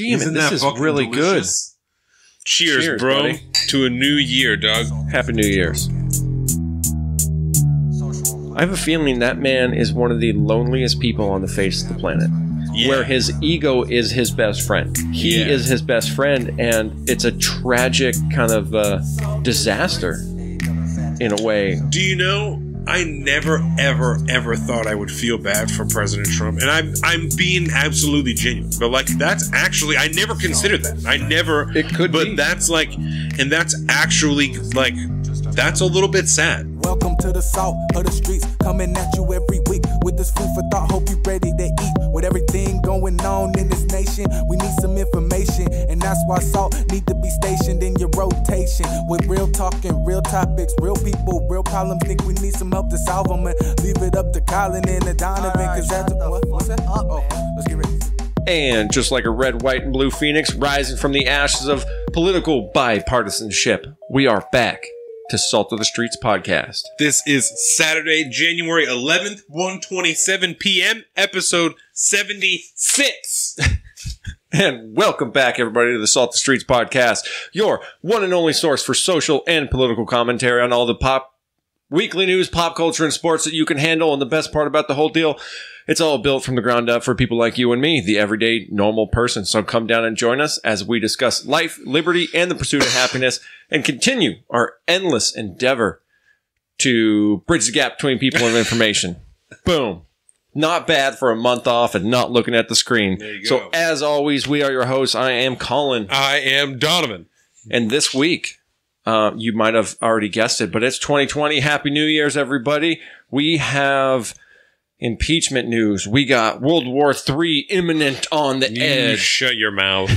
Damn it, this is really delicious? Good. Cheers, bro, buddy. To a new year, dog. Happy New Year's. I have a feeling that man is one of the loneliest people on the face of the planet. Yeah. Where his ego is his best friend. He is his best friend, and it's a tragic kind of disaster in a way. Do you know, I never, ever thought I would feel bad for President Trump. And I'm being absolutely genuine. But, like, that's actually, I never considered that. I never. It could be. But that's, like, and that's actually, like, that's a little bit sad. Welcome to the salt of the streets, coming at you every week with this food for thought. Hope you ready to eat. With everything going on in this nation, we need some information, and that's why salt need to be stationed in your rotation. With real talking, real topics, real people, real problems. Think we need some help to solve them, and leave it up to Colin and the Donovan, because that's what's that? Oh, let's get ready. And just like a red, white, and blue phoenix rising from the ashes of political bipartisanship, we are back to Salt of the Streets podcast. This is Saturday, January 11th, 1:27 p.m., episode 76. And welcome back, everybody, to the Salt of the Streets podcast, your one and only source for social and political commentary on all the weekly news, pop culture, and sports that you can handle. And the best part about the whole deal, it's all built from the ground up for people like you and me, the everyday normal person. So come down and join us as we discuss life, liberty, and the pursuit of happiness, and continue our endless endeavor to bridge the gap between people and information. Boom. Not bad for a month off and not looking at the screen. There you go. So as always, we are your hosts. I am Colin. I am Donovan. And this week, you might have already guessed it, but it's 2020. Happy New Year's, everybody. We have impeachment news. We got World War III imminent on the edge. Shut your mouth.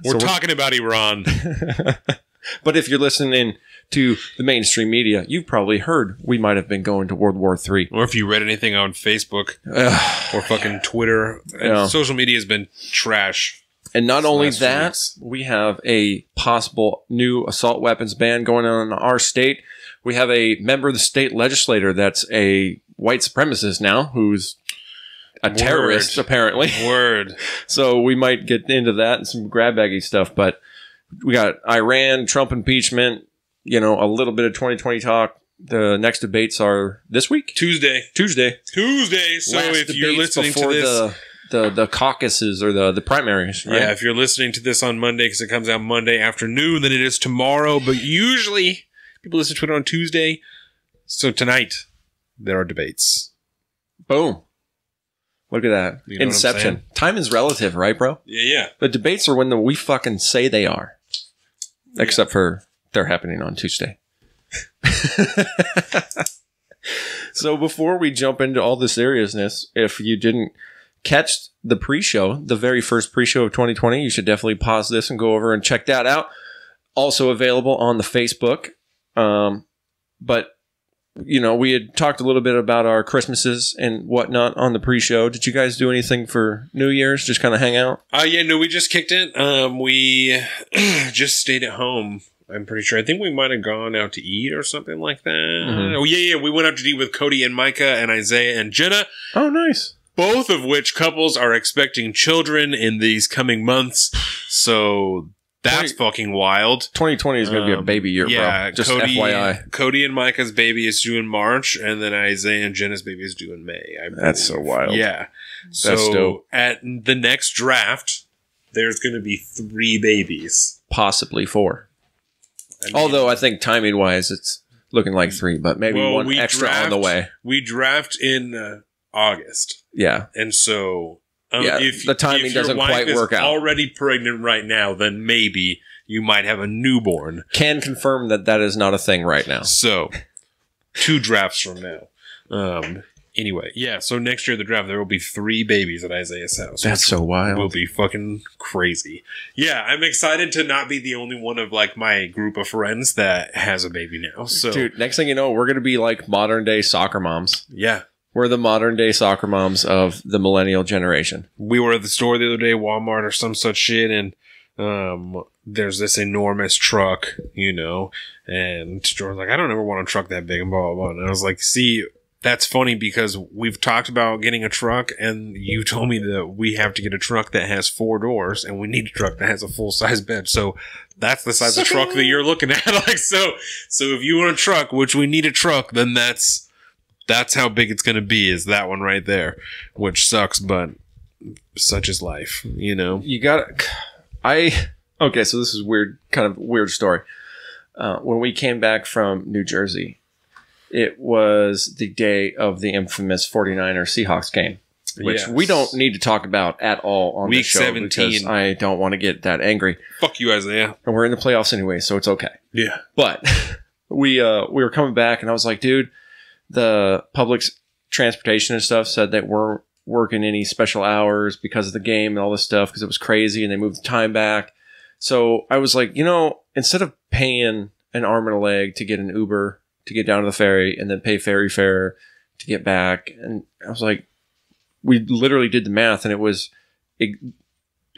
We're talking about Iran. But if you're listening to the mainstream media, you've probably heard we might have been going to World War III. Or if you read anything on Facebook or fucking Twitter. Yeah. Social media has been trash. And not only that, we have a possible new assault weapons ban going on in our state. We have a member of the state legislature that's a white supremacist now, who's a terrorist, apparently. Word. So we might get into that and some grab baggy stuff. But we got Iran, Trump impeachment, you know, a little bit of 2020 talk. The next debates are this week? Tuesday. So Last if you're listening to this... The caucuses or the primaries, right? Yeah, if you're listening to this on Monday, because it comes out Monday afternoon, then it is tomorrow. But usually, people listen to it on Tuesday. So tonight, there are debates. Boom. Look at that. You know Inception. Time is relative, right, bro? Yeah. The debates are when we fucking say they are. Except for they're happening on Tuesday. So before we jump into all the seriousness, if you didn't catch the pre-show, the very first pre-show of 2020, you should definitely pause this and go over and check that out. Also available on the Facebook. But, you know, we had talked a little bit about our Christmases and whatnot on the pre-show. Did you guys do anything for New Year's? Just kind of hang out? Yeah, no, we just kicked it. We just stayed at home. I'm pretty sure. I think we might have gone out to eat or something like that. Mm-hmm. Oh, yeah. We went out to eat with Cody and Micah and Isaiah and Jenna. Oh, nice. Both of which couples are expecting children in these coming months. So that's fucking wild. 2020 is going to be a baby year, bro. Just FYI. Cody and Micah's baby is due in March, and then Isaiah and Jenna's baby is due in May. That's so wild. Yeah. That's dope. At the next draft, there's going to be 3 babies. Possibly 4. Although I think timing-wise, it's looking like 3, but maybe one extra on the way. We draft in August. Yeah. And so if the timing doesn't quite work out. Already pregnant right now, then maybe you might have a newborn. Can confirm that is not a thing right now. So 2 drafts from now. Anyway, yeah, so next year at the draft, there will be 3 babies at Isaiah's house. That's so wild. Will be fucking crazy. Yeah, I'm excited to not be the only one of, like, my group of friends that has a baby now. So, dude, next thing you know, we're going to be like modern day soccer moms. Yeah. We're the modern day soccer moms of the millennial generation. We were at the store the other day, Walmart or some such shit, and there's this enormous truck, you know, and Jordan's like, I don't ever want a truck that big, and blah, blah, blah. And I was like, see, That's funny because we've talked about getting a truck, and you told me that we have to get a truck that has 4 doors, and we need a truck that has a full-size bed. So that's the size of truck that you're looking at. Like, so if you want a truck, which we need a truck, then that's how big it's going to be, is that one right there, which sucks, but such is life, you know? Okay, so this is weird, kind of weird story. When we came back from New Jersey, it was the day of the infamous 49ers Seahawks game, which we don't need to talk about at all on the show. Week 17. Because I don't want to get that angry. Fuck you, Isaiah. And we're in the playoffs anyway, so it's okay. Yeah. But we were coming back, and I was like, dude, the public transportation and stuff said that we're working any special hours because of the game and all this stuff because it was crazy, and they moved the time back. So I was like, instead of paying an arm and a leg to get an Uber to get down to the ferry and then pay ferry fare to get back, and I was like, we literally did the math, and it was like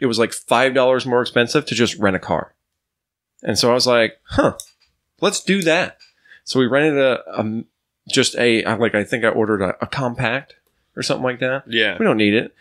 $5 more expensive to just rent a car. And so I was like, let's do that. So we rented I think I ordered a compact or something like that. Yeah. We don't need it.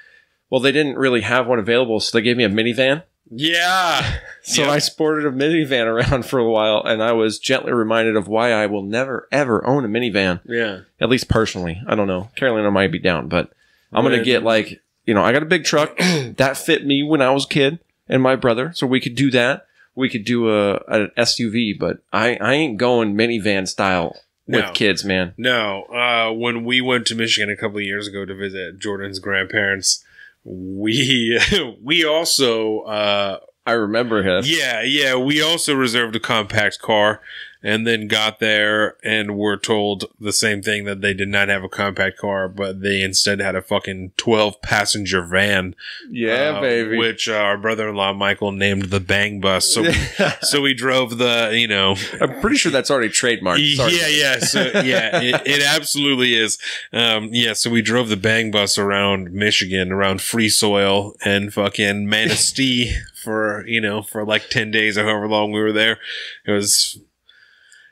Well, they didn't really have one available, so they gave me a minivan. Yeah. So I sported a minivan around for a while, and I was gently reminded of why I will never, ever own a minivan. Yeah. At least personally. I don't know. Carolina might be down, but I'm going to get I got a big truck that fit me when I was a kid and my brother, so we could do that. We could do an SUV, but I ain't going minivan style with kids, man. No. When we went to Michigan a couple of years ago to visit Jordan's grandparents, we also I remember him. Yeah. We also reserved a compact car, and then got there and were told the same thing, that they did not have a compact car, but they instead had a fucking 12-passenger van. Yeah, baby. Which our brother-in-law Michael named the Bang Bus. So so we drove I'm pretty sure that's already trademarked. Sorry. Yeah. So it absolutely is. So we drove the Bang Bus around Michigan, around Free Soil and fucking Manistee for like 10 days or however long we were there.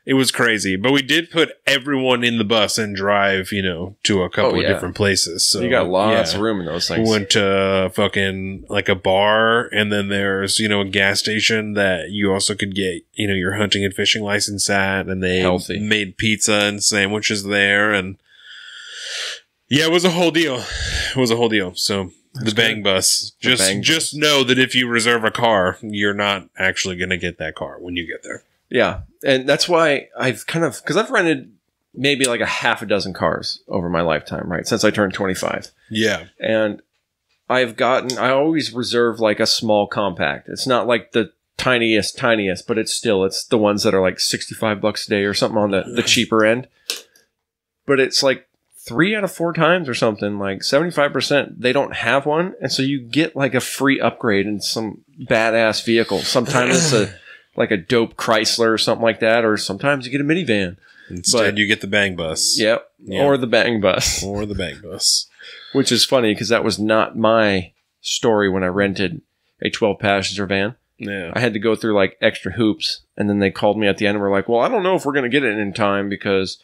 It was crazy, but we did put everyone in the bus and drive, to a couple of different places. So you got lots of room in those things. We went to fucking like a bar, and then there's, a gas station that you also could get, your hunting and fishing license at, and they made pizza and sandwiches there. And yeah, it was a whole deal. So that's the Bang Bus. Just know that if you reserve a car, you're not actually going to get that car when you get there. Yeah. And that's why because I've rented maybe like a half a dozen cars over my lifetime, right? Since I turned 25. Yeah. And I always reserve like a small compact. It's not like the tiniest, but it's the ones that are like $65 a day or something on the cheaper end. But it's like 3 out of 4 times or something, like 75%, they don't have one. And so you get like a free upgrade in some badass vehicle. Sometimes it's like a dope Chrysler or something like that, or sometimes you get a minivan. Instead, you get the Bang Bus. Yep. Or the Bang Bus. Which is funny because that was not my story when I rented a 12-passenger van. Yeah. I had to go through like extra hoops, and then they called me at the end and were like, well, I don't know if we're going to get it in time because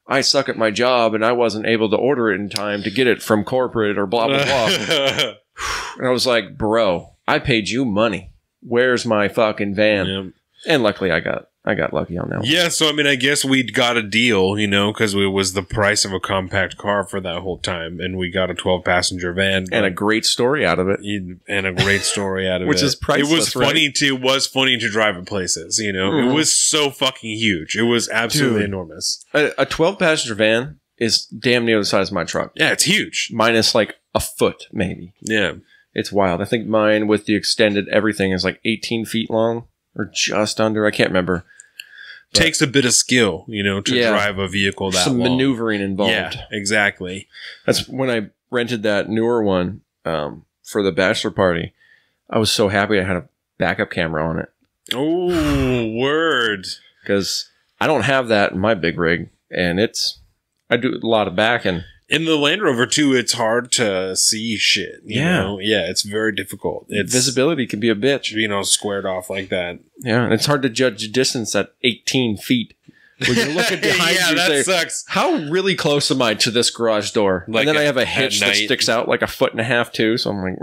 I suck at my job and I wasn't able to order it in time to get it from corporate or blah, blah, blah. And I was like, bro, I paid you money. Where's my fucking van? Yep. And luckily I got lucky on that one. Yeah, so I guess we got a deal, because it was the price of a compact car for that whole time, and we got a 12-passenger van. And a great story out of it. Which is priceless, It was funny to drive at places, Mm-hmm. It was so fucking huge. It was absolutely enormous. A 12-passenger van is damn near the size of my truck. Yeah, it's huge. Minus like a foot, maybe. Yeah. It's wild. I think mine with the extended everything is like 18 feet long or just under. I can't remember. But takes a bit of skill, to drive a vehicle that some long. maneuvering involved. Yeah, exactly. That's when I rented that newer one for the bachelor party. I was so happy I had a backup camera on it. Oh, word. Because I don't have that in my big rig, and I do a lot of backing. In the Land Rover, too, it's hard to see shit. You know? Yeah, it's very difficult. Visibility can be a bitch. Squared off like that. Yeah, and it's hard to judge distance at 18 feet When you're looking behind you, that say, sucks. how really close am I to this garage door? Like and then I have a hitch that sticks out like a foot and a half too. So I'm like,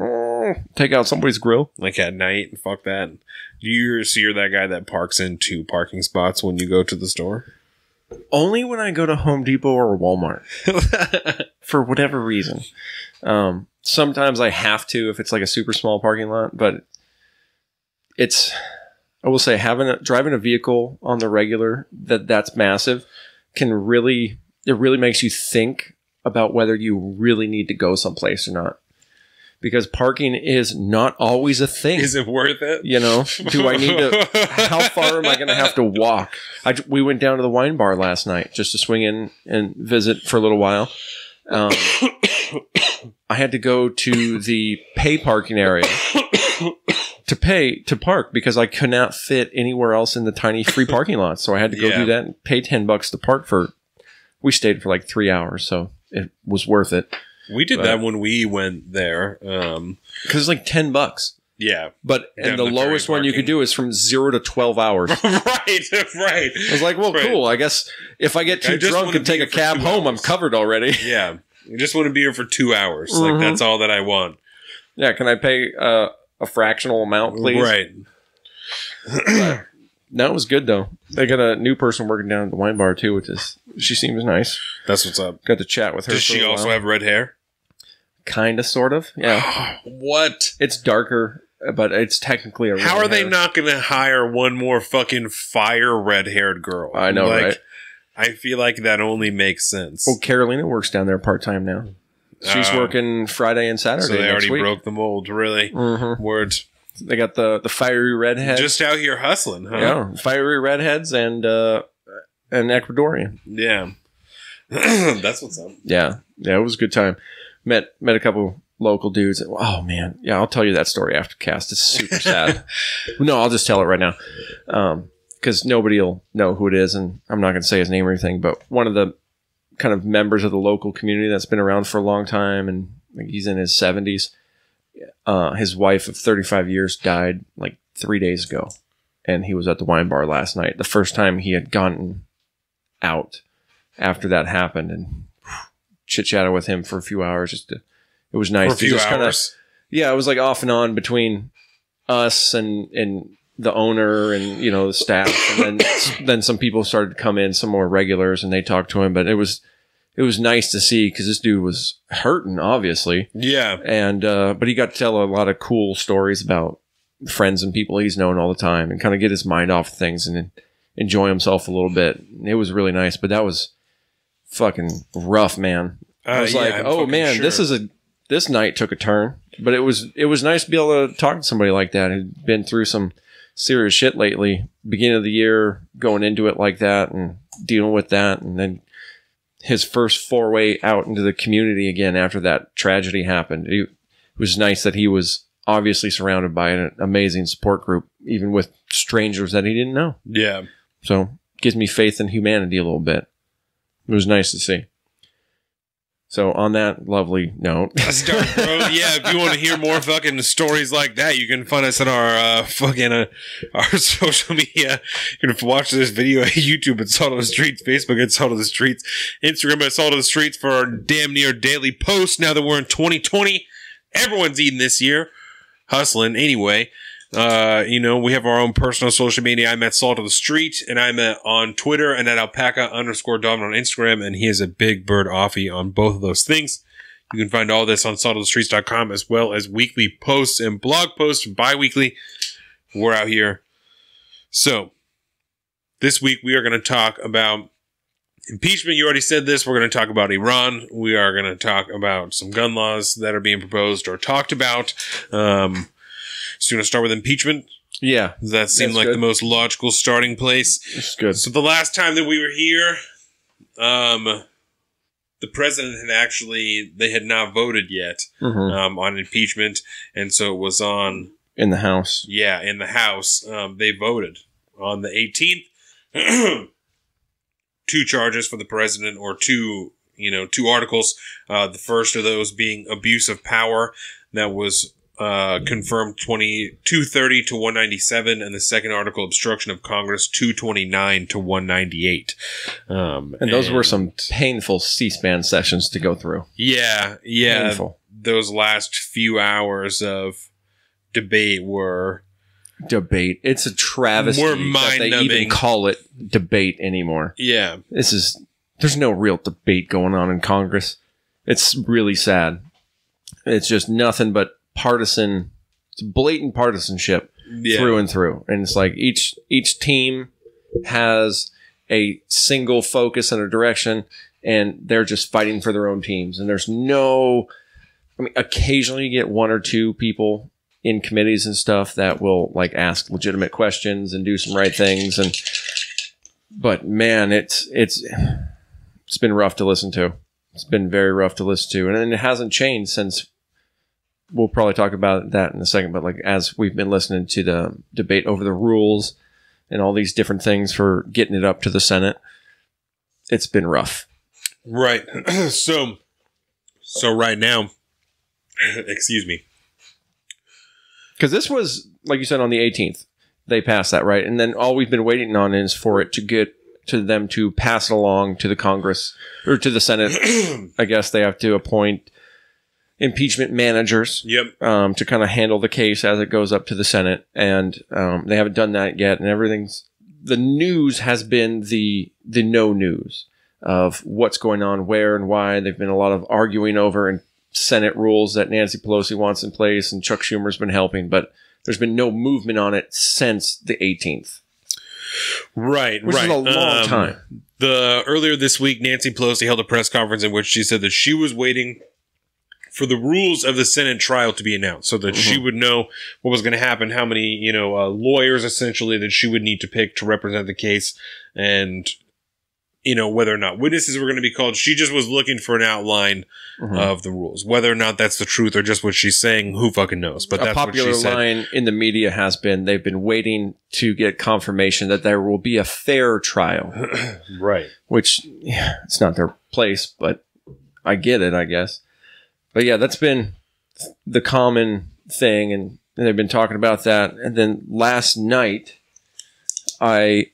take out somebody's grill. Like at night, fuck that. You're that guy that parks in 2 parking spots when you go to the store? Only when I go to Home Depot or Walmart. For whatever reason. Sometimes I have to if it's like a super small parking lot, but I will say driving a vehicle on the regular that's massive it really makes you think about whether you really need to go someplace or not. Because parking is not always a thing. Is it worth it? You know, do I need to? How far am I going to have to walk? We went down to the wine bar last night just to swing in and visit for a little while. I had to go to the pay parking area to park because I could not fit anywhere else in the tiny free parking lot. So I had to go do that and pay $10 to park we stayed for like 3 hours. So it was worth it. We did that when we went there. Because it's like $10. Yeah. And the lowest one you could do is from 0 to 12 hours. right. I was like, well, cool. I guess if I get too drunk and take a cab home, I'm covered already. Yeah. I just want to be here for 2 hours. Like, that's all that I want. Yeah. Can I pay a fractional amount, please? Right. No, it was good, though. They got a new person working down at the wine bar, too, she seems nice. That's what's up. Got to chat with her. Does she also have red hair? Kind of, sort of. Yeah. What? It's darker, but it's technically a red How are they hair. not going to hire one more fucking fire red-haired girl? I know, right? I feel like that only makes sense. Well, Carolina works down there part-time now. She's working Friday and Saturday. So they next already week. broke the mold, really. Words. They got the fiery redheads. Just out here hustling, huh? Yeah, fiery redheads and Ecuadorian. Yeah. That's what's up. Yeah, it was a good time. Met a couple local dudes. Oh, man. Yeah, I'll tell you that story after cast. It's super sad. No, I'll just tell it right now. Because nobody will know who it is, and I'm not going to say his name or anything, but one of the kind of members of the local community that's been around for a long time, and he's in his 70s. His wife of 35 years died like 3 days ago, and he was at the wine bar last night. The first time he had gotten out after that happened, and chit-chatted with him for a few hours. It was nice. For a few hours? Yeah, it was like off and on between us and the owner and, the staff. And then some people started to come in, some more regulars, and they talked to him. But it was nice to see because this dude was hurting, obviously. Yeah. And but he got to tell a lot of cool stories about friends and people he's known all the time and kind of get his mind off things and enjoy himself a little bit. It was really nice, but that was fucking rough, man. I was oh man, sure. This night took a turn, but it was nice to be able to talk to somebody like that who'd been through some serious shit lately, beginning of the year, going into it like that and dealing with that, and then his first foray out into the community again after that tragedy happened. It was nice that he was obviously surrounded by an amazing support group, even with strangers that he didn't know. Yeah. So gives me faith in humanity a little bit. It was nice to see. So on that lovely note, that's dark, bro. Yeah, if you want to hear more fucking stories like that, you can find us on our our social media. You can watch this video at YouTube at Salt of the Streets, Facebook at Salt of the Streets, Instagram at Salt of the Streets for our damn near daily posts. Now that we're in 2020, everyone's eating this year, hustling anyway. We have our own personal social media. I'm at Salt of the Street, and I'm on Twitter and at alpaca_Don on Instagram, and he is a Big Bird Offie on both of those things. You can find all this on saltofthestreets.com as well as weekly posts and blog posts bi-weekly. We're out here. So, this week we are going to talk about impeachment. You already said this. We're going to talk about Iran. We are going to talk about some gun laws that are being proposed or talked about. So you want to start with impeachment? Yeah. Does that seem like the most logical starting place? It's good. So the last time that we were here, the president they had not voted yet on impeachment. And so it was on... In the House. Yeah, in the House. They voted on the 18th. 2 charges for the president, or 2 articles. The first of those being abuse of power. That was confirmed 230 to 197, and the second article, obstruction of Congress, 229 to 198. And those were some painful C-SPAN sessions to go through. Yeah. Painful. Those last few hours of debate were... Debate. It's a travesty that they even call it debate anymore. Yeah. There's no real debate going on in Congress. It's really sad. It's just nothing but partisan. It's blatant partisanship through and through. And it's like each team has a single focus and a direction, and they're just fighting for their own teams. And there's no... I mean, occasionally you get one or two people in committees and stuff that will like ask legitimate questions and do some right things, but man, it's been rough to listen to. It's been very rough to listen to, and it hasn't changed since. We'll probably talk about that in a second, but like as we've been listening to the debate over the rules and all these different things for getting it up to the Senate, it's been rough. Right. So right now, excuse me. Because this was, like you said, on the 18th. They passed that, right? And then all we've been waiting on is for it to get to them to pass it along to the Congress, or to the Senate. I guess they have to appoint impeachment managers to kind of handle the case as it goes up to the Senate. And they haven't done that yet. And the news has been the no news of what's going on, where and why. There've been a lot of arguing over and Senate rules that Nancy Pelosi wants in place, and Chuck Schumer's been helping, but there's been no movement on it since the 18th. Right, which is a long time. Earlier this week, Nancy Pelosi held a press conference in which she said that she was waiting for the rules of the Senate trial to be announced, so that she would know what was going to happen, how many lawyers essentially that she would need to pick to represent the case, and whether or not witnesses were going to be called. She just was looking for an outline of the rules. Whether or not that's the truth or just what she's saying, who fucking knows? But that's what she said. A popular line in the media has been they've been waiting to get confirmation that there will be a fair trial. Right. Which, it's not their place, but I get it, I guess. But yeah, that's been the common thing, and they've been talking about that. And then last night, I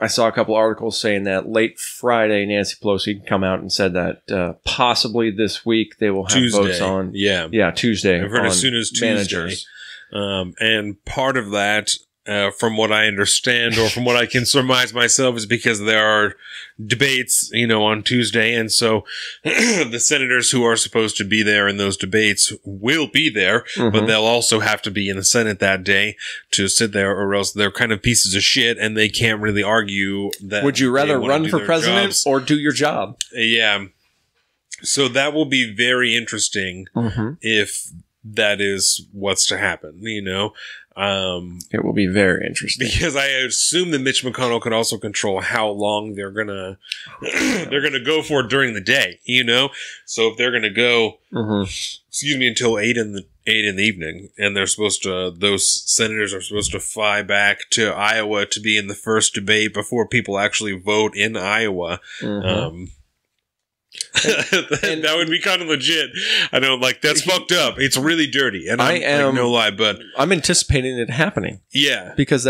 saw a couple articles saying that late Friday, Nancy Pelosi come out and said that possibly this week they will have Tuesday. Votes on. Yeah, Tuesday. I've heard as soon as Tuesday. Managers. And part of that, from what I understand, or from what I can surmise myself, is because there are debates, on Tuesday. And so the senators who are supposed to be there in those debates will be there, but they'll also have to be in the Senate that day to sit there, or else they're kind of pieces of shit and they can't really argue that. Would you rather run for president or do your job? Yeah. So that will be very interesting if that is what's to happen, It will be very interesting, because I assume that Mitch McConnell could also control how long they're gonna go for during the day. So if they're gonna go, until 8 in the evening, and they're supposed to, those senators are supposed to fly back to Iowa to be in the first debate before people actually vote in Iowa. That would be kind of legit. I know, that's fucked up. It's really dirty, and no lie, but I'm anticipating it happening. Yeah, because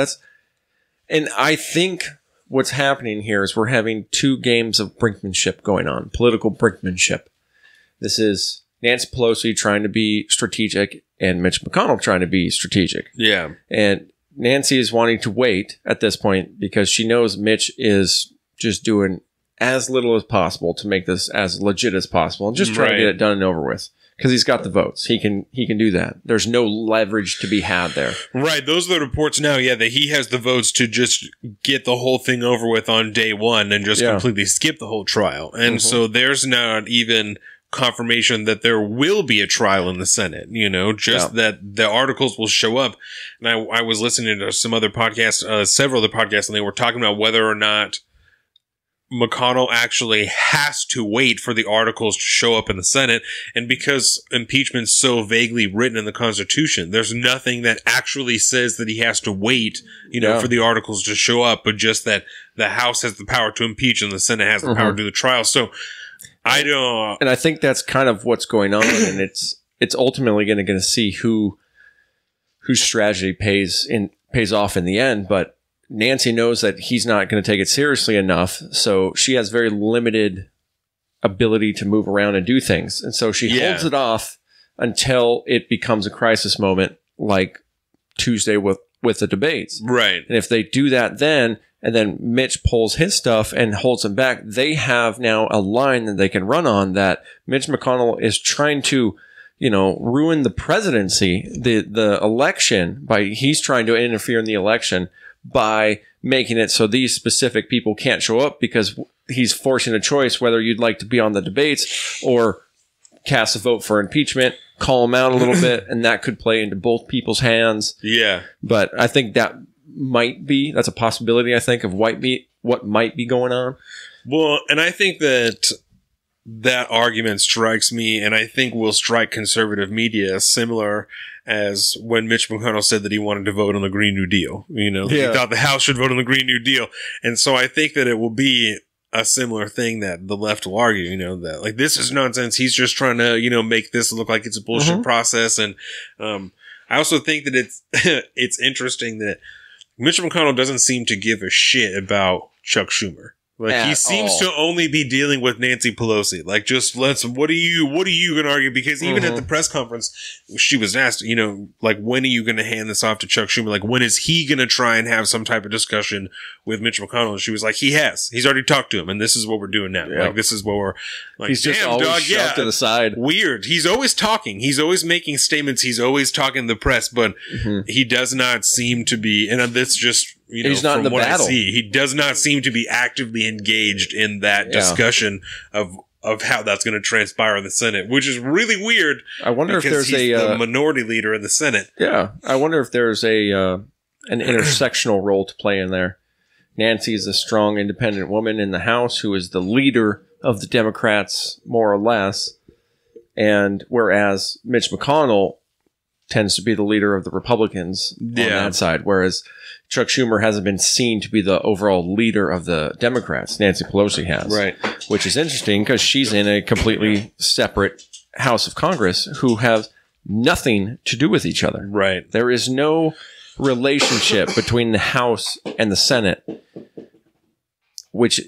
and I think what's happening here is we're having two games of brinkmanship going on, political brinkmanship. This is Nancy Pelosi trying to be strategic, and Mitch McConnell trying to be strategic. Yeah, and Nancy is wanting to wait at this point because she knows Mitch is just doing as little as possible to make this as legit as possible, and just try to get it done and over with, because he's got the votes. He can do that. There's no leverage to be had there. Right. Those are the reports now. Yeah, that he has the votes to just get the whole thing over with on day one and just completely skip the whole trial. And so there's not even confirmation that there will be a trial in the Senate, that the articles will show up. And I was listening to some other podcasts, several other podcasts, and they were talking about whether or not McConnell actually has to wait for the articles to show up in the Senate. And because impeachment's so vaguely written in the Constitution, there's nothing that actually says that he has to wait, for the articles to show up, but just that the House has the power to impeach and the Senate has the power to do the trial. So and I think that's kind of what's going on, and it's ultimately going to see who whose strategy pays off in the end. But Nancy knows that he's not going to take it seriously enough, so she has very limited ability to move around and do things. And so she holds it off until it becomes a crisis moment, like Tuesday with the debates. Right. And if they do that then, and then Mitch pulls his stuff and holds him back, they have now a line that they can run on that Mitch McConnell is trying to, ruin the presidency, the election, he's trying to interfere in the election by making it so these specific people can't show up, because he's forcing a choice whether you'd like to be on the debates or cast a vote for impeachment, call him out a little bit, and that could play into both people's hands. Yeah. But I think that's a possibility, I think, of what might be going on. Well, and I think that argument strikes me, and I think will strike conservative media similar as when Mitch McConnell said that he wanted to vote on the Green New Deal. He thought the House should vote on the Green New Deal. And so I think that it will be a similar thing that the left will argue, that like, this is nonsense. He's just trying to, make this look like it's a bullshit process. And I also think that it's interesting that Mitch McConnell doesn't seem to give a shit about Chuck Schumer. Like, he seems to only be dealing with Nancy Pelosi. Like, just what are you going to argue? Because even at the press conference, she was asked, like, when are you going to hand this off to Chuck Schumer? Like, when is he going to try and have some type of discussion with Mitch McConnell? And she was like, he's already talked to him, and this is what we're doing now. Yeah. Like, this is what we're, like, he's just always shoved to the side. Weird. He's always talking. He's always making statements. He's always talking to the press, but he does not seem to be, and that's just, he's not in the battle. He does not seem to be actively engaged in that discussion of how that's going to transpire in the Senate, which is really weird. I wonder if there's the minority leader in the Senate. Yeah, I wonder if there's an intersectional role to play in there. Nancy is a strong, independent woman in the House who is the leader of the Democrats, more or less, and whereas Mitch McConnell tends to be the leader of the Republicans on that side, whereas Chuck Schumer hasn't been seen to be the overall leader of the Democrats. Nancy Pelosi has. Right. Which is interesting because she's in a completely separate House of Congress who have nothing to do with each other. Right. There is no relationship between the House and the Senate, which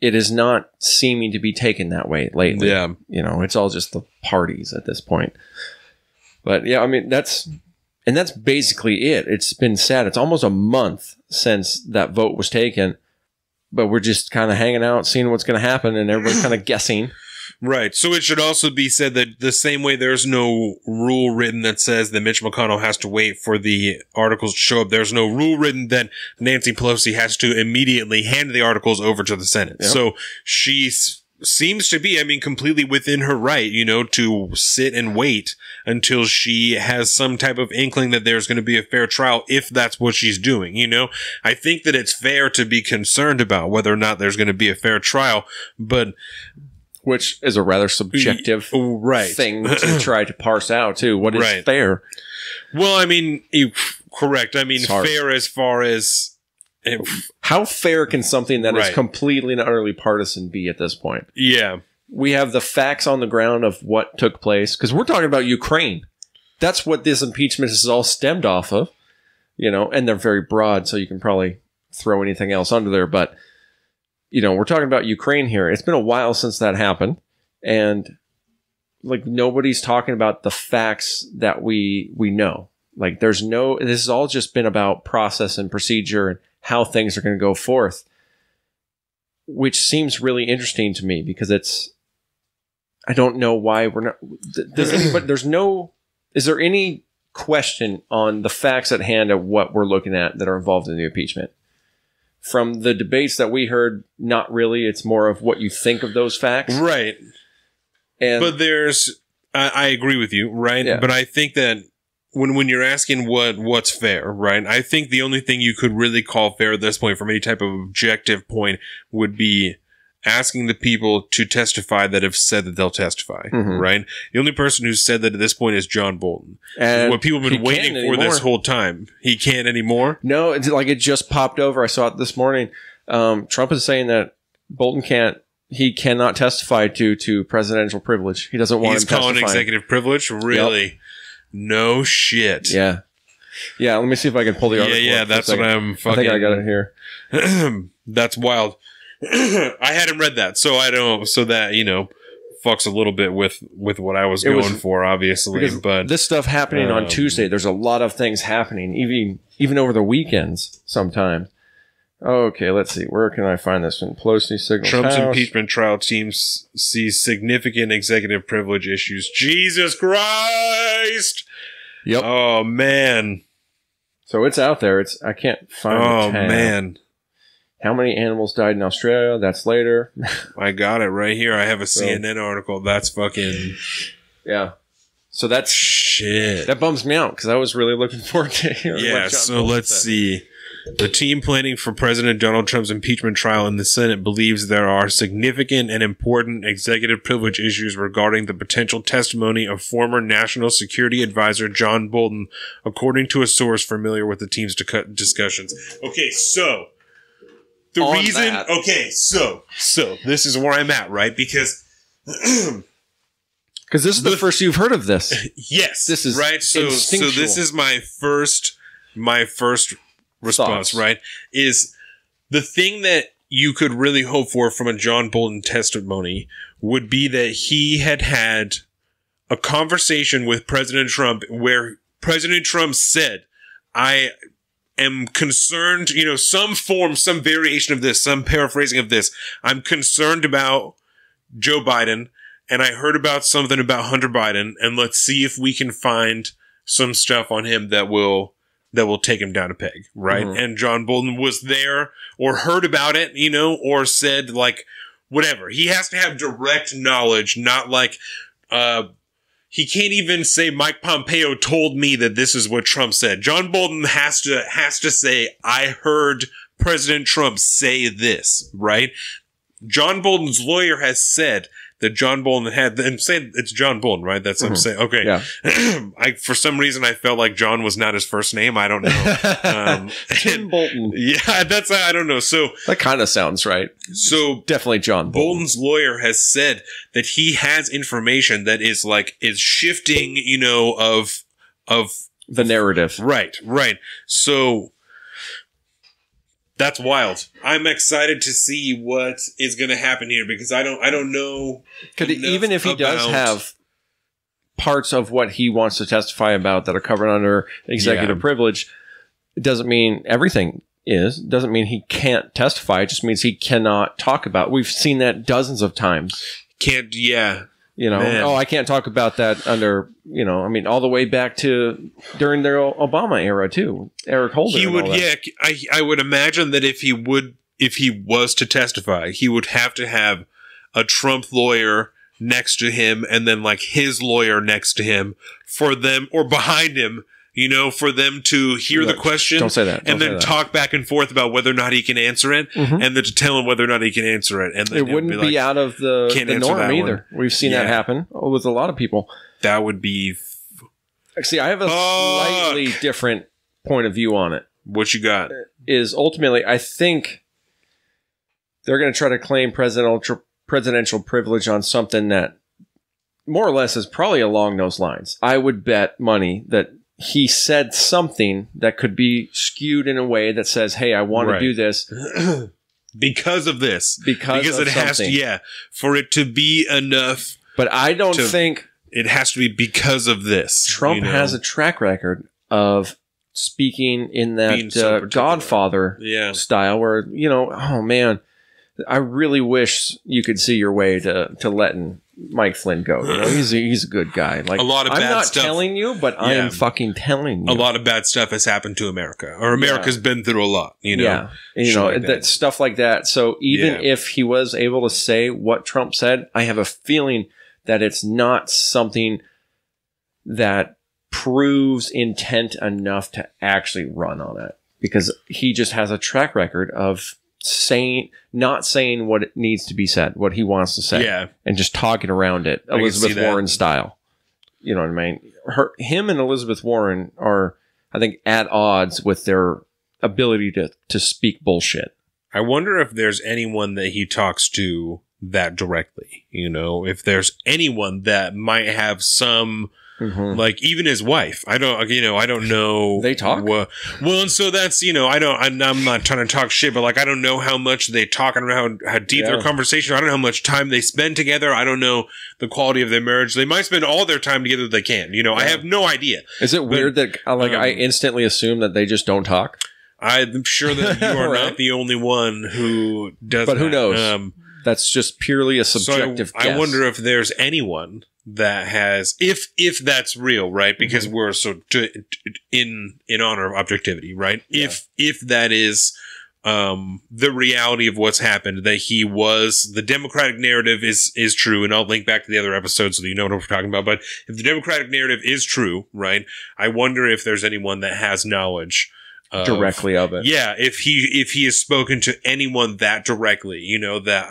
it is not seeming to be taken that way lately. Yeah. It's all just the parties at this point. But yeah, I mean, that's basically it. It's been sad. It's almost a month since that vote was taken, but we're just kind of hanging out, seeing what's going to happen, and everybody's kind of guessing. Right. So it should also be said that the same way there's no rule written that says that Mitch McConnell has to wait for the articles to show up, there's no rule written that Nancy Pelosi has to immediately hand the articles over to the Senate. Yep. So seems to be, completely within her right, to sit and wait until she has some type of inkling that there's going to be a fair trial, if that's what she's doing, I think that it's fair to be concerned about whether or not there's going to be a fair trial, but... Which is a rather subjective thing to try to parse out, too. What is fair? Well, correct. Fair as far as... How fair can something that is completely and utterly partisan be at this point? Yeah. We have the facts on the ground of what took place, because we're talking about Ukraine. That's what this impeachment is all stemmed off of, and they're very broad, so you can probably throw anything else under there. But, we're talking about Ukraine here. It's been a while since that happened, and like nobody's talking about the facts that we know. Like this has all just been about process and procedure and how things are going to go forth, which seems really interesting to me because I don't know why we're not, is there any question on the facts at hand of what we're looking at that are involved in the impeachment? From the debates that we heard, not really. It's more of what you think of those facts. Right. But I agree with you, right? Yeah. But I think that when you're asking what's fair, right? I think the only thing you could really call fair at this point from any type of objective point would be asking the people to testify that have said that they'll testify, right? The only person who's said that at this point is John Bolton. And what people have been waiting for this whole time. He can't anymore? No, it's like it just popped over. I saw it this morning. Trump is saying that Bolton cannot testify to presidential privilege. He doesn't want him testifying. He's calling executive privilege? Really? Yep. No shit. Yeah. Yeah, let me see if I can pull the article. Yeah, that's what I'm fucking... I think I got it here. That's wild. I hadn't read that, so I don't... So that, fucks a little bit with what I was going for, obviously. But this stuff happening on Tuesday, there's a lot of things happening, even over the weekends sometimes. Okay, let's see. Where can I find this one? Pelosi signals Trump's House. impeachment trial team sees significant executive privilege issues. Jesus Christ! Yep. Oh, man. So it's out there. I can't find it. Oh, man. How many animals died in Australia? That's later. I got it right here. I have a CNN article. That's fucking... Yeah. So that's... Shit. That bums me out because I was really looking forward to hearing Yeah, so let's see. The team planning for President Donald Trump's impeachment trial in the Senate believes there are significant and important executive privilege issues regarding the potential testimony of former National Security Advisor John Bolton, according to a source familiar with the team's discussions. Okay, so the reason... That. Okay, so this is where I'm at, right? Because this is the first you've heard of this. Yes. This is right. So this is my first response, right? Is the thing that you could really hope for from a John Bolton testimony would be that he had a conversation with President Trump where President Trump said, I am concerned, some variation of this, some paraphrasing of this. I'm concerned about Joe Biden, and I heard about something about Hunter Biden, and let's see if we can find some stuff on him that will take him down a peg, right? Mm-hmm. And John Bolton was there or heard about it, or said like, whatever. He has to have direct knowledge, not like, he can't even say Mike Pompeo told me that this is what Trump said. John Bolton has to say, I heard President Trump say this, right? John Bolton's lawyer has said that John Bolton had, and say it's John Bolton, right? That's what I'm saying. Okay. Yeah. For some reason, I felt like John was not his first name. I don't know. Tim Bolton. Yeah, I don't know. So that kind of sounds right. So definitely John Bolton. Bolton's lawyer has said that he has information that is shifting, of the narrative. Right. So that's wild. I'm excited to see what is going to happen here because I don't know. Even if he does have parts of what he wants to testify about that are covered under executive privilege, it doesn't mean everything is. It doesn't mean he can't testify. It just means he cannot talk about it. We've seen that dozens of times. Can't, yeah. Man. I can't talk about that under, all the way back to during the Obama era too. Eric Holder. He would, I would imagine that if he was to testify, he would have to have a Trump lawyer next to him and then his lawyer next to him for them or behind him, for them to hear the question. Don't say that. And then talk back and forth about whether or not he can answer it and then to tell him whether or not he can answer it. And then it wouldn't be out of the norm either. We've seen that happen with a lot of people. That would be... See, I have a slightly different point of view on it. What you got? Is ultimately, I think they're going to try to claim presidential privilege on something that more or less is probably along those lines. I would bet money that he said something that could be skewed in a way that says, hey, I want to do this. Because of this. Because it has to, for it to be enough. But I don't think... It has to be because of this. Trump has a track record of speaking in that Godfather style where, oh man, I really wish you could see your way to letting Mike Flynn go. He's a good guy. A lot of bad stuff. I'm not telling you, but I am fucking telling you. A lot of bad stuff has happened to America, or America's been through a lot. Yeah, that stuff like that. So even if he was able to say what Trump said, I have a feeling that it's not something that proves intent enough to actually run on it, because he just has a track record of not saying what it needs to be said, what he wants to say, and just talking around it, Elizabeth Warren style. You know what I mean? Him and Elizabeth Warren are, I think, at odds with their ability to speak bullshit. I wonder if there's anyone that he talks to that directly, if there's anyone that might have some Like even his wife. I don't know. They talk? Well, and so that's, I'm not trying to talk shit, but like, I don't know how much they talk. I don't know how deep their conversation. I don't know how much time they spend together. I don't know the quality of their marriage. They might spend all their time together that they can. I have no idea. Is it weird that I instantly assume that they just don't talk? I'm sure that you are not the only one who does that. But who knows? That's just purely a subjective guess. I wonder if there's anyone that has, if that's real, right? Because we're in honor of objectivity, right? Yeah. If that is the reality of what's happened, that the Democratic narrative is true, and I'll link back to the other episode so that you know what we're talking about. But if the Democratic narrative is true, right? I wonder if there's anyone that has knowledge directly of it. Yeah, if he has spoken to anyone that directly, that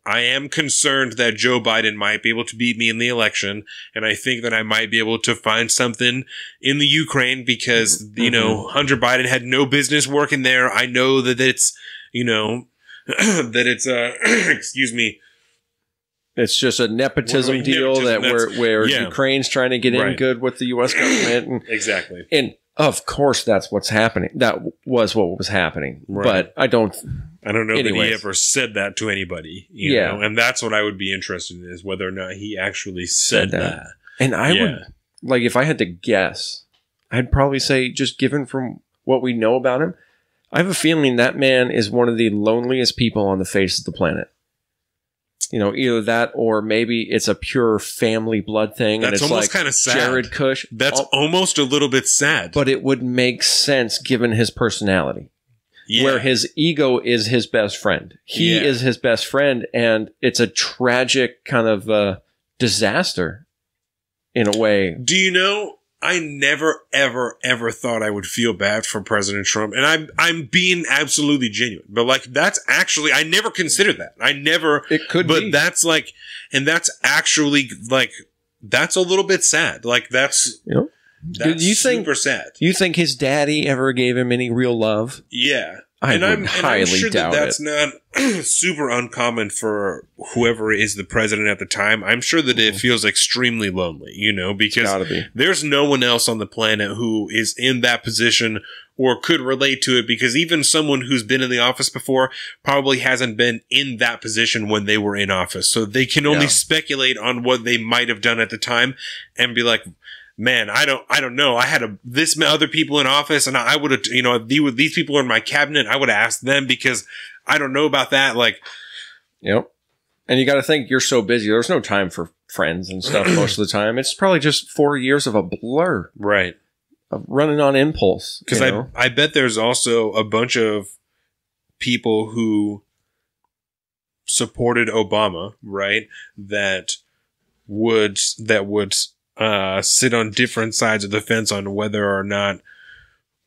I am concerned that Joe Biden might be able to beat me in the election, and I think that I might be able to find something in the Ukraine because Hunter Biden had no business working there. I know that it's that it's excuse me. It's just a nepotism deal where Ukraine's trying to get in good with the U.S. government. Exactly. And of course, that's what's happening. That was what was happening. Right. But I don't know that he ever said that to anybody. You know? And that's what I would be interested in, is whether or not he actually said that. And I would, like, if I had to guess, I'd probably say, just given from what we know about him, I have a feeling that man is one of the loneliest people on the face of the planet. Either that or maybe it's a pure family blood thing. That's and it's almost like kind of sad. Jared Kush. That's almost a little bit sad. But it would make sense given his personality. Yeah. Where his ego is his best friend. He is his best friend, and it's a tragic kind of disaster in a way. Do you know, I never, ever, ever thought I would feel bad for President Trump. And I'm being absolutely genuine. But like, that's actually, I never considered that. It could be. But that's like, and that's actually like, that's a little bit sad. Like that's, that's super sad. You think his daddy ever gave him any real love? Yeah. I'm highly doubt that's not super uncommon for whoever is the president at the time. I'm sure that it feels extremely lonely, because there's no one else on the planet who is in that position or could relate to it, because even someone who's been in the office before probably hasn't been in that position when they were in office. So they can only speculate on what they might have done at the time and be like, man, I don't know. I had this other people in office, and I would have, these people are in my cabinet. I would have asked them because I don't know about that. Like, yep. And you got to think, you're so busy. There's no time for friends and stuff most of the time. It's probably just 4 years of a blur, right? Of running on impulse. Because I bet there's also a bunch of people who supported Obama, right? That would sit on different sides of the fence on whether or not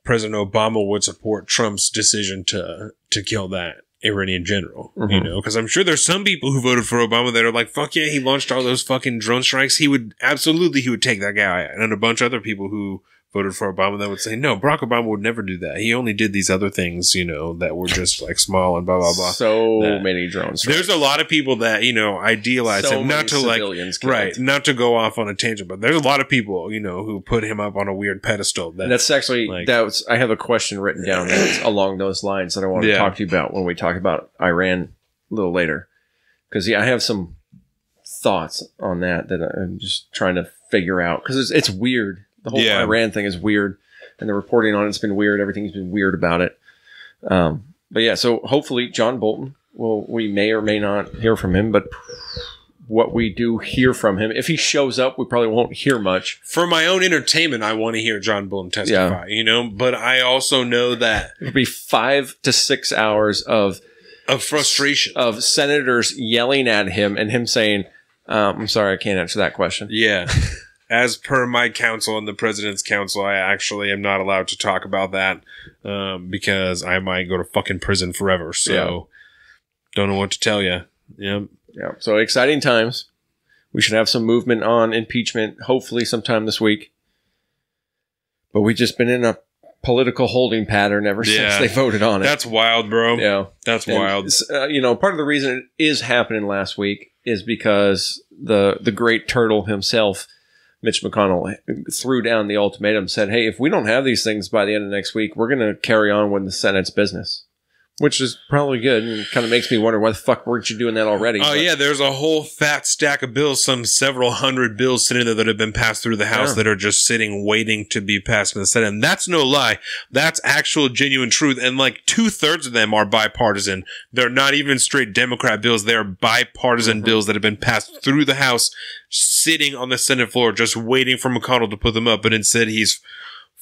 President Obama would support Trump's decision to kill that Iranian general, because I'm sure there's some people who voted for Obama that are like, fuck yeah, he launched all those fucking drone strikes. He would take that guy. And a bunch of other people who voted for Obama that would say, no, Barack Obama would never do that. He only did these other things, that were just like small and blah, blah, blah. So many drones. There's a lot of people that, idealize him, not to go off on a tangent, but there's a lot of people, who put him up on a weird pedestal. That's actually, I have a question written down that's along those lines that I want to talk to you about when we talk about Iran a little later. Because, I have some thoughts on that I'm just trying to figure out. Because it's weird. The whole Iran thing is weird, and the reporting on it's been weird. Everything's been weird about it. But so hopefully John Bolton we may or may not hear from him, but what we do hear from him, if he shows up, we probably won't hear much. For my own entertainment, I want to hear John Bolton testify, but I also know that it'll be 5 to 6 hours of frustration of senators yelling at him and him saying, I'm sorry, I can't answer that question. Yeah. As per my counsel and the president's counsel, I actually am not allowed to talk about that because I might go to fucking prison forever. So don't know what to tell you. Yep. Yeah. So exciting times. We should have some movement on impeachment, hopefully sometime this week. But we've just been in a political holding pattern ever since they voted on it. That's wild, bro. Yeah. That's wild. Part of the reason it is happening last week is because the great turtle himself, Mitch McConnell threw down the ultimatum, said, hey, if we don't have these things by the end of next week, we're going to carry on with the Senate's business. Which is probably good, and kind of makes me wonder, why the fuck weren't you doing that already? Oh, yeah, there's a whole fat stack of bills, some several hundred bills sitting there that have been passed through the House that are just sitting, waiting to be passed in the Senate. And that's no lie. That's actual, genuine truth. And like 2/3 of them are bipartisan. They're not even straight Democrat bills. They're bipartisan bills that have been passed through the House, sitting on the Senate floor, just waiting for McConnell to put them up. But instead, he's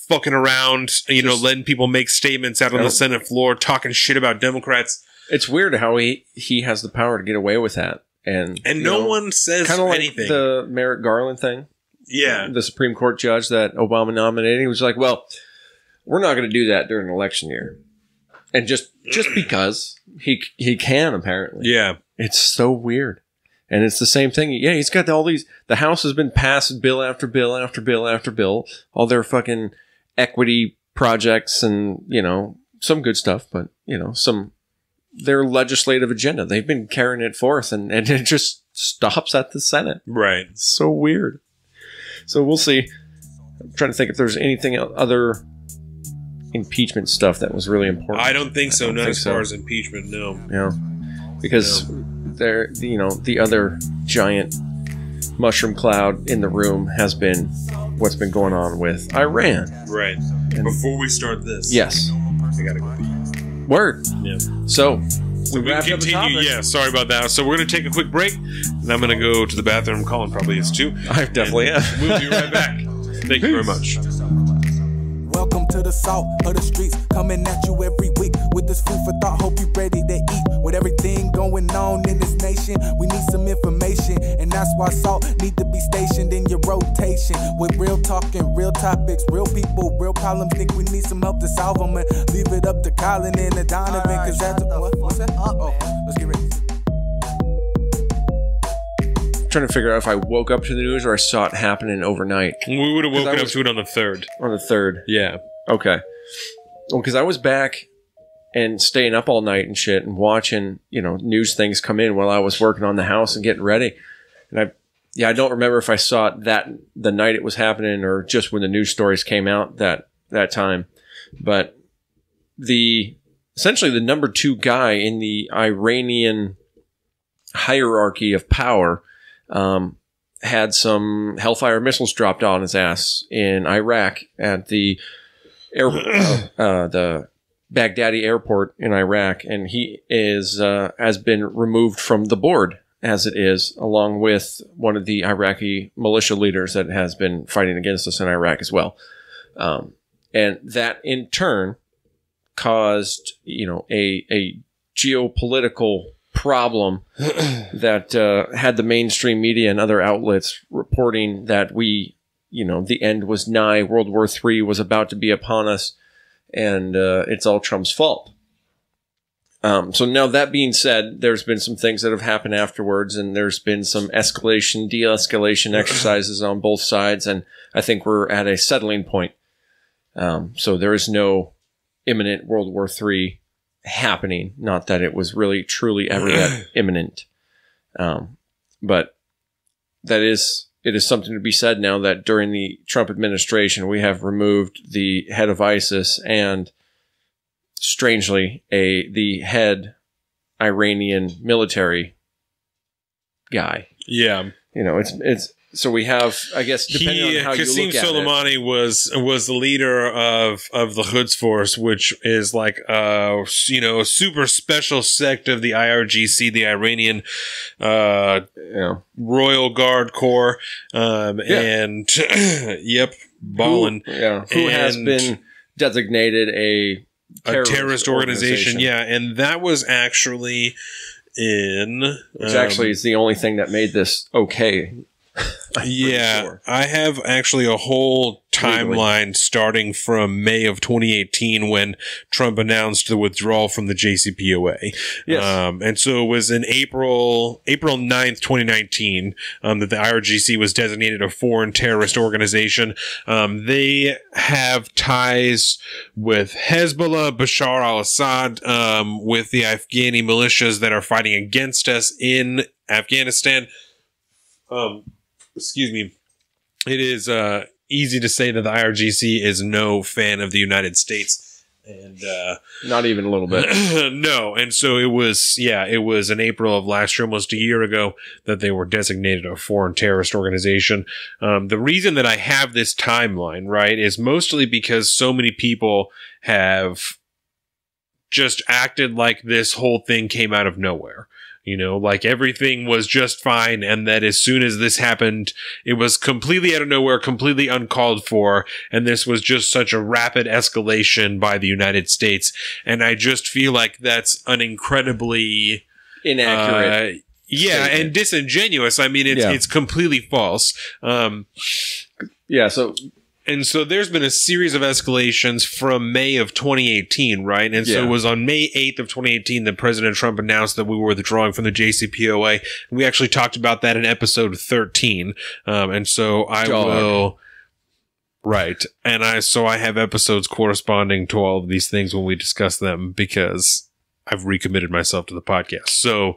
fucking around, letting people make statements out on the Senate floor, talking shit about Democrats. It's weird how he has the power to get away with that. And no one says anything. Like the Merrick Garland thing. Yeah. The Supreme Court judge that Obama nominated, he was like, well, we're not going to do that during an election year. And just because he can, apparently. Yeah. It's so weird. And it's the same thing. Yeah, he's got all these, the House has been passed bill after bill after bill after bill. All their fucking equity projects and, some good stuff, but, their legislative agenda. They've been carrying it forth and it just stops at the Senate. Right. It's so weird. So we'll see. I'm trying to think if there's anything other impeachment stuff that was really important. I don't think so. Not as far as impeachment, no. Yeah. Because the other giant mushroom cloud in the room has been what's been going on with Iran. Right. And before we start this. Yes. I gotta go pee. Word. Yeah. So we can continue. Yeah, sorry about that. So we're going to take a quick break, and I'm going to go to the bathroom. Colin probably is too. I definitely am. We'll be right back. Thank you very much. Welcome to the salt of the streets, coming at you every week with this food for thought. Hope you ready to eat. With everything going on in this nation, we need some information, and that's why salt need to be stationed in your rotation. With real talking, real topics, real people, real problems. Think we need some help to solve them, and leave it up to Colin and the Donovan. Cause that's what's that? Oh, let's get ready. Trying to figure out if I woke up to the news or I saw it happening overnight. We would have woken up to it on the 3rd. On the 3rd. Yeah. Okay. Well, because I was back and staying up all night and shit and watching, news things come in while I was working on the house and getting ready. And I don't remember if I saw it the night it was happening or just when the news stories came out that time. But essentially the number 2 guy in the Iranian hierarchy of power had some Hellfire missiles dropped on his ass in Iraq at the the Baghdadi airport in Iraq, and he has been removed from the board as it is, along with one of the Iraqi militia leaders that has been fighting against us in Iraq as well. And that in turn caused, a geopolitical problem that had the mainstream media and other outlets reporting that the end was nigh, World War III was about to be upon us, and it's all Trump's fault. So now that being said, there's been some things that have happened afterwards, and there's been some escalation, de-escalation exercises on both sides, and I think we're at a settling point. So there is no imminent World War III happening. Not that it was really, truly ever that imminent. But it is something to be said now that during the Trump administration, we have removed the head of ISIS and, strangely, the head Iranian military guy. Yeah. It's so we have, I guess, depending on how you Qasem look at Soleimani was the leader of the Quds Force, which is like a super special sect of the IRGC, the Iranian Royal Guard Corps, and yep, ballin', who has been designated a terrorist organization. Yeah, and that was actually which actually is the only thing that made this okay. Yeah, sure. I have actually a whole timeline starting from May of 2018 when Trump announced the withdrawal from the JCPOA. Yes. And so it was in April 9th, 2019, that the IRGC was designated a foreign terrorist organization. They have ties with Hezbollah, Bashar al-Assad, with the Afghani militias that are fighting against us in Afghanistan. Excuse me. it is easy to say that the IRGC is no fan of the United States. And not even a little bit. No. And so it was in April of last year, almost a year ago, that they were designated a foreign terrorist organization. The reason that I have this timeline, right, is mostly because so many people have just acted like this whole thing came out of nowhere. You know, like everything was just fine, and that as soon as this happened, it was completely out of nowhere, completely uncalled for, and this was just such a rapid escalation by the United States. And I just feel like that's an incredibly inaccurate statement. And disingenuous. I mean, it's completely false. And so there's been a series of escalations from May of 2018, right? And so it was on May 8th of 2018 that President Trump announced that we were withdrawing from the JCPOA. We actually talked about that in episode 13. And so I will... Right. And I have episodes corresponding to all of these things when we discuss them, because I've recommitted myself to the podcast. So,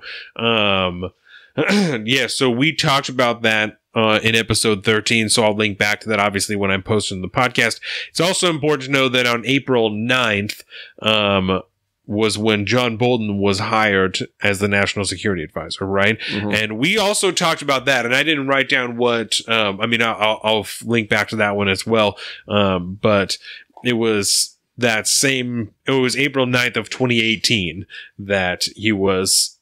so we talked about that in episode 13, so I'll link back to that, obviously, when I'm posting the podcast. It's also important to know that on April 9th was when John Bolton was hired as the National Security Advisor, right? Mm-hmm. And we also talked about that, and I didn't write down what... I'll link back to that one as well, but it was April 9th of 2018 that he was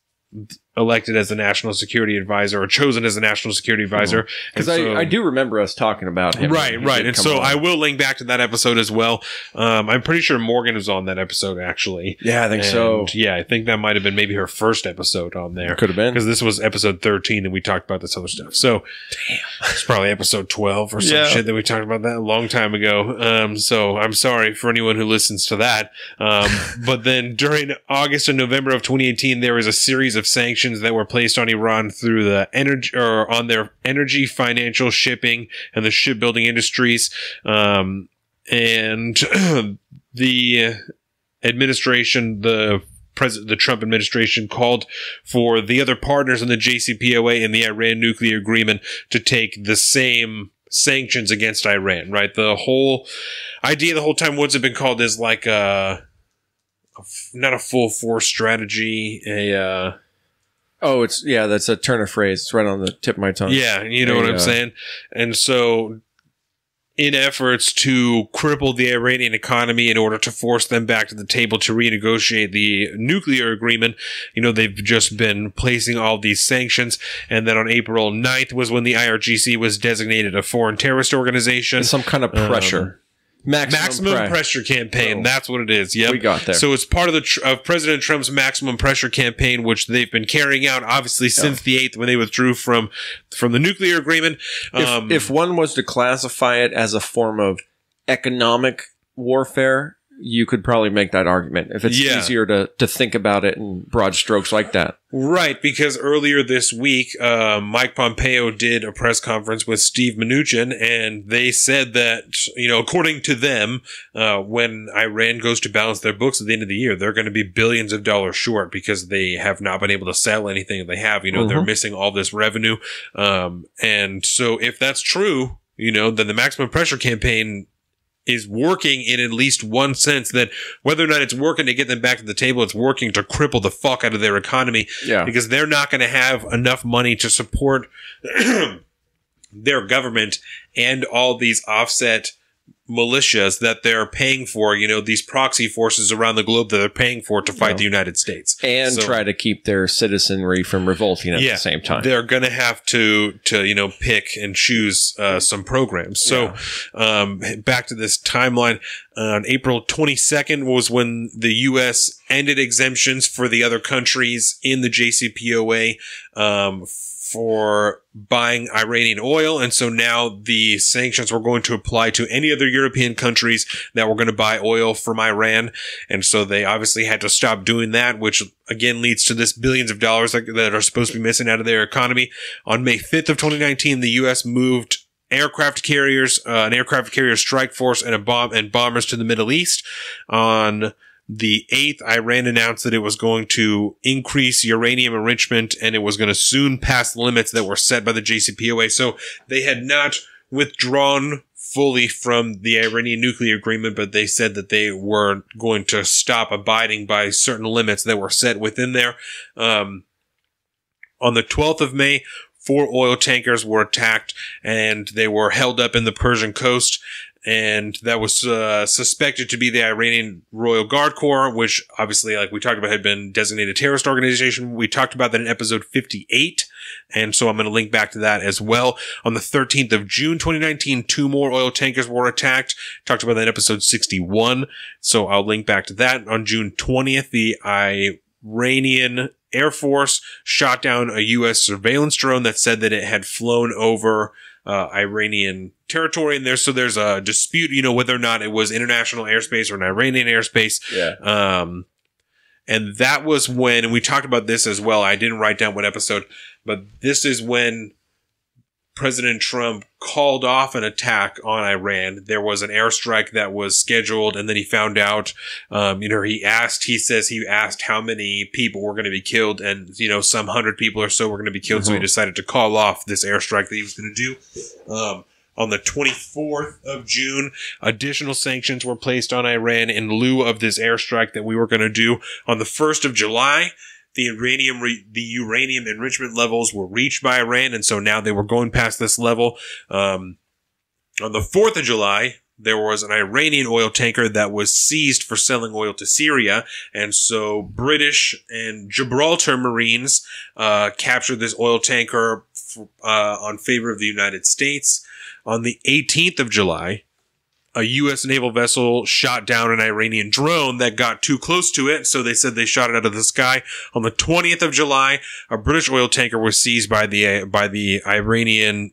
elected as the National Security Advisor, or chosen as the National Security Advisor. Because I do remember us talking about him. Right. And so I will link back to that episode as well. I'm pretty sure Morgan was on that episode, actually. Yeah, I think so. Yeah, I think that might have been maybe her first episode on there. Could have been. Because this was episode 13 and we talked about this other stuff. So, it's probably episode 12 or some shit that we talked about that a long time ago. So I'm sorry for anyone who listens to that. But then during August and November of 2018, there was a series of sanctions that were placed on Iran through the energy, or on their energy, financial, shipping, and the shipbuilding industries. And the administration, the Trump administration, called for the other partners in the JCPOA and the Iran nuclear agreement to take the same sanctions against Iran, right? The whole idea the whole time, what's it been called, is like not a full force strategy, that's a turn of phrase. It's right on the tip of my tongue. Yeah, you know what I'm saying? And so, in efforts to cripple the Iranian economy in order to force them back to the table to renegotiate the nuclear agreement, they've just been placing all these sanctions. And then on April 9th was when the IRGC was designated a foreign terrorist organization. And some kind of pressure. Maximum pressure campaign. Oh, that's what it is. Yep. We got there. So it's part of President Trump's maximum pressure campaign, which they've been carrying out, obviously, since the 8th, when they withdrew from the nuclear agreement. If one was to classify it as a form of economic warfare, you could probably make that argument, if it's easier to think about it in broad strokes like that. Right, because earlier this week, Mike Pompeo did a press conference with Steve Mnuchin, and they said that, according to them, when Iran goes to balance their books at the end of the year, they're going to be billions of dollars short because they have not been able to sell anything that they have. They're missing all this revenue. And so if that's true, then the maximum pressure campaign is working in at least one sense, that whether or not it's working to get them back to the table, it's working to cripple the fuck out of their economy, because they're not going to have enough money to support their government and all these offset militias that they're paying for, these proxy forces around the globe that they're paying for to fight the United States. And try to keep their citizenry from revolting at the same time. They're going to have to pick and choose some programs. So back to this timeline. On April 22nd was when the U.S. ended exemptions for the other countries in the JCPOA for buying Iranian oil. And so now the sanctions were going to apply to any other European countries that were going to buy oil from Iran. And so they obviously had to stop doing that, which again leads to this billions of dollars that are supposed to be missing out of their economy. On May 5th of 2019, the U.S. moved aircraft carriers, an aircraft carrier strike force, and bombers to the Middle East. On the 8th, Iran announced that it was going to increase uranium enrichment, and it was going to soon pass the limits that were set by the JCPOA. So they had not withdrawn fully from the Iranian nuclear agreement, but they said that they were going to stop abiding by certain limits that were set within there. On the 12th of May, 4 oil tankers were attacked, and they were held up in the Persian coast. And that was suspected to be the Iranian Royal Guard Corps, which obviously, like we talked about, had been designated a terrorist organization. We talked about that in episode 58. And so I'm going to link back to that as well. On the 13th of June, 2019, 2 more oil tankers were attacked. Talked about that in episode 61. So I'll link back to that. On June 20th, the Iranian Air Force shot down a U.S. surveillance drone that said that it had flown over Iranian territory in there. So there's a dispute, whether or not it was international airspace or an Iranian airspace. Yeah. And that was when, and we talked about this as well. I didn't write down what episode, but this is when President Trump called off an attack on Iran. There was an airstrike that was scheduled, and then he found out, he says he asked how many people were going to be killed, and, some 100 people or so were going to be killed. So he decided to call off this airstrike that he was going to do. On the 24th of June, additional sanctions were placed on Iran in lieu of this airstrike that we were going to do. On the 1st of July, the uranium enrichment levels were reached by Iran, and so now they were going past this level. On the 4th of July, there was an Iranian oil tanker that was seized for selling oil to Syria, and so British and Gibraltar Marines captured this oil tanker on favor of the United States. On the 18th of July, a U.S. naval vessel shot down an Iranian drone that got too close to it, so they said they shot it out of the sky. On the 20th of July, a British oil tanker was seized by the Iranian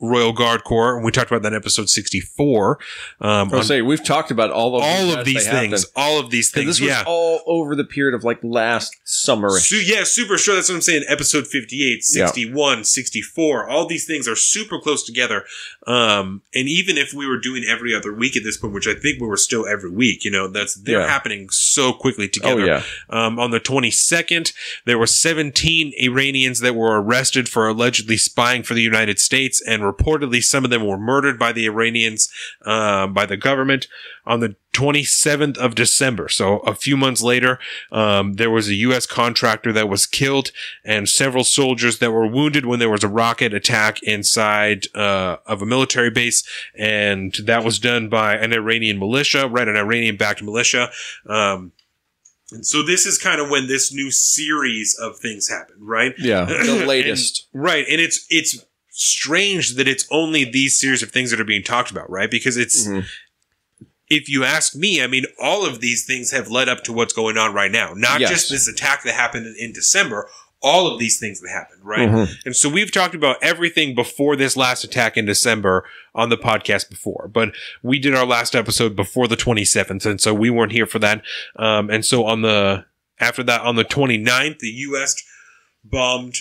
Royal Guard Corps, and we talked about that in episode 64. We've talked about all of these things. All of these things, this was all over the period of last summer. Super sure. That's what I'm saying. Episode 58, 61, 64. All these things are super close together. And even if we were doing every other week at this point, which I think we were still every week, they're happening so quickly together. Oh, yeah. On the 22nd, there were 17 Iranians that were arrested for allegedly spying for the United States, and reportedly some of them were murdered by the Iranians, by the government. On the 27th of December, so a few months later, there was a U.S. contractor that was killed and several soldiers that were wounded when there was a rocket attack inside of a military base, and that was done by an Iranian militia, an Iranian-backed militia. And so this is kind of when this new series of things happened, right? Yeah, the latest. And it's strange that it's only these series of things that are being talked about, right? Because it's, if you ask me, all of these things have led up to what's going on right now. Not just this attack that happened in December, all of these things that happened, right? And so we've talked about everything before this last attack in December on the podcast before, but we did our last episode before the 27th, and so we weren't here for that. And so after that, on the 29th, the U.S. bombed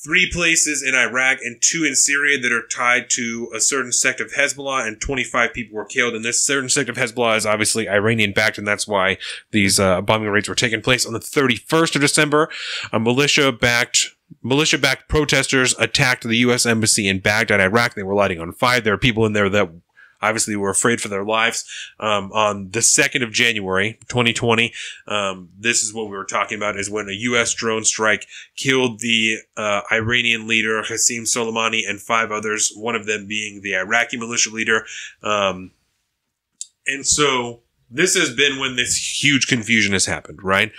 3 places in Iraq and 2 in Syria that are tied to a certain sect of Hezbollah, and 25 people were killed. And this certain sect of Hezbollah is obviously Iranian-backed, and that's why these bombing raids were taking place. On the 31st of December, a militia-backed protesters attacked the U.S. Embassy in Baghdad, Iraq. They were lighting on fire. There are people in there that obviously were afraid for their lives. On the 2nd of January, 2020, this is what we were talking about, is when a U.S. drone strike killed the Iranian leader, Qasem Soleimani, and 5 others, one of them being the Iraqi militia leader. And so this has been when this huge confusion has happened, right?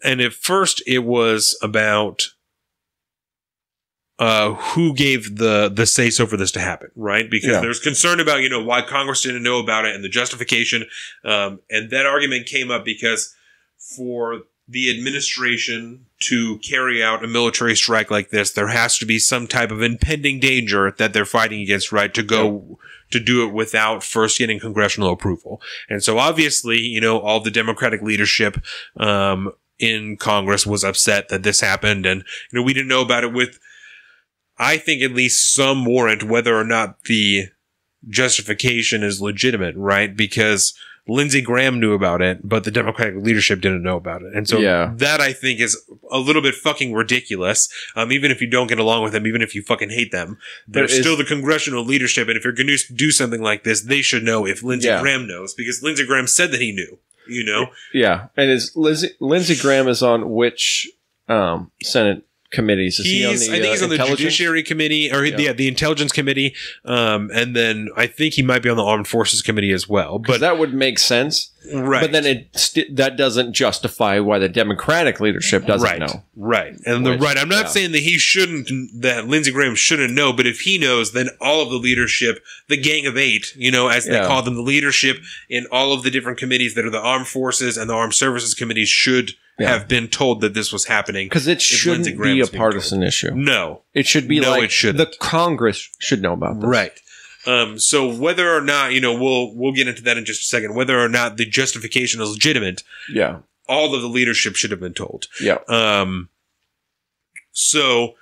And at first it was about who gave the say-so for this to happen, right? Because there's concern about, why Congress didn't know about it and the justification. And that argument came up because for the administration to carry out a military strike like this, there has to be some type of impending danger that they're fighting against, right? To do it without first getting congressional approval. And so obviously, all the Democratic leadership, in Congress was upset that this happened. And, we didn't know about it with, I think, at least some warrant whether or not the justification is legitimate, right? Because Lindsey Graham knew about it, but the Democratic leadership didn't know about it. And so that, I think, is a little bit fucking ridiculous. Even if you don't get along with them, even if you fucking hate them, they're still the congressional leadership. And if you're going to do something like this, they should know if Lindsey Graham knows, because Lindsey Graham said that he knew, you know? Yeah. And is Lindsey Graham is on which Senate committees? Is he on the, I think he's on the Judiciary Committee, or the Intelligence Committee, and then I think he might be on the Armed Forces Committee as well. But that would make sense, right? But then that doesn't justify why the Democratic leadership doesn't know, right? And I'm not saying that that Lindsey Graham shouldn't know, but if he knows, then all of the leadership, the Gang of Eight, you know, as they call them, the leadership in all of the different committees that are the Armed Forces and the Armed Services Committees should have been told that this was happening, because it shouldn't be a partisan issue. No, it should be the Congress should know about this, right? So whether or not, you know, we'll get into that in just a second. Whether or not the justification is legitimate, all of the leadership should have been told. So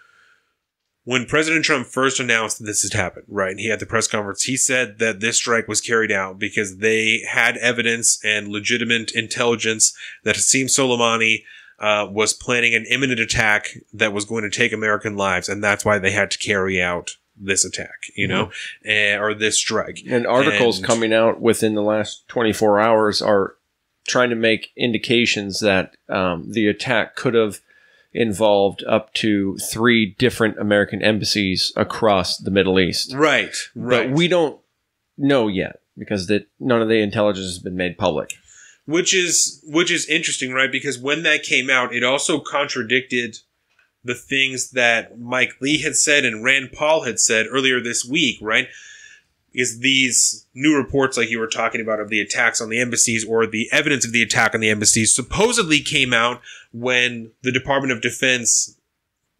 when President Trump first announced that this had happened, right, he had the press conference, he said that this strike was carried out because they had evidence and legitimate intelligence that Qasem Soleimani was planning an imminent attack that was going to take American lives, and that's why they had to carry out this attack, you know, or this strike. And articles coming out within the last 24 hours are trying to make indications that the attack could have involved up to 3 different American embassies across the Middle East. Right. But we don't know yet, because none of the intelligence has been made public. Which is interesting, right? Because when that came out, it also contradicted the things that Mike Lee had said and Rand Paul had said earlier this week, right? Is these new reports, like you were talking about, of the attacks on the embassies, or the evidence of the attack on the embassies, supposedly came out when the Department of Defense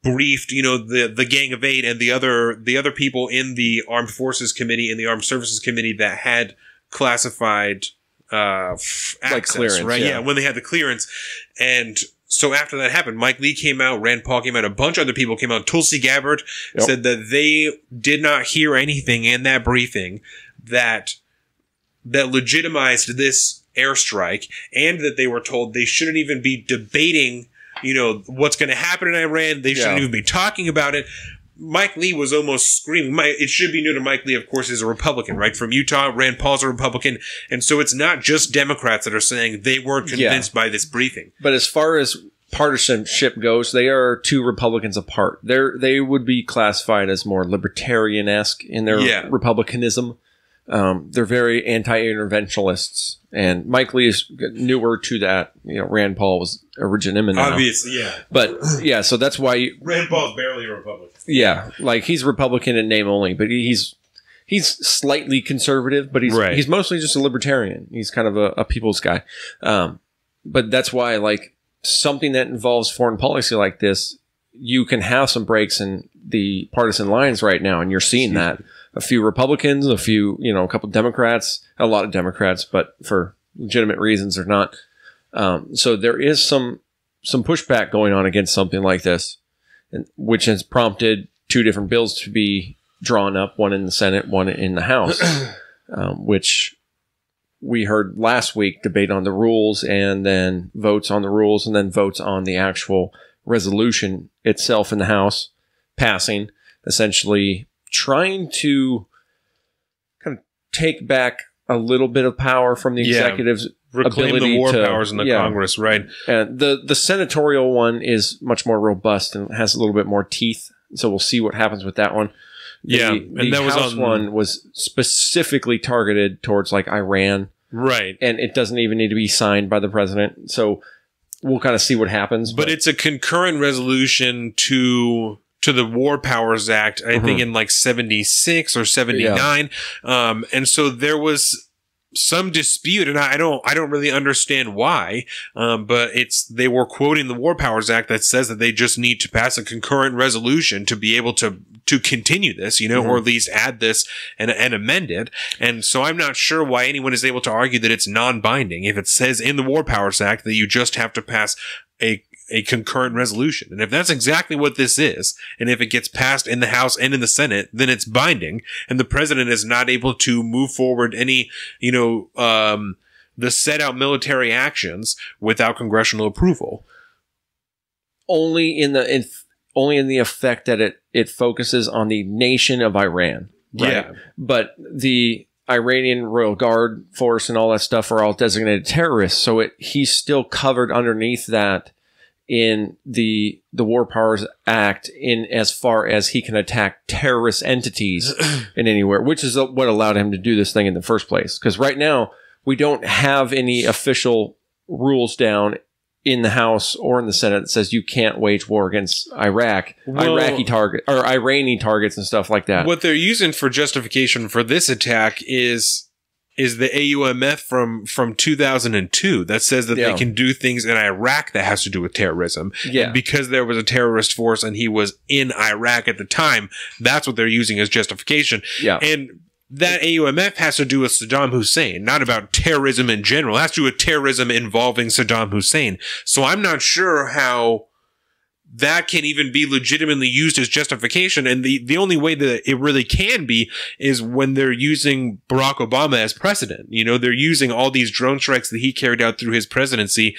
briefed, you know, the Gang of Eight and the other people in the Armed Forces Committee and the Armed Services Committee that had classified access, like clearance, right? Yeah, when they had the clearance. And so after that happened, Mike Lee came out, Rand Paul came out, a bunch of other people came out. Tulsi Gabbard said that they did not hear anything in that briefing that legitimized this airstrike, and that they were told they shouldn't even be debating, you know, what's going to happen in Iran. They shouldn't even be talking about it. Mike Lee was almost screaming. It should be noted, Mike Lee, of course, is a Republican, right? From Utah. Rand Paul's a Republican. And so it's not just Democrats that are saying they weren't convinced by this briefing. But as far as partisanship goes, they are 2 Republicans apart. They would be classified as more libertarian-esque in their republicanism. They're very anti-interventionalists. And Mike Lee is newer to that. You know, Rand Paul was a regimen. Obviously, yeah. But, so that's why... Rand Paul's barely a Republican. Yeah, like he's Republican in name only, but he's slightly conservative, but he's mostly just a libertarian. He's kind of a people's guy. But that's why, like, something that involves foreign policy like this, you can have some breaks in the partisan lines right now, and you're seeing that. A few Republicans, a few, you know, a couple Democrats, a lot of Democrats, but for legitimate reasons they're not. So there is some pushback going on against something like this, which has prompted 2 different bills to be drawn up, one in the Senate, one in the House, which we heard last week, debate on the rules, and then votes on the rules, and then votes on the actual resolution itself in the House, passing, essentially trying to kind of take back a little bit of power from the executive's reclaim the war powers in the Congress, right? And the senatorial one is much more robust and has a little bit more teeth. So we'll see what happens with that one. The House one was specifically targeted towards like Iran, right? And it doesn't even need to be signed by the president. So we'll kind of see what happens. But it's a concurrent resolution to the War Powers Act, I think in like 76 or 79. And so there was some dispute, and I don't really understand why. But they were quoting the War Powers Act that says that they just need to pass a concurrent resolution to be able to continue this, you know, or at least add this and amend it. And so I'm not sure why anyone is able to argue that it's non-binding if it says in the War Powers Act that you just have to pass a concurrent resolution. And if that's exactly what this is, and if it gets passed in the House and in the Senate, then it's binding, and the president is not able to move forward any, you know, the set out military actions without congressional approval. Only in the effect that it focuses on the nation of Iran. Right? Yeah. But the Iranian Royal Guard force and all that stuff are all designated terrorists. So he's still covered underneath that in the War Powers Act in as far as he can attack terrorist entities in anywhere, which is what allowed him to do this thing in the first place. Because right now, we don't have any official rules down in the House or in the Senate that says you can't wage war against Iranian targets and stuff like that. What they're using for justification for this attack is the AUMF from 2002 that says that they can do things in Iraq that has to do with terrorism. Yeah. And because there was a terrorist force and he was in Iraq at the time, that's what they're using as justification. Yeah. And that AUMF has to do with Saddam Hussein, not about terrorism in general. It has to do with terrorism involving Saddam Hussein. So I'm not sure how that can even be legitimately used as justification. And the only way that it really can be is when they're using Barack Obama as precedent. You know, they're using all these drone strikes that he carried out through his presidency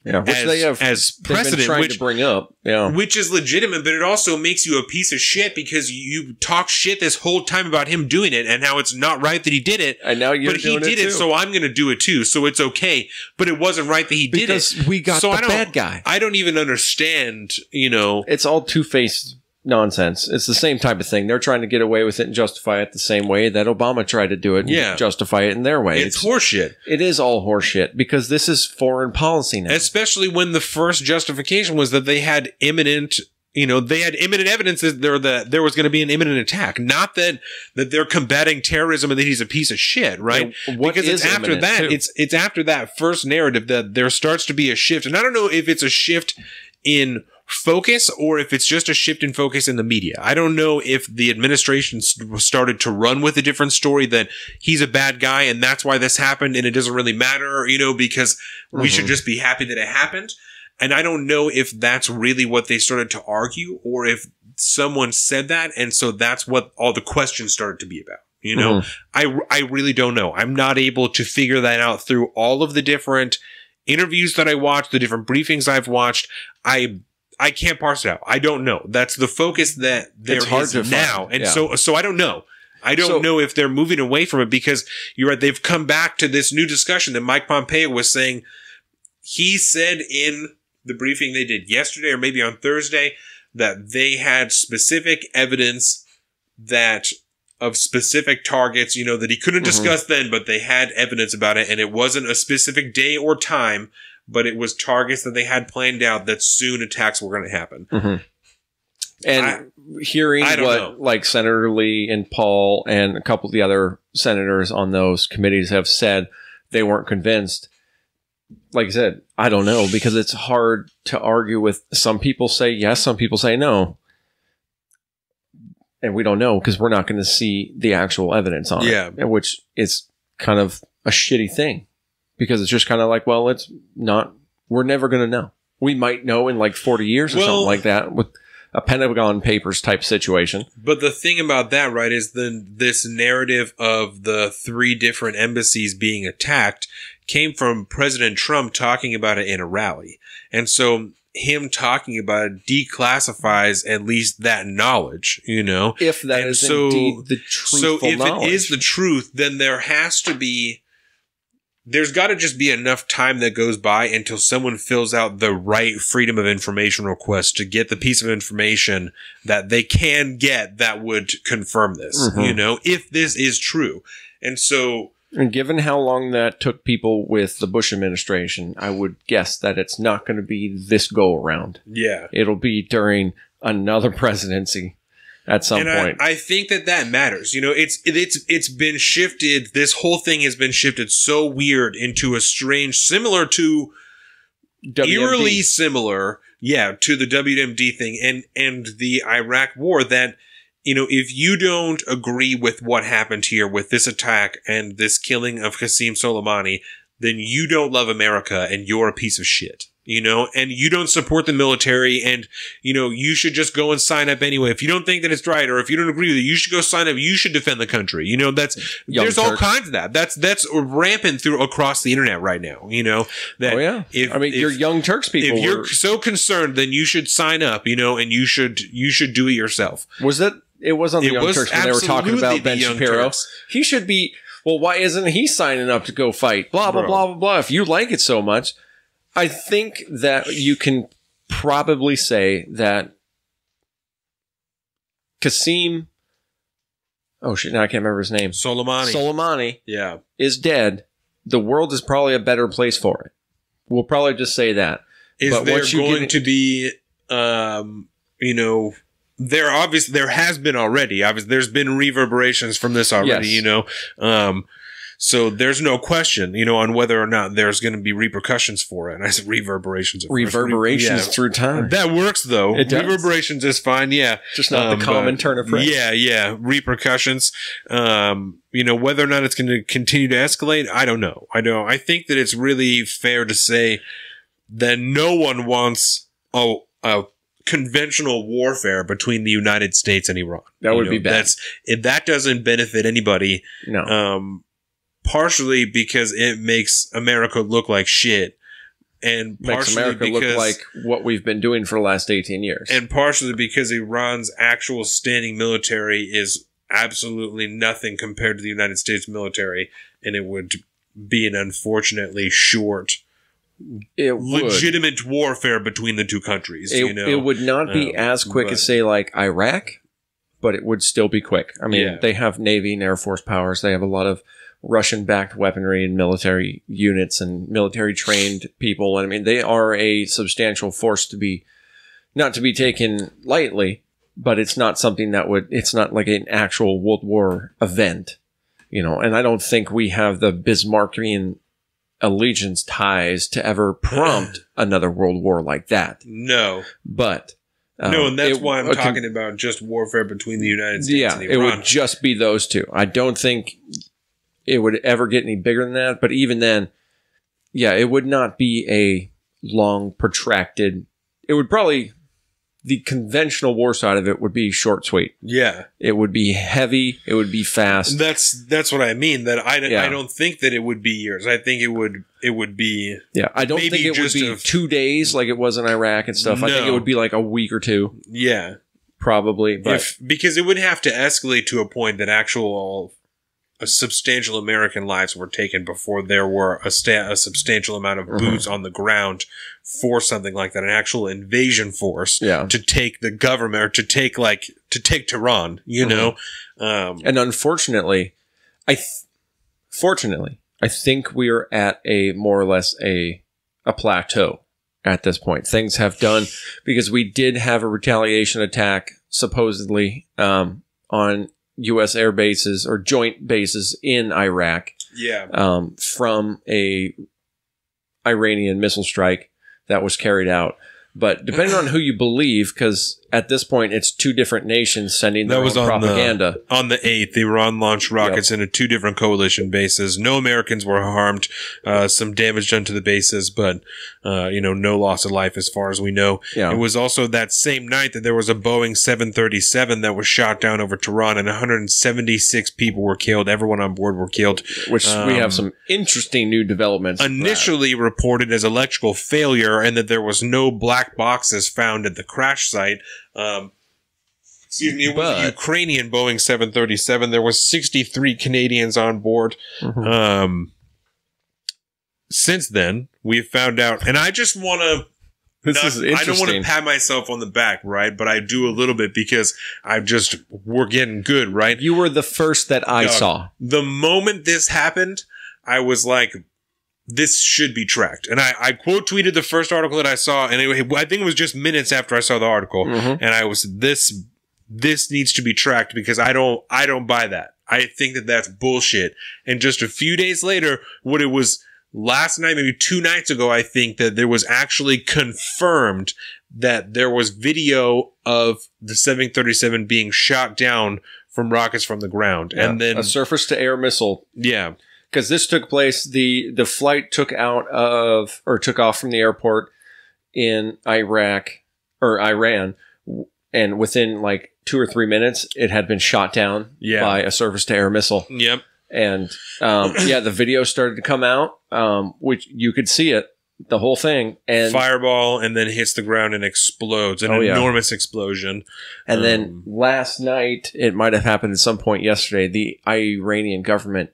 as precedent, trying to bring up, which is legitimate, but it also makes you a piece of shit because you talk shit this whole time about him doing it and how it's not right that he did it. And now you're doing it too. But he did it, so I'm going to do it too. So it's okay, but it wasn't right that he did it. Because we got the bad guy. I don't even understand, you know. It's all two-faced nonsense. It's the same type of thing. They're trying to get away with it and justify it the same way that Obama tried to do it and justify it in their way. It's horseshit. It is all horseshit because this is foreign policy now. Especially when the first justification was that they had imminent evidence that there was going to be an imminent attack. Not that they're combating terrorism and that he's a piece of shit, right? Because it's after that, it's after that first narrative that there starts to be a shift. And I don't know if it's a shift in focus or if it's just a shift in focus in the media. I don't know if the administration started to run with a different story that he's a bad guy and that's why this happened and it doesn't really matter, you know, because we should just be happy that it happened. And I don't know if that's really what they started to argue or if someone said that and so that's what all the questions started to be about. You know, I really don't know. I'm not able to figure that out through all of the different interviews that I watched, the different briefings I've watched. I can't parse it out. I don't know. That's the focus that there is now. And so I don't know. I don't know if they're moving away from it because you're right. They've come back to this new discussion that Mike Pompeo was saying. He said in the briefing they did yesterday or maybe on Thursday that they had specific evidence of specific targets, you know, that he couldn't discuss then, but they had evidence about it. And it wasn't a specific day or time, but it was targets that they had planned out that soon attacks were going to happen. And hearing what like Senator Lee and Paul and a couple of the other senators on those committees have said, they weren't convinced. Like I said, I don't know, because it's hard to argue with. Some people say yes, some people say no. And we don't know because we're not going to see the actual evidence on it, which is kind of a shitty thing. Because it's just kind of like, well, it's not, we're never going to know. We might know in like 40 years or something like that with a Pentagon Papers type situation. But the thing about that, right, is this narrative of the 3 different embassies being attacked came from President Trump talking about it in a rally. And so him talking about it declassifies at least that knowledge, you know? If that is indeed the truthful knowledge. So if it is the truth, then there's got to just be enough time that goes by until someone fills out the right Freedom of Information request to get the piece of information that they can get that would confirm this, you know, if this is true. And so... And given how long that took people with the Bush administration, I would guess that it's not going to be this go around. Yeah. It'll be during another presidency. At some point. I think that matters. You know, it's been shifted. This whole thing has been shifted so weird into a strange, similar to WMD. Eerily similar, to the WMD thing and the Iraq war that, you know, if you don't agree with what happened here with this attack and this killing of Qasem Soleimani, then you don't love America and you're a piece of shit. you know, and you don't support the military, and, you know, you should just go and sign up anyway. If you don't think that it's right, or if you don't agree with it, you should go sign up. You should defend the country. You know, there's all kinds of that. That's rampant across the internet right now, you know. That your Young Turks people. If you're so concerned, then you should sign up, you know, and you should do it yourself. Was that? It was on the Young Turks when they were talking about Ben Shapiro. He should be. Well, why isn't he signing up to go fight? Blah blah blah blah blah. If you like it so much. I think that you can probably say that Qasem, now I can't remember his name. Soleimani is dead. The world is probably a better place for it. We'll probably just say that. But there going to be, you know, there has been already. There's been reverberations from this already, you know. So there's no question, you know, on whether or not there's going to be repercussions for it. And I said reverberations. Through time. That works, though. It does. Reverberations is fine, yeah. Just not the common turn of phrase. Yeah. Repercussions. You know, whether or not it's going to continue to escalate, I don't know. I think that it's really fair to say that no one wants a conventional warfare between the United States and Iran. That would be bad. That doesn't benefit anybody. No. Partially because it makes America look like shit, and makes America look like what we've been doing for the last 18 years. And partially because Iran's actual standing military is absolutely nothing compared to the United States military, and it would be an unfortunately short, legitimate warfare between the two countries. It would not be as quick as, say, like Iraq, but it would still be quick. I mean, they have Navy and Air Force powers. They have a lot of Russian-backed weaponry and military units and military-trained people. I mean, they are a substantial force not to be taken lightly, but it's not something it's not like an actual World War event, you know, and I don't think we have the Bismarckian allegiance ties to ever prompt another world war like that. No. But... no, and that's why I'm talking about just warfare between the United States and Iran. It would just be those two. I don't think it would ever get any bigger than that. But even then, it would not be a long, protracted... It would probably... The conventional war side of it would be short, sweet. Yeah. It would be heavy. It would be fast. That's what I mean. That I don't think that it would be years. I think it would be... Yeah, I don't think it would be 2 days like it was in Iraq and stuff. No. I think it would be like a week or two. Yeah. Probably. But because it would have to escalate to a point that substantial American lives were taken before there were a substantial amount of boots on the ground for something like that, an actual invasion force to take the government, or to take Tehran, you know? And unfortunately, I think we are at a more or less a plateau at this point. Things have done, because we did have a retaliation attack, supposedly, on U.S. air bases or joint bases in Iraq. Yeah. From a Iranian missile strike that was carried out. But depending on who you believe, because at this point it's two different nations sending their own propaganda. On the 8th, Iran launched rockets into two different coalition bases. No Americans were harmed. Some damage done to the bases, but no loss of life as far as we know. Yeah. It was also that same night that there was a Boeing 737 that was shot down over Tehran, and 176 people were killed. Everyone on board were killed. Which we have some interesting new developments. Initially reported as electrical failure, and that there was no black boxes found at the crash site. It was a Ukrainian Boeing 737. There was 63 Canadians on board. Since then, we've found out, and I just want to... I don't want to pat myself on the back, right? But I do a little bit, because we're getting good, right? You were the first that I saw. The moment this happened, I was like, this should be tracked. And I quote tweeted the first article that I saw, and I think it was just minutes after I saw the article. And I was, this needs to be tracked, because I don't buy that. I think that that's bullshit. And just a few days later, what it was last night, maybe 2 nights ago, I think that there was actually confirmed that there was video of the 737 being shot down from rockets from the ground. Yeah, and then a surface to air missile. Yeah. Because this took place, the flight took off from the airport in Iraq or Iran, and within like 2 or 3 minutes, it had been shot down by a surface-to-air missile. Yep. And the video started to come out, which you could see it, the whole thing, and fireball, and then hits the ground and explodes. An enormous explosion. And then last night, it might have happened at some point yesterday, the Iranian government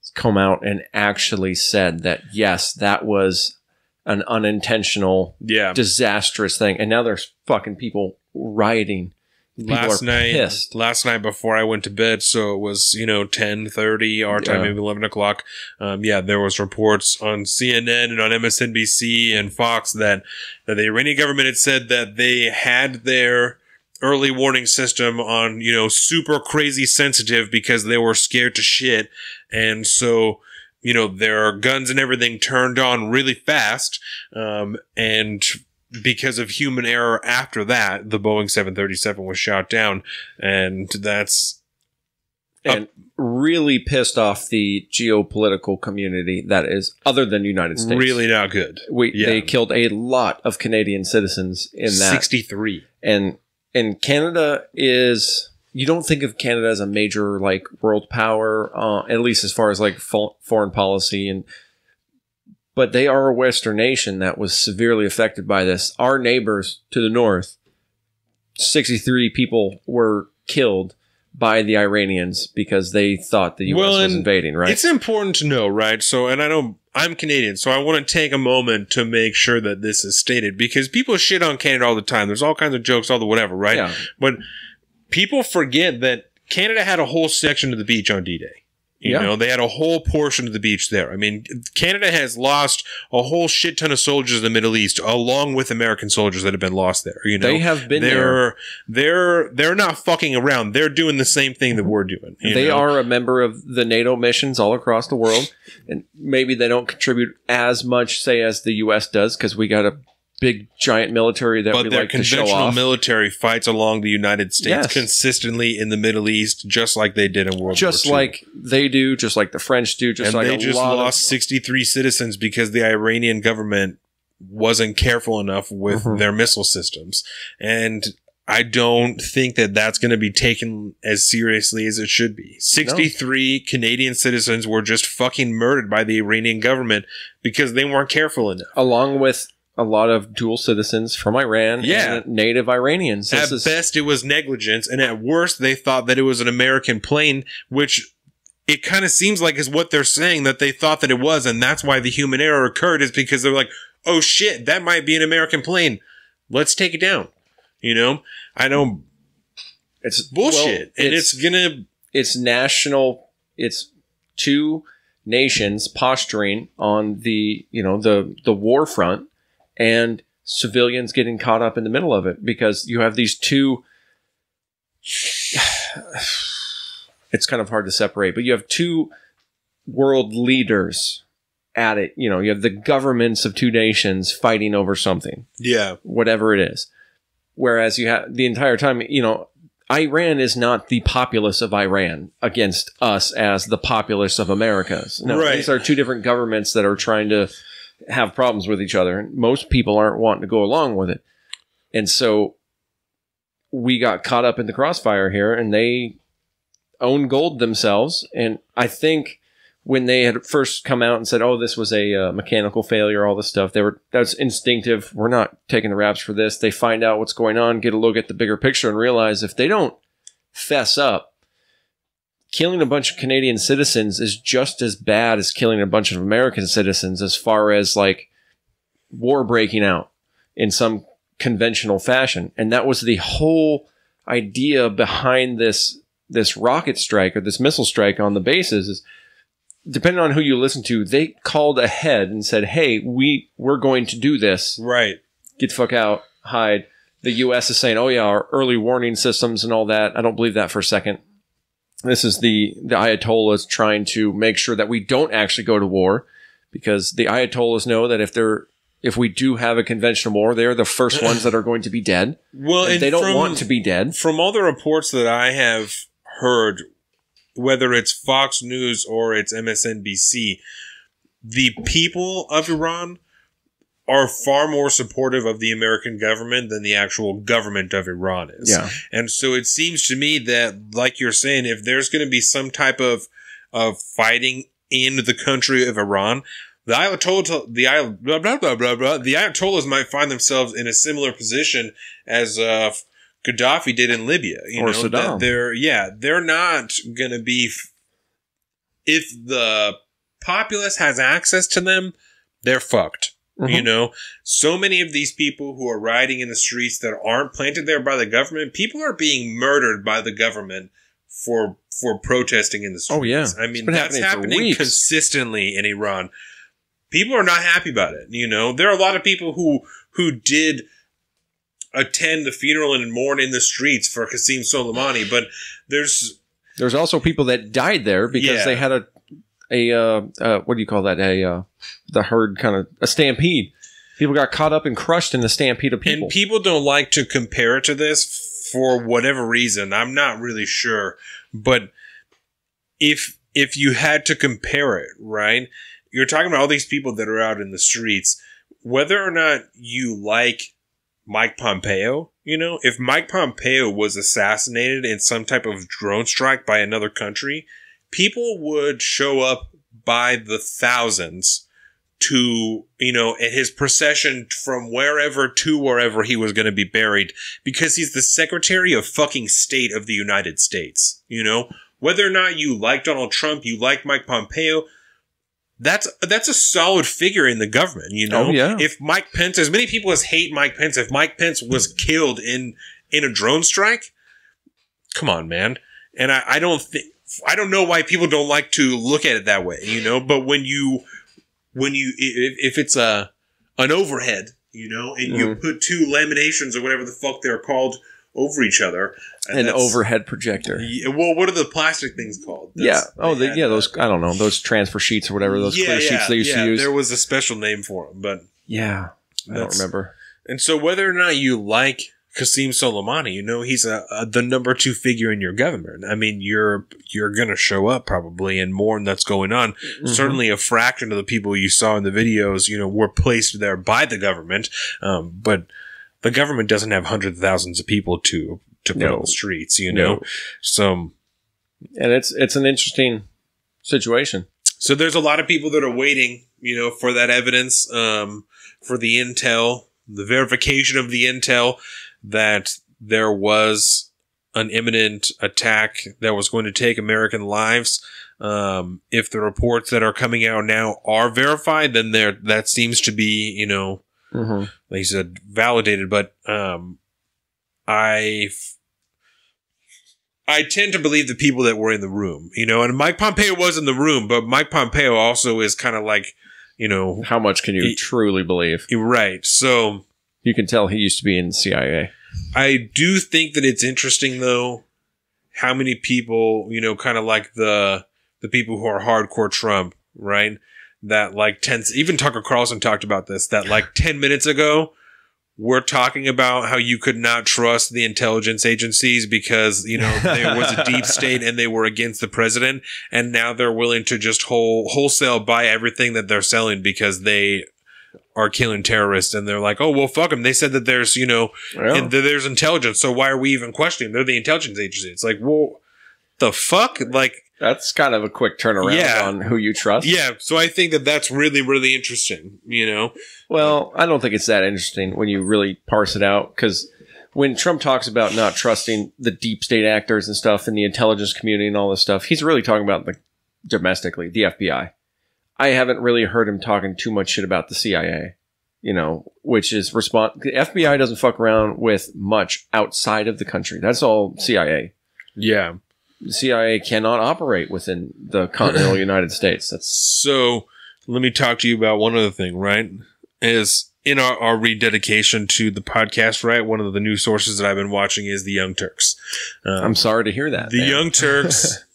has come out and actually said that, yes, that was an unintentional, disastrous thing. And now there's fucking people rioting. Last night before I went to bed, so it was 10:30 our time, maybe 11 o'clock. There was reports on CNN and on MSNBC and Fox that the Iranian government had said that they had their early warning system on super crazy sensitive because they were scared to shit, and so their guns and everything turned on really fast, and because of human error after that, the Boeing 737 was shot down. And that's... really pissed off the geopolitical community that is other than the United States. Really not good. They killed a lot of Canadian citizens in that. 63. And Canada is... You don't think of Canada as a major like world power, at least as far as like foreign policy, but they are a Western nation that was severely affected by this. Our neighbors to the north, 63 people were killed by the Iranians because they thought the U.S. was invading, right? It's important to know, right? So, and I'm Canadian, so I want to take a moment to make sure that this is stated, because people shit on Canada all the time. There's all kinds of jokes, all the whatever, right? Yeah. But people forget that Canada had a whole section of the beach on D-Day. They had a whole portion of the beach there. I mean, Canada has lost a whole shit ton of soldiers in the Middle East, along with American soldiers that have been lost there. They have been there. They're not fucking around. They're doing the same thing that we're doing. They are a member of the NATO missions all across the world, and maybe they don't contribute as much, say, as the U.S. does, because we got a big giant military that we like to show off. But their conventional military fights along the United States consistently in the Middle East, just like they did in World War II. Just like they do, just like the French do, and they just lost 63 citizens because the Iranian government wasn't careful enough with their missile systems. And I don't think that that's going to be taken as seriously as it should be. 63 Canadian citizens were just fucking murdered by the Iranian government because they weren't careful enough. Along with a lot of dual citizens from Iran and native Iranians. At best, it was negligence, and at worst, they thought that it was an American plane, which it kind of seems like is what they're saying, that they thought that it was, and that's why the human error occurred, is because they're like, oh shit, that might be an American plane. Let's take it down. I know it's bullshit, and it's national, it's two nations posturing on the war front, and civilians getting caught up in the middle of it, because you have these two... It's kind of hard to separate, but you have two world leaders at it. You have the governments of two nations fighting over something. Yeah. Whatever it is. Whereas you have the entire time, Iran is not the populace of Iran against us as the populace of Americas. No, right. These are two different governments that are trying to have problems with each other. And most people aren't wanting to go along with it. And so we got caught up in the crossfire here, and they own gold themselves. And I think when they had first come out and said, oh, this was a mechanical failure, all this stuff, that's instinctive. We're not taking the raps for this. They find out what's going on, get a look at the bigger picture, and realize if they don't fess up, killing a bunch of Canadian citizens is just as bad as killing a bunch of American citizens, as far as like war breaking out in some conventional fashion. And that was the whole idea behind this rocket strike, or this missile strike on the bases, is depending on who you listen to, they called ahead and said, hey, we're going to do this. Right. Get the fuck out, hide. The U.S. is saying, oh yeah, our early warning systems and all that. I don't believe that for a second. This is the Ayatollahs trying to make sure that we don't actually go to war, because the Ayatollahs know that if we do have a conventional war, they're the first ones that are going to be dead. Well, and they don't want to be dead. From all the reports that I have heard, whether it's Fox News or it's MSNBC, the people of Iran are far more supportive of the American government than the actual government of Iran is. Yeah. And so it seems to me that, like you're saying, if there's going to be some type of fighting in the country of Iran, the Ayatollahs might find themselves in a similar position as Gaddafi did in Libya. Or Saddam. They're not going to be... If the populace has access to them, they're fucked. Mm-hmm. You know, so many of these people who are rioting in the streets that aren't planted there by the government, people are being murdered by the government for protesting in the streets. Oh, yeah. I mean, that's happening consistently in Iran. People are not happy about it. You know, there are a lot of people who did attend the funeral and mourn in the streets for Qasem Soleimani, but there's also people that died there because they had a what do you call that? The herd kind of a stampede. People got caught up and crushed in the stampede of people. And people don't like to compare it to this for whatever reason. I'm not really sure. But if you had to compare it, right? You're talking about all these people that are out in the streets. Whether or not you like Mike Pompeo, you know, if Mike Pompeo was assassinated in some type of drone strike by another country, people would show up by the thousands to, you know, his procession from wherever to wherever he was going to be buried, because he's the Secretary of fucking State of the United States. You know, whether or not you like Donald Trump, you like Mike Pompeo, that's a solid figure in the government, you know? Oh, yeah. If Mike Pence, as many people as hate Mike Pence, if Mike Pence was killed in a drone strike, come on, man. And I don't know why people don't like to look at it that way, you know? But if it's an overhead, you know, and you put two laminations or whatever the fuck they're called over each other. An overhead projector. Well, what are the plastic things called? Those, I don't know, those transfer sheets or whatever, those clear sheets they used to use. There was a special name for them, but... Yeah, I don't remember. And so whether or not you like Qasem Soleimani, you know, he's the number 2 figure in your government. I mean, you're going to show up probably and mourn that's going on. Mm-hmm. Certainly a fraction of the people you saw in the videos, you know, were placed there by the government. But the government doesn't have hundreds of thousands of people to put on the streets, you know? No. So, and it's an interesting situation. So there's a lot of people that are waiting, you know, for that evidence, for the intel, the verification of the intel that there was an imminent attack that was going to take American lives. If the reports that are coming out now are verified, then that seems to be, you know, like you said, validated. But I tend to believe the people that were in the room, you know, and Mike Pompeo was in the room, but Mike Pompeo also is kind of like, you know, how much can you truly believe? Right. So you can tell he used to be in the CIA. I do think that it's interesting, though, how many people, you know, kind of like the people who are hardcore Trump, right? That like even Tucker Carlson talked about this, that like 10 minutes ago, we're talking about how you could not trust the intelligence agencies because, you know, there was a deep state and they were against the president. And now they're willing to just wholesale buy everything that they're selling because they are killing terrorists. And they're like, oh, well, fuck them. They said that there's, you know, there's intelligence. So why are we even questioning? They're the intelligence agency. It's like, well, the fuck? Like, that's kind of a quick turnaround on who you trust. Yeah. So I think that that's really, really interesting, you know? Well, I don't think it's that interesting when you really parse it out, because when Trump talks about not trusting the deep state actors and stuff in the intelligence community and all this stuff, he's really talking about domestically, the FBI. I haven't really heard him talking too much shit about the CIA, you know, which is the FBI doesn't fuck around with much outside of the country. That's all CIA. Yeah. The CIA cannot operate within the continental United States. So let me talk to you about one other thing, right? Is in our rededication to the podcast, right? One of the new sources that I've been watching is the Young Turks. I'm sorry to hear that. The Young Turks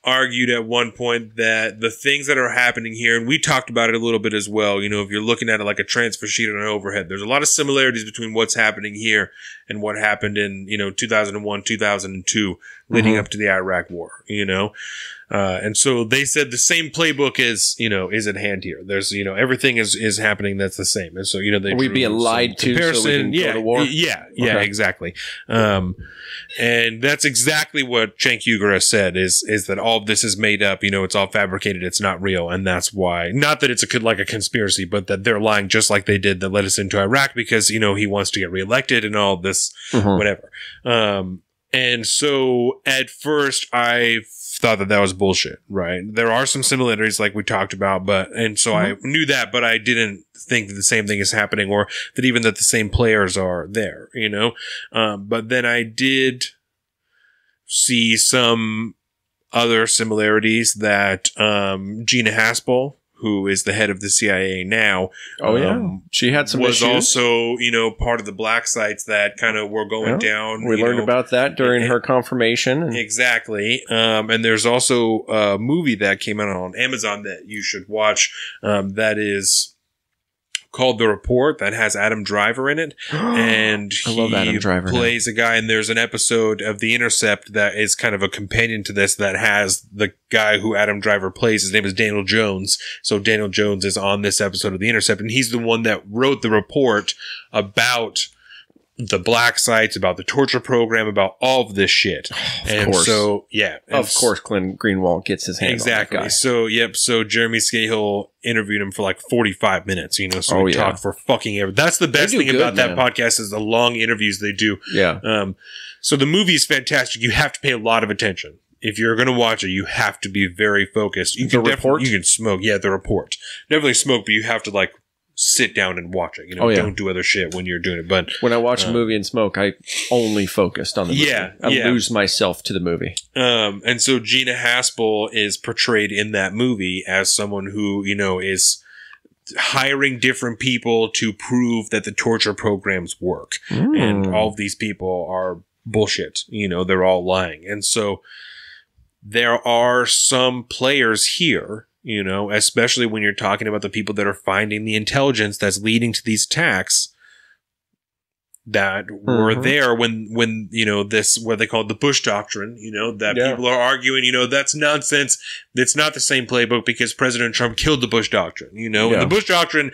argued at one point that the things that are happening here, and we talked about it a little bit as well, you know, if you're looking at it like a transfer sheet and an overhead, there's a lot of similarities between what's happening here and what happened in, you know, 2001, 2002, leading up to the Iraq War, you know. And so they said the same playbook is at hand here. There's, everything is happening that's the same. And so, they Are we being lied to so we can go to war? Yeah, exactly. And that's exactly what Cenk Uygur has said is that all of this is made up, it's all fabricated, it's not real. And that's why, not that it's like a conspiracy, but that they're lying just like they did that led us into Iraq because, he wants to get reelected and all this, whatever. And so at first I thought that was bullshit, right? There are some similarities like we talked about, and so I knew that, but I didn't think that the same thing is happening or that even that the same players are there, but then I did see some other similarities that, Gina Haspel, who is the head of the CIA now. She had some was issues. Also, part of the black sites that kind of were going down. We learned about that during her confirmation. Exactly. And there's also a movie that came out on Amazon that you should watch. That is called The Report, that has Adam Driver in it. And I love Adam Driver plays a guy, and there's an episode of The Intercept that is kind of a companion to this that has the guy who Adam Driver plays. His name is Daniel Jones. So Daniel Jones is on this episode of The Intercept, and he's the one that wrote the report about the black sites, about the torture program, about all of this shit. Of course. So, yeah. Of course, Clint Greenwald gets his hands on that guy. So, so Jeremy Scahill interviewed him for like 45 minutes, so we talked for fucking ever. That's the best thing about that podcast is the long interviews they do. Yeah. So the movie is fantastic. You have to pay a lot of attention. If you're going to watch it, you have to be very focused. You can smoke. Yeah, The Report. Definitely smoke, but you have to sit down and watch it. Don't do other shit when you're doing it. But when I watch a movie and smoke, I only focused on the movie. I lose myself to the movie. And so Gina Haspel is portrayed in that movie as someone who, is hiring different people to prove that the torture programs work. And all of these people are bullshit. They're all lying. And so there are some players here, especially when you're talking about the people that are finding the intelligence that's leading to these attacks that were there when this, what they call the Bush Doctrine, that people are arguing, that's nonsense. It's not the same playbook because President Trump killed the Bush Doctrine, and the Bush Doctrine,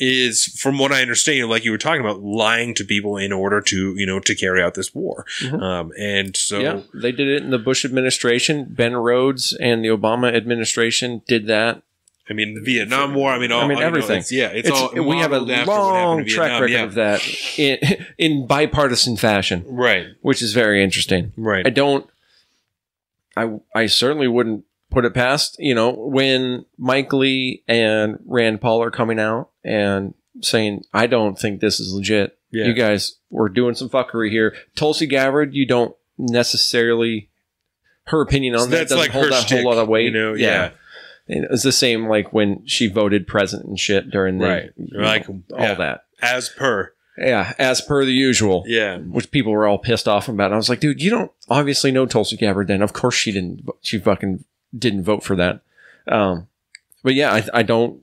is, from what I understand, like you were talking about, lying to people in order to, to carry out this war. And so they did it in the Bush administration. Ben Rhodes and the Obama administration did that. I mean, the Vietnam War. Everything. It's all. We have a long track record of that in bipartisan fashion, right? Which is very interesting, right? I certainly wouldn't put it past, when Mike Lee and Rand Paul are coming out and saying, I don't think this is legit. Yeah. You guys were doing some fuckery here. Tulsi Gabbard, you don't necessarily, her opinion on that doesn't hold that whole lot of weight. Yeah. And it's the same like when she voted president and shit during the, all that. As per. Yeah, as per the usual. Yeah. Which people were all pissed off about. And I was like, dude, you don't obviously know Tulsi Gabbard then. Of course she didn't. She fucking didn't vote for that. But yeah, I don't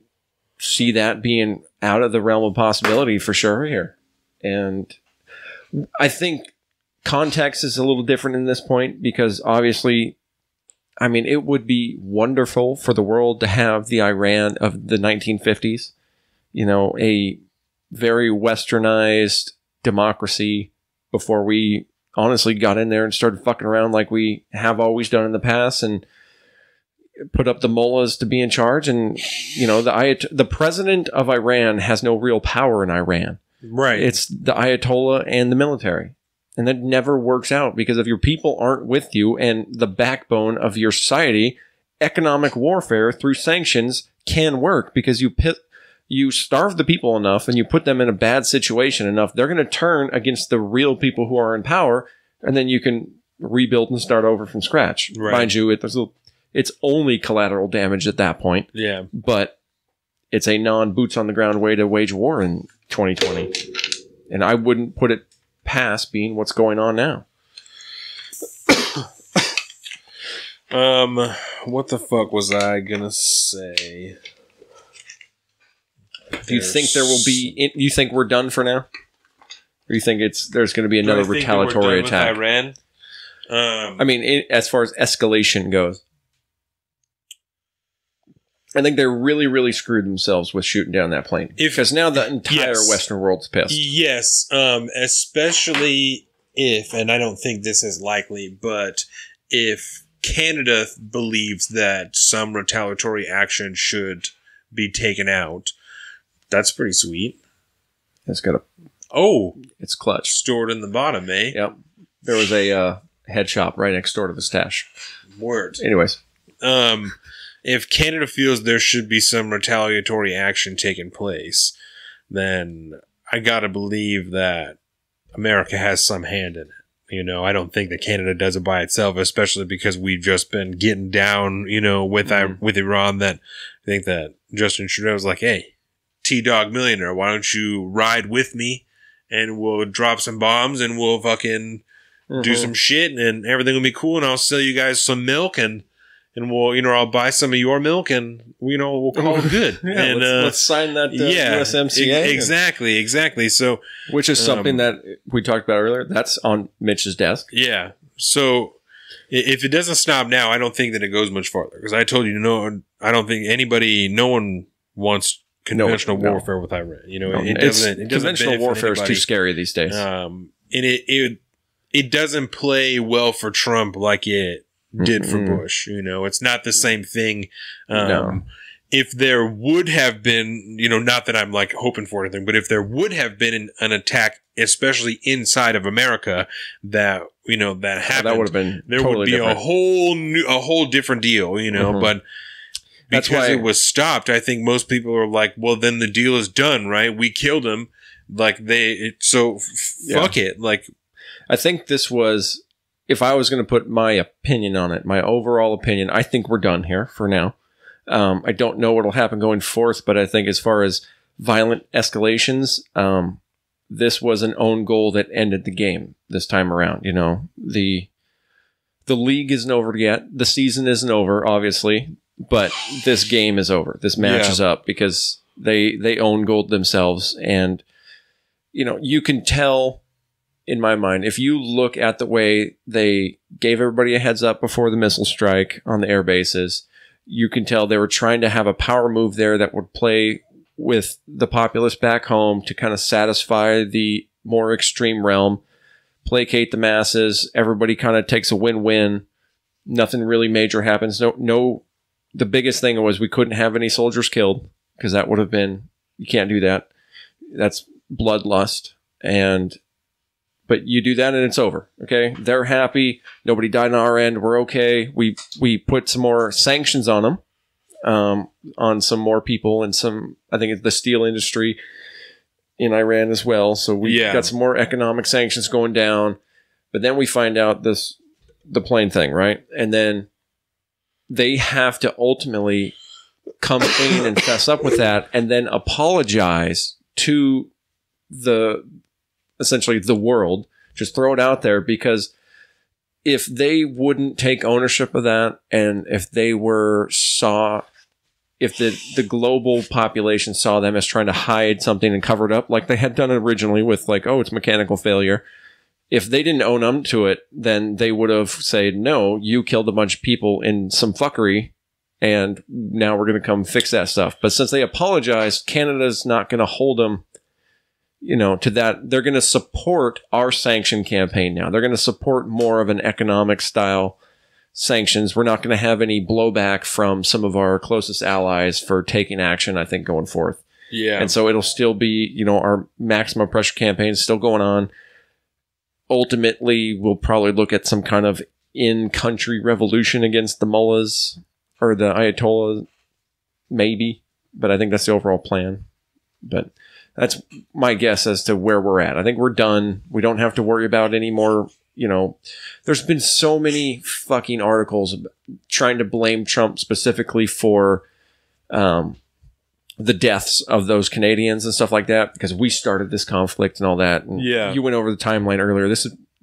see that being out of the realm of possibility for sure here. And I think context is a little different in this point because obviously, it would be wonderful for the world to have the Iran of the 1950s, a very westernized democracy before we honestly got in there and started fucking around like we have always done in the past and put up the mullahs to be in charge. And, the president of Iran has no real power in Iran. Right. It's the Ayatollah and the military. And that never works out because if your people aren't with you and the backbone of your society, economic warfare through sanctions can work because you starve the people enough and you put them in a bad situation enough, they're going to turn against the real people who are in power, and then you can rebuild and start over from scratch. Right. Mind you, it's only collateral damage at that point. Yeah. But it's a non-boots on the ground way to wage war in 2020. And I wouldn't put it past being what's going on now. What the fuck was I gonna say? Do you think there will be? You think we're done for now? Or you think there's going to be another retaliatory attack? Iran? I mean, as far as escalation goes, I think they really, really screwed themselves with shooting down that plane. Because now the entire Western world's pissed. Yes, especially if, and I don't think this is likely, but if Canada believes that some retaliatory action should be taken out, that's pretty sweet. It's got a... Oh! It's clutch. Stored in the bottom, eh? Yep. There was a head shop right next door to the stash. Word. Anyways. If Canada feels there should be some retaliatory action taking place, then I gotta believe that America has some hand in it. You know, I don't think that Canada does it by itself, especially because we've just been getting down, you know, with Iran. That I think that Justin Trudeau's like, hey, T-Dog millionaire, why don't you ride with me and we'll drop some bombs and we'll fucking do some shit and everything will be cool and I'll sell you guys some milk and we'll, you know, I'll buy some of your milk and, you know, we'll call it good. Yeah, and let's sign that USMCA. Exactly. So, which is something that we talked about earlier. That's on Mitch's desk. Yeah. So if it doesn't stop now, I don't think that it goes much farther. Because I told you, I don't think no one wants conventional warfare with Iran. You know, it doesn't conventional warfare is too scary these days. And it doesn't play well for Trump like it did for Bush. You know, it's not the same thing. No. If there would have been, you know, not that I'm like hoping for anything, but if there would have been an attack, especially inside of America, that, you know, that happened, that would have been there totally would be different. a whole different deal, you know, but that's because why it was stopped, I think most people are like, well, then the deal is done, right? We killed him. Like fuck it. Like, I think this was, if I was going to put my opinion on it, my overall opinion, I think we're done here for now. I don't know what will happen going forth, but I think as far as violent escalations, this was an own goal that ended the game this time around. You know, the league isn't over yet. The season isn't over, obviously, but this game is over. This match is up because they own gold themselves. And, you know, you can tell, in my mind, if you look at the way they gave everybody a heads up before the missile strike on the air bases, you can tell they were trying to have a power move there that would play with the populace back home to kind of satisfy the more extreme realm, placate the masses. Everybody kind of takes a win-win. Nothing really major happens. No. The biggest thing was we couldn't have any soldiers killed because that would have been, you can't do that. That's bloodlust. But you do that and it's over. Okay. They're happy. Nobody died on our end. We're okay. We put some more sanctions on them, on some more people and I think it's the steel industry in Iran as well. So we got some more economic sanctions going down, but then we find out the plane thing, right? And then they have to ultimately come clean and fess up with that and then apologize to essentially the world, just throw it out there, because if they wouldn't take ownership of that and if they if the global population saw them as trying to hide something and cover it up like they had done originally with like, oh, it's mechanical failure. If they didn't own up to it, then they would have said, no, you killed a bunch of people in some fuckery and now we're going to come fix that stuff. But since they apologized, Canada's not going to hold them, you know, to that. They're going to support our sanction campaign now. They're going to support more of an economic style sanctions. We're not going to have any blowback from some of our closest allies for taking action, I think, going forth. Yeah. And so it'll still be, you know, our maximum pressure campaign is still going on. Ultimately, we'll probably look at some kind of in-country revolution against the mullahs or the Ayatollah, maybe. But I think that's the overall plan. But that's my guess as to where we're at. I think we're done. We don't have to worry about any more, you know. There's been so many fucking articles trying to blame Trump specifically for the deaths of those Canadians and stuff like that, because we started this conflict and all that. And you went over the timeline earlier.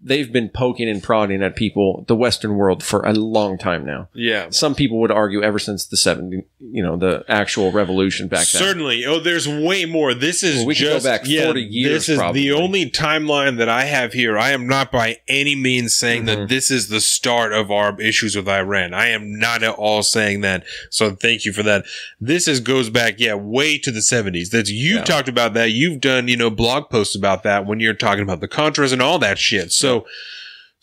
they've been poking and prodding at people, the Western world, for a long time now. Yeah. Some people would argue ever since the 70s, the actual revolution back then. Certainly. Oh, there's way more. This is we could go back 40 years. This is probably the only timeline that I have here. I am not by any means saying that this is the start of our issues with Iran. I am not at all saying that. So thank you for that. This goes back, way to the 70s. You've talked about that. You've done, blog posts about that when you're talking about the Contras and all that shit. So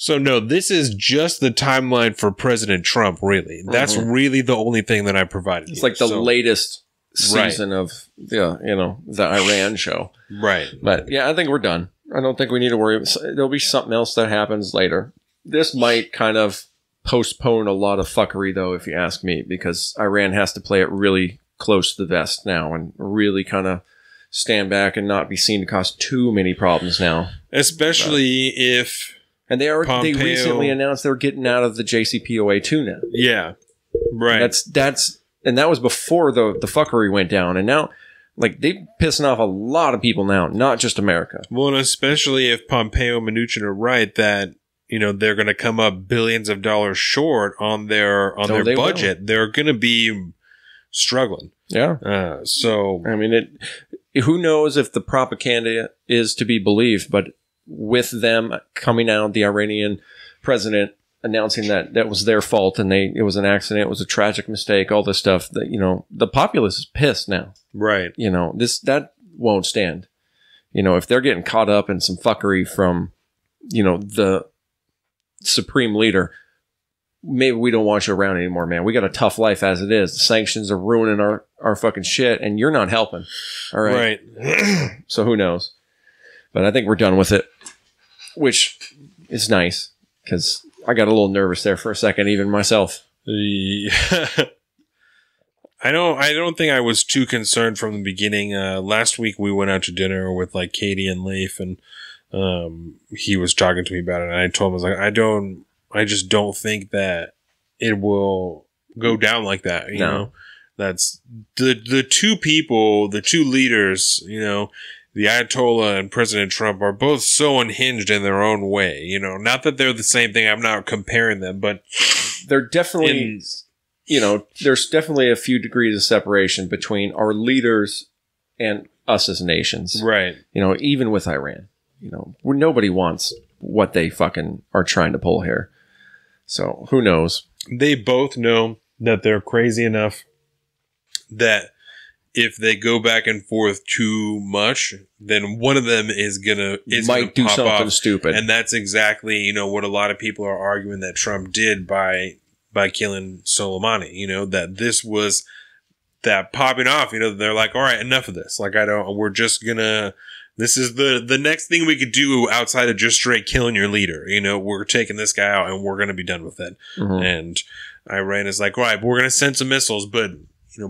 no, this is just the timeline for President Trump, really. That's really the only thing that I provided. It's like the latest season of the Iran show. Right. But I think we're done. I don't think we need to worry. There'll be something else that happens later. This might kind of postpone a lot of fuckery, though, if you ask me, because Iran has to play it really close to the vest now and really kind of stand back and not be seen to cause too many problems now. Especially if... And they recently announced they're getting out of the JCPOA too now. Yeah. Right. And that was before the fuckery went down. And now, they're pissing off a lot of people now, not just America. Well, and especially if Pompeo and Mnuchin are right that, they're going to come up billions of dollars short on their budget. Will. They're going to be struggling. Yeah. So I mean, who knows if the propaganda is to be believed, but with them coming out, the Iranian president announcing that was their fault and it was an accident, it was a tragic mistake, all this stuff, that the populace is pissed now. Right. That won't stand. If they're getting caught up in some fuckery from, the supreme leader, maybe we don't want you around anymore, man. We got a tough life as it is. The sanctions are ruining our fucking shit, and you're not helping. All right. Right. So who knows? But I think we're done with it, which is nice because I got a little nervous there for a second, even myself. Yeah. I don't think I was too concerned from the beginning. Last week we went out to dinner with Katie and Leif, and he was talking to me about it, and I told him, I was like, I just don't think that it will go down like that. You know, that's the two people, the two leaders, the Ayatollah and President Trump are both so unhinged in their own way. Not that they're the same thing. I'm not comparing them, but they're definitely, there's definitely a few degrees of separation between our leaders and us as nations. Right. Even with Iran, where nobody wants what they fucking are trying to pull here. So who knows? They both know that they're crazy enough that if they go back and forth too much, then one of them might do something stupid. And that's exactly, what a lot of people are arguing that Trump did by killing Soleimani, that this was that popping off, they're like, all right, enough of this. We're just gonna, this is the next thing we could do outside of just straight killing your leader. We're taking this guy out and we're going to be done with it. Mm-hmm. And Iran is like, all right, we're going to send some missiles, but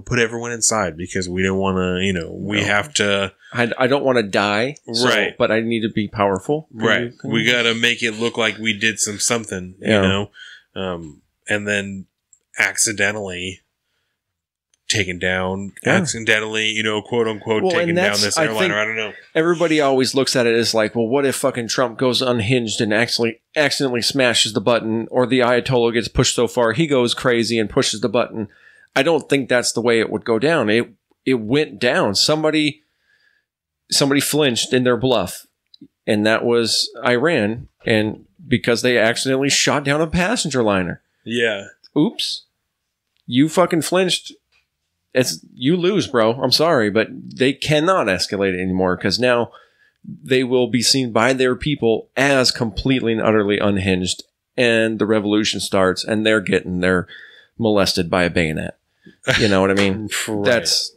put everyone inside because we don't want to, we have to. I don't want to die. Right. But I need to be powerful. Right. We got to make it look like we did something, and then accidentally taken down, accidentally, quote unquote, taken down this airliner. I don't know. Everybody always looks at it as like, well, what if fucking Trump goes unhinged and accidentally smashes the button, or the Ayatollah gets pushed so far he goes crazy and pushes the button? I don't think that's the way it would go down. It went down. Somebody flinched in their bluff, and that was Iran, and because they accidentally shot down a passenger liner. Yeah. Oops. You fucking flinched. You lose, bro. I'm sorry, but they cannot escalate it anymore because now they will be seen by their people as completely and utterly unhinged, and the revolution starts, and they're molested by a bayonet. You know what I mean? Right. That's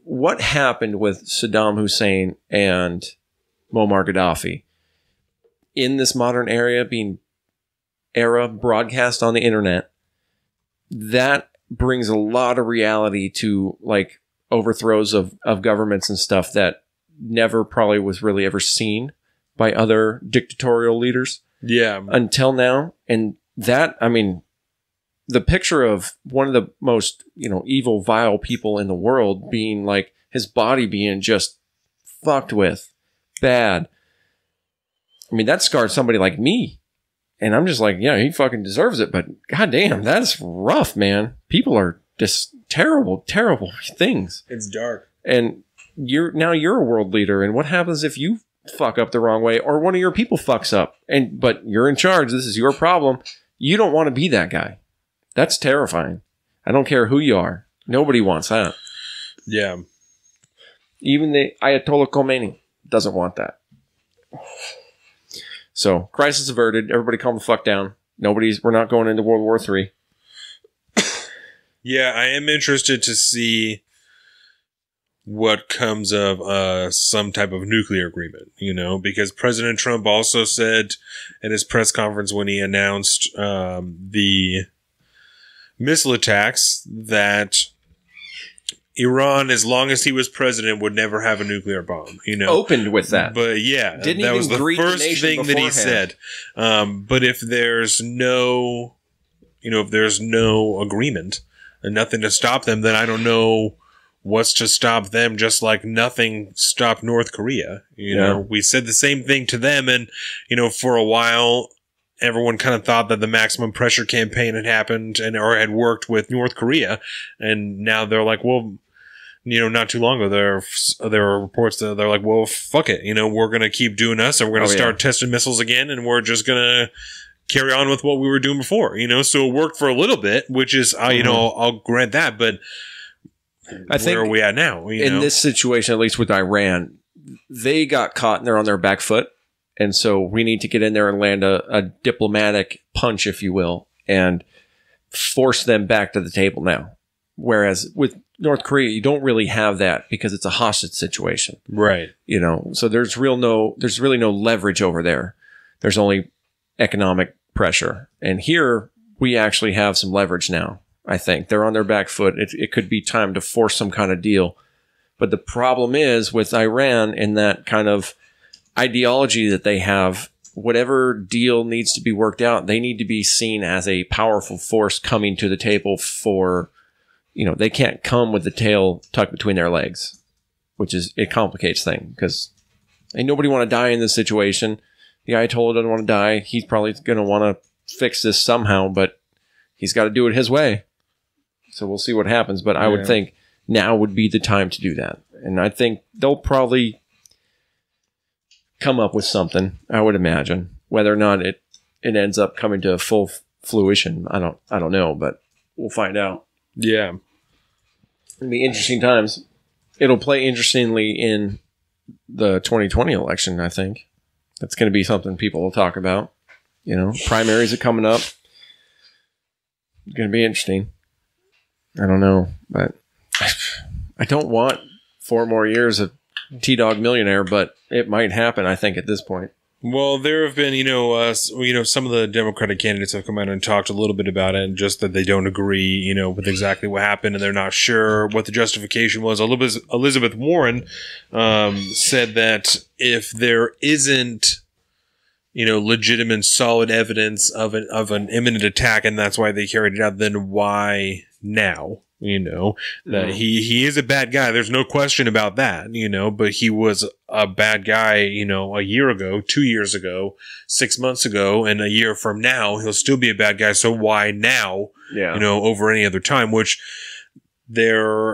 what happened with Saddam Hussein and Muammar Gaddafi in this modern era broadcast on the internet. That brings a lot of reality to overthrows of governments and stuff that never probably was really ever seen by other dictatorial leaders. Yeah. Until now. And that, the picture of one of the most, evil, vile people in the world being his body being just fucked with bad. I mean, that scarred somebody like me. And I'm just like, yeah, he fucking deserves it. But goddamn, that's rough, man. People are just terrible, terrible things. It's dark. And you're a world leader. And what happens if you fuck up the wrong way or one of your people fucks up? But you're in charge. This is your problem. You don't want to be that guy. That's terrifying. I don't care who you are. Nobody wants that. Yeah. Even the Ayatollah Khomeini doesn't want that. So, crisis averted. Everybody calm the fuck down. We're not going into World War III. Yeah, I am interested to see what comes of some type of nuclear agreement, because President Trump also said at his press conference when he announced the missile attacks that Iran, as long as he was president, would never have a nuclear bomb. Opened with that, but yeah, didn't that even was the first thing that he said. But if there's no, agreement and nothing to stop them, then I don't know what's to stop them. Just like nothing stopped North Korea. We said the same thing to them, and for a while, everyone kind of thought that the maximum pressure campaign had happened or had worked with North Korea, and now they're like, well. Not too long ago, there were reports that they're like, well, fuck it. We're going to keep doing us and we're going to start testing missiles again. And we're just going to carry on with what we were doing before, so it worked for a little bit, which is, I'll grant that. But I think where are we at now? In this situation, at least with Iran, they got caught and they're on their back foot. And so we need to get in there and land a diplomatic punch, if you will, and force them back to the table now. Whereas with North Korea, you don't really have that because it's a hostage situation. Right. So there's really no leverage over there. There's only economic pressure. And here we actually have some leverage now. I think they're on their back foot. It could be time to force some kind of deal. But the problem is with Iran and that kind of ideology that they have, whatever deal needs to be worked out, they need to be seen as a powerful force coming to the table for, they can't come with the tail tucked between their legs, it complicates things because ain't nobody want to die in this situation. The Ayatollah doesn't want to die. He's probably going to want to fix this somehow, but he's got to do it his way. So we'll see what happens. But I would think now would be the time to do that. And I think they'll probably come up with something, I would imagine. Whether or not it ends up coming to full fruition, I don't know, but we'll find out. Yeah. It'll be interesting times. It'll play interestingly in the 2020 election, I think. That's going to be something people will talk about. Primaries are coming up. It's going to be interesting. I don't know, but I don't want 4 more years of T-Dog millionaire, but it might happen, I think, at this point. Well, there have been, some of the Democratic candidates have come out and talked a little bit about it, and just that they don't agree, with exactly what happened, and they're not sure what the justification was. Elizabeth Warren said that if there isn't, legitimate, solid evidence of an imminent attack, and that's why they carried it out, then why now? That he is a bad guy. There's no question about that, but he was a bad guy, a year ago, 2 years ago, 6 months ago, and a year from now, he'll still be a bad guy. So why now, over any other time, which that's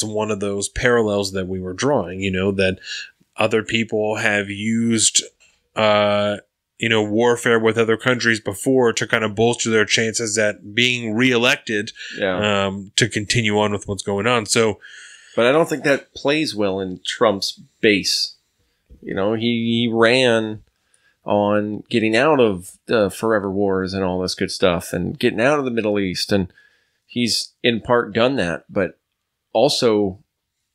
one of those parallels that we were drawing, that other people have used, warfare with other countries before to kind of bolster their chances at being reelected, to continue on with what's going on. So, but I don't think that plays well in Trump's base. He ran on getting out of the forever wars and all this good stuff and getting out of the Middle East. And he's in part done that, but also,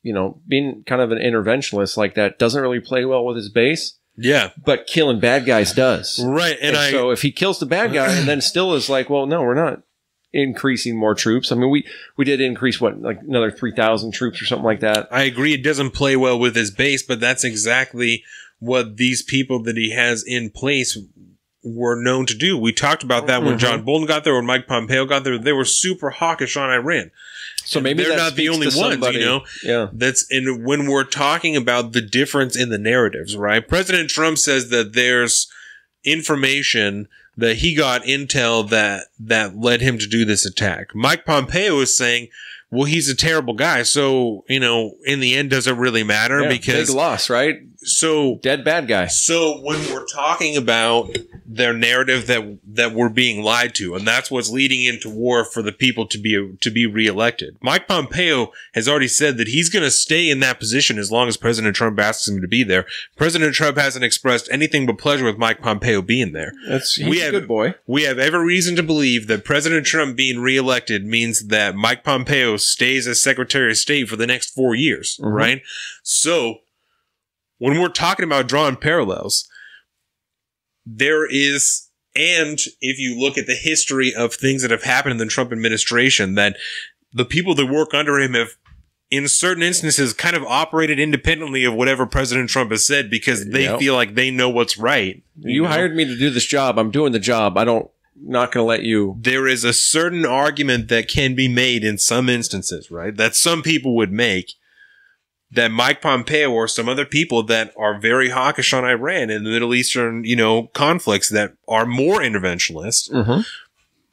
being kind of an interventionist like that doesn't really play well with his base. Yeah. But killing bad guys does. Right. And so if he kills the bad guy and then still is like, well, no, we're not increasing more troops. I mean, we did increase, another 3,000 troops or something like that. I agree. It doesn't play well with his base, but that's exactly what these people that he has in place were known to do. We talked about that when John Bolton got there, when Mike Pompeo got there. They were super hawkish on Iran. So maybe they're that not the speaks only to ones, somebody. you know? Yeah. And when we're talking about the difference in the narratives, right? President Trump says that there's information that he got intel that led him to do this attack. Mike Pompeo is saying, well, he's a terrible guy. So, you know, in the end, does it really matter? Yeah, Because big loss, right? So Dead bad guy. So when we're talking about their narrative that we're being lied to, and that's what's leading into war for the people to be reelected. Mike Pompeo has already said that he's going to stay in that position as long as President Trump asks him to be there. President Trump hasn't expressed anything but pleasure with Mike Pompeo being there. He's a good boy. We have every reason to believe that President Trump being reelected means that Mike Pompeo stays as Secretary of State for the next 4 years, right? So when we're talking about drawing parallels, there is, and if you look at the history of things that have happened in the Trump administration, that the people that work under him have, in certain instances, kind of operated independently of whatever President Trump has said because they feel like they know what's right. You hired me to do this job. I'm doing the job. Not going to let you. There is a certain argument that can be made in some instances, right? That some people would make, that Mike Pompeo or some other people that are very hawkish on Iran and the Middle Eastern, you know, conflicts that are more interventionist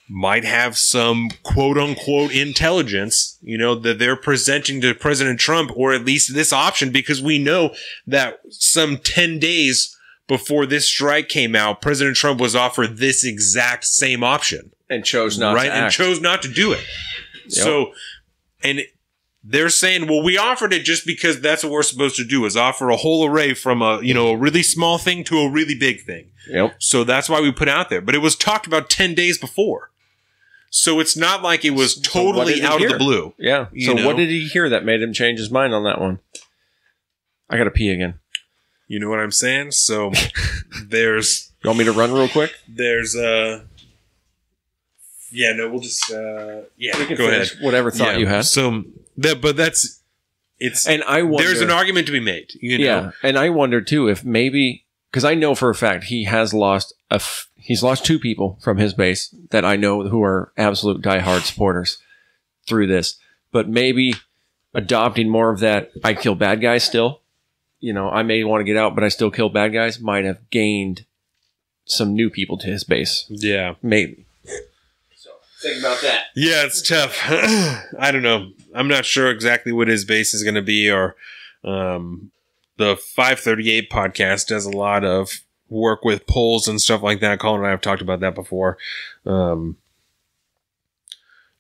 might have some quote unquote intelligence, you know, that they're presenting to President Trump, or at least this option, because we know that some 10 days before this strike came out, President Trump was offered this exact same option and chose not to act. And chose not to do it. So, and they're saying, well, we offered it just because that's what we're supposed to do, is offer a whole array from a really small thing to a really big thing. So that's why we put out there. But it was talked about 10 days before. So it's not like it was totally out of the blue. Yeah. So what did he hear that made him change his mind on that one? I got to pee again. You know what I'm saying? So there's... You want me to run real quick? There's yeah, no, we'll just... yeah, go ahead. Whatever thought you had. So... But that's, it's, and I wonder, there's an argument to be made, you know? Yeah. And I wonder too, if maybe, because I know for a fact he has lost he's lost 2 people from his base that I know who are absolute diehard supporters through this, but maybe adopting more of that, I kill bad guys still, you know, I may want to get out, but I still kill bad guys, might have gained some new people to his base. Yeah. Maybe. Think about that. Yeah, it's tough. I don't know. I'm not sure exactly what his base is going to be, or the 538 podcast does a lot of work with polls and stuff like that. Colin and I have talked about that before. I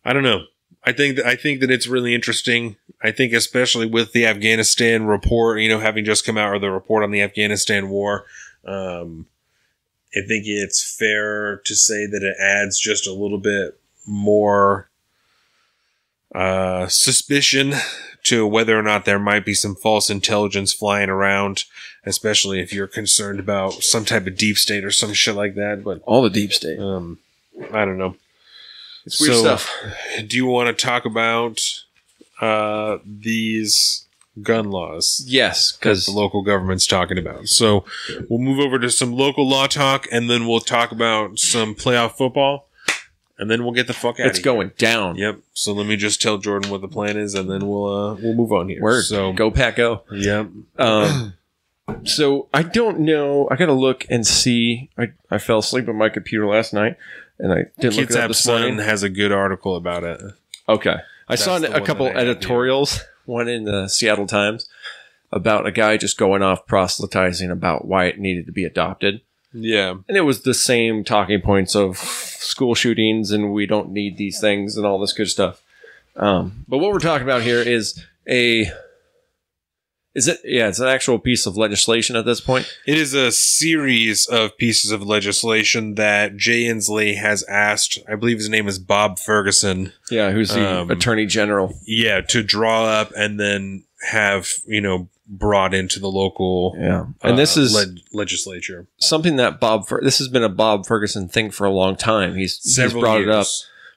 don't know. I think that it's really interesting. I think especially with the Afghanistan report, you know, having just come out, or the report on the Afghanistan war, I think it's fair to say that it adds just a little bit more suspicion to whether or not there might be some false intelligence flying around, especially if you're concerned about some type of deep state or some shit like that. But all the deep state, I don't know. It's weird stuff. Do you want to talk about these gun laws? Yes, because the local government's talking about. So we'll move over to some local law talk, and then we'll talk about some playoff football. And then we'll get the fuck out of here. It's going down. Yep. So let me just tell Jordan what the plan is, and then we'll move on here. Word. So go Pack Go. Yep. So I don't know. I got to look and see. I fell asleep on my computer last night, and I didn't look it up this morning. Sun has a good article about it. Okay. I saw a couple editorials, one in the Seattle Times, about a guy just going off proselytizing about why it needed to be adopted. Yeah. And it was the same talking points of school shootings and we don't need these things and all this good stuff. But what we're talking about here is it's an actual piece of legislation at this point. It is a series of pieces of legislation that Jay Inslee has asked, I believe his name is Bob Ferguson. Yeah, who's the Attorney General. Yeah, to draw up and then have, brought into the local and this is legislature. Something that this has been a Bob Ferguson thing for a long time. He's brought it up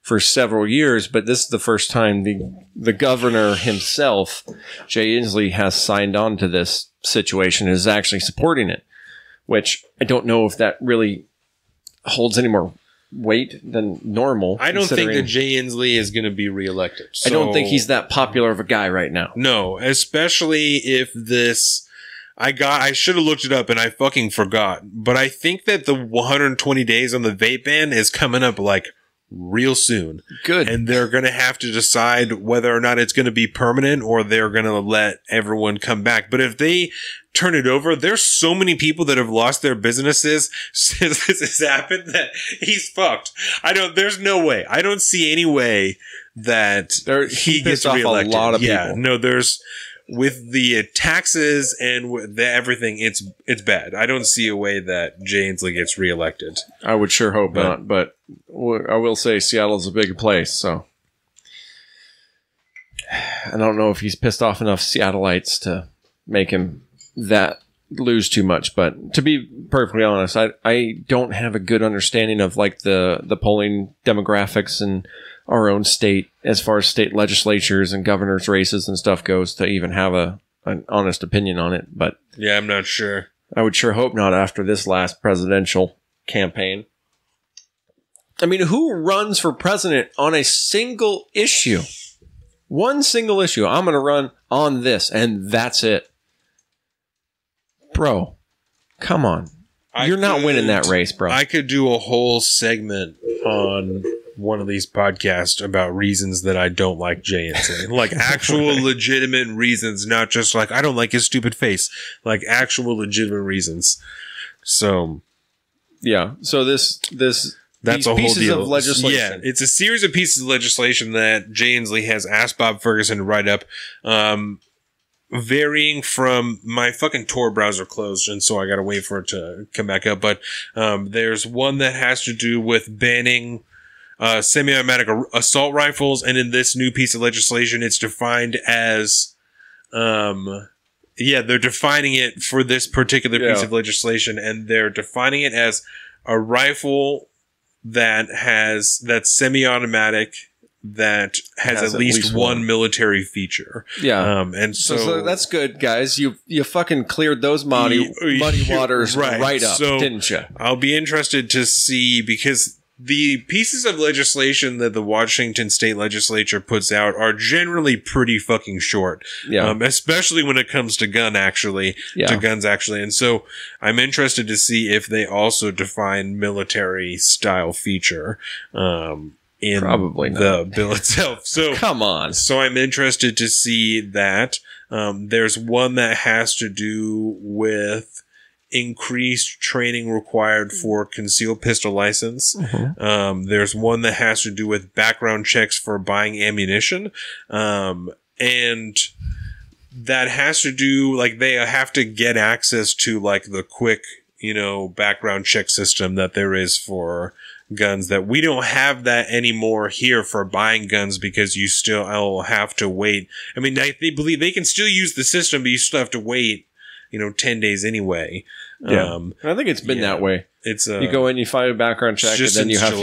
for several years, but this is the first time the governor himself, Jay Inslee, has signed on to this situation and is actually supporting it, which I don't know if that really holds any more weight than normal. I don't think that Jay Inslee is going to be reelected. So I don't think he's that popular of a guy right now. No, especially if this... I should have looked it up and I fucking forgot. But I think that the 120 days on the vape ban is coming up like real soon. Good. And they're going to have to decide whether or not it's going to be permanent or they're going to let everyone come back. But if they turn it over, there's so many people that have lost their businesses since this has happened that he's fucked. There's no way. I don't see any way that he gets reelected. A lot of people. No, with the taxes and with everything, it's bad. I don't see a way that Jay Inslee gets reelected. I would sure hope not, but I will say Seattle's a big place, so I don't know if he's pissed off enough Seattleites to make him lose too much. But to be perfectly honest, I don't have a good understanding of like the polling demographics in our own state as far as state legislatures and governors races and stuff goes to even have an honest opinion on it. But yeah, I'm not sure. I would sure hope not after this last presidential campaign. I mean, who runs for president on a single issue? One single issue. I'm going to run on this, and that's it. Bro, come on. You're not winning that race, bro. I could do a whole segment on one of these podcasts about reasons that I don't like Jay Inslee. Like actual legitimate reasons, not just like, I don't like his stupid face. Like actual legitimate reasons. So, yeah. So that's a whole deal. Of legislation. Yeah, it's a series of pieces of legislation that Jay Inslee has asked Bob Ferguson to write up. Varying from my fucking Tor browser closed, and so I gotta wait for it to come back up. But there's one that has to do with banning semi-automatic assault rifles, and in this new piece of legislation, it's defined as they're defining it for this particular piece of legislation, and they're defining it as a rifle that's semi-automatic, that has at least one military feature. Yeah. And so that's good, guys. You fucking cleared those muddy waters right up, so didn't you? I'll be interested to see, because the pieces of legislation that the Washington State Legislature puts out are generally pretty fucking short. Yeah. Especially when it comes to guns, actually. And so I'm interested to see if they also define military style feature. In probably not. The bill itself. So come on. So I'm interested to see that. There's one that has to do with increased training required for concealed pistol license. Mm-hmm. There's one that has to do with background checks for buying ammunition. And that has to do, like, they have to get access to, like, the quick, background check system that there is for guns, that we don't have that anymore here for buying guns, because you still have to wait. I mean, they believe they can still use the system, but you still have to wait, 10 days anyway. Yeah. I think it's been that way. It's you go in, you file a background check, and then you have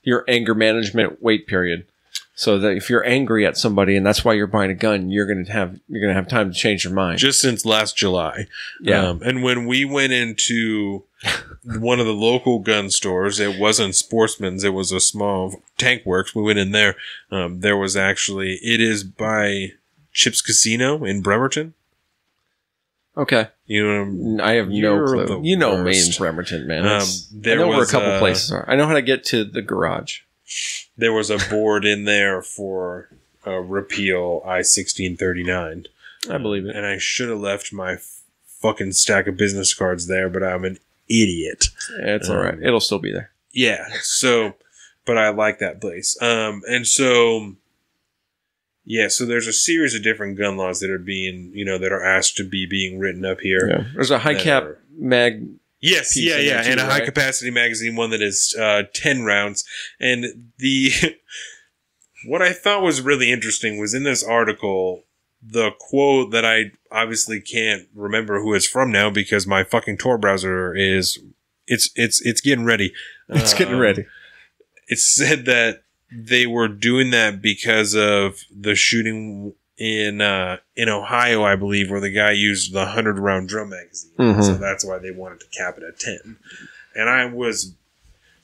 your anger management wait period. So that if you're angry at somebody and that's why you're buying a gun, you're gonna have time to change your mind. Just since last July. Yeah. And when we went into one of the local gun stores, it wasn't Sportsman's, it was a small Tank Works. We went in there. There was actually, it is by Chips Casino in Bremerton. Okay. I have no clue. Me in Bremerton, man. I know where a couple places are. I know how to get to the garage. There was a board in there for repeal I-1639. I believe it. And I should have left my fucking stack of business cards there, but I'm an idiot. Yeah, it's all right. It'll still be there. Yeah. So, but I like that place. And so, yeah, so there's a series of different gun laws that are being, that are asked to be being written up here. Yeah. There's a high cap mag. Yes, yeah, and a high capacity magazine, one that is 10 rounds. And what I thought was really interesting was in this article, the quote that I obviously can't remember who it's from now because my fucking Tor browser it's getting ready. It's getting ready. It said that they were doing that because of the shooting in Ohio, I believe, where the guy used the 100-round drum magazine. Mm-hmm. So that's why they wanted to cap it at 10. And I was